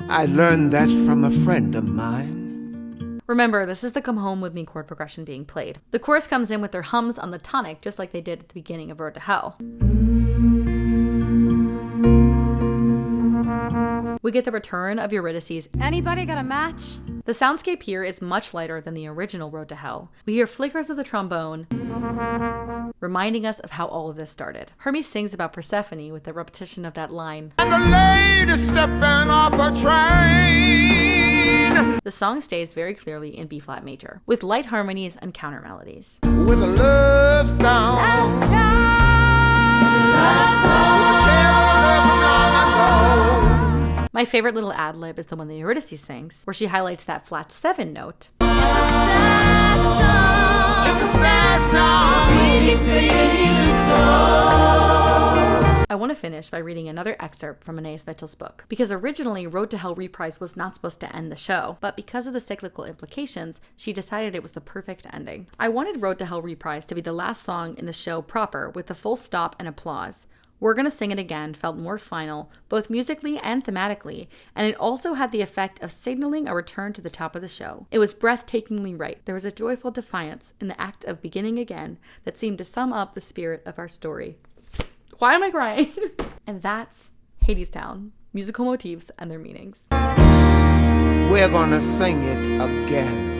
I learned that from a friend of mine. Remember, this is the Come Home With Me chord progression being played. The chorus comes in with their hums on the tonic, just like they did at the beginning of Road to Hell. We get the return of Eurydice's Anybody got a match? The soundscape here is much lighter than the original Road to Hell. We hear flickers of the trombone, reminding us of how all of this started. Hermes sings about Persephone with the repetition of that line. And the lady stepping off a train. The song stays very clearly in B flat major, with light harmonies and counter melodies. With a love song. Love song. With a tale of love from long ago. My favorite little ad-lib is the one that Eurydice sings, where she highlights that flat 7 note. It's a sad song. It's a sad song. We keep singing you so. I want to finish by reading another excerpt from Anais Mitchell's book, because originally Road to Hell Reprise was not supposed to end the show, but because of the cyclical implications, she decided it was the perfect ending. I wanted Road to Hell Reprise to be the last song in the show proper, with the full stop and applause. We're Gonna Sing It Again felt more final, both musically and thematically, and it also had the effect of signaling a return to the top of the show. It was breathtakingly right. There was a joyful defiance in the act of beginning again that seemed to sum up the spirit of our story. Why am I crying? And that's Hadestown, musical motifs and their meanings. We're gonna sing it again.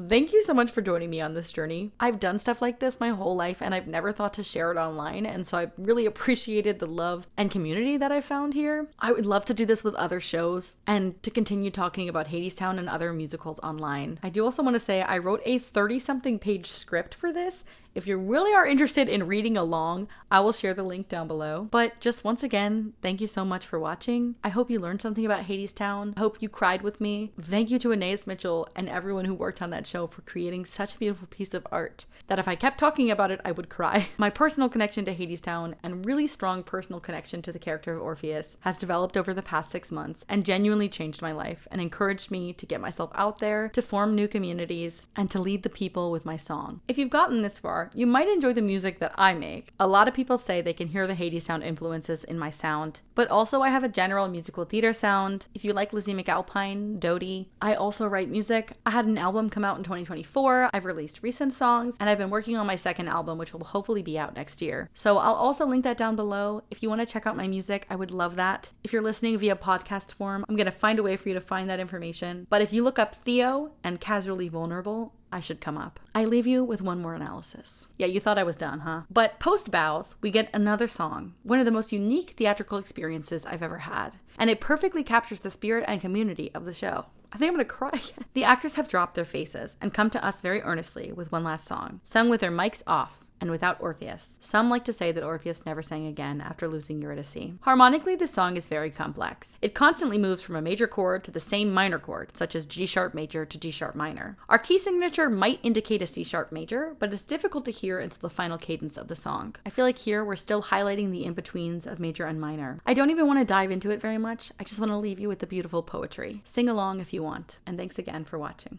Thank you so much for joining me on this journey. I've done stuff like this my whole life and I've never thought to share it online, and so I've really appreciated the love and community that I found here. I would love to do this with other shows and to continue talking about Hadestown and other musicals online. I do also want to say I wrote a 30-something page script for this. If you really are interested in reading along, I will share the link down below. But just once again, thank you so much for watching. I hope you learned something about Hadestown. I hope you cried with me. Thank you to Anais Mitchell and everyone who worked on that show for creating such a beautiful piece of art that if I kept talking about it, I would cry. My personal connection to Hadestown and really strong personal connection to the character of Orpheus has developed over the past 6 months and genuinely changed my life and encouraged me to get myself out there, to form new communities, and to lead the people with my song. If you've gotten this far, you might enjoy the music that I make. A lot of people say they can hear the Hadestown influences in my sound, but also I have a general musical theater sound. If you like Lizzie McAlpine, Dodie, I also write music. I had an album come out in 2024. I've released recent songs, and I've been working on my second album, which will hopefully be out next year. So I'll also link that down below. If you want to check out my music, I would love that. If you're listening via podcast form, I'm going to find a way for you to find that information. But if you look up Theo and Casually Vulnerable, I should come up. I leave you with one more analysis. Yeah, you thought I was done, huh? But post bows, we get another song, one of the most unique theatrical experiences I've ever had. And it perfectly captures the spirit and community of the show. I think I'm gonna cry. The actors have dropped their faces and come to us very earnestly with one last song, sung with their mics off and without Orpheus. Some like to say that Orpheus never sang again after losing Eurydice. Harmonically, this song is very complex. It constantly moves from a major chord to the same minor chord, such as G sharp major to G sharp minor. Our key signature might indicate a C sharp major, but it's difficult to hear until the final cadence of the song. I feel like here we're still highlighting the in-betweens of major and minor. I don't even want to dive into it very much. I just want to leave you with the beautiful poetry. Sing along if you want, and thanks again for watching.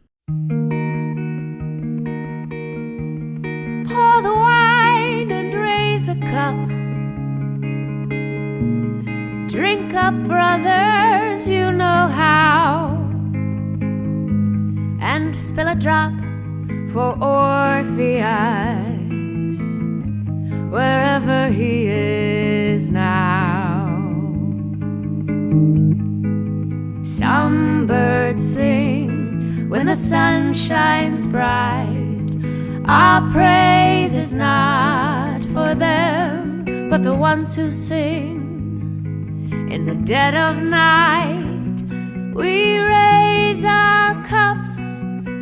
Pour the wine and raise a cup. Drink up, brothers, you know how. And spill a drop for Orpheus, wherever he is now. Some birds sing when the sun shines bright. Our praise is not for them, but the ones who sing in the dead of night. We raise our cups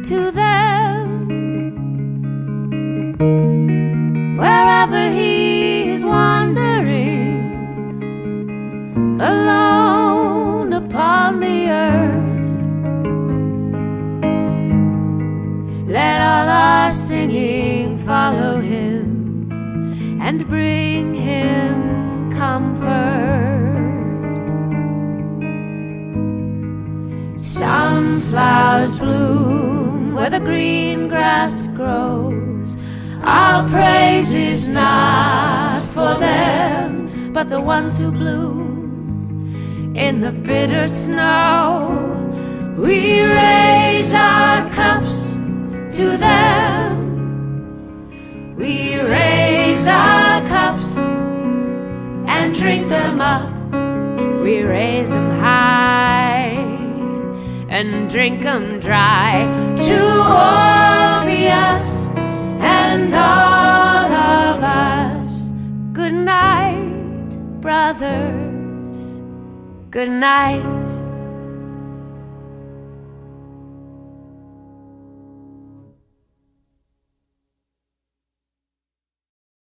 to them. Wherever he is wandering, alone upon the earth, let all our singing follow him and bring him comfort. Sunflowers bloom where the green grass grows. Our praise is not for them, but the ones who bloom in the bitter snow. We raise our cups to them. We raise our cups and drink them up. We raise them high and drink them dry. To Orpheus and all of us, good night, brothers. Good night.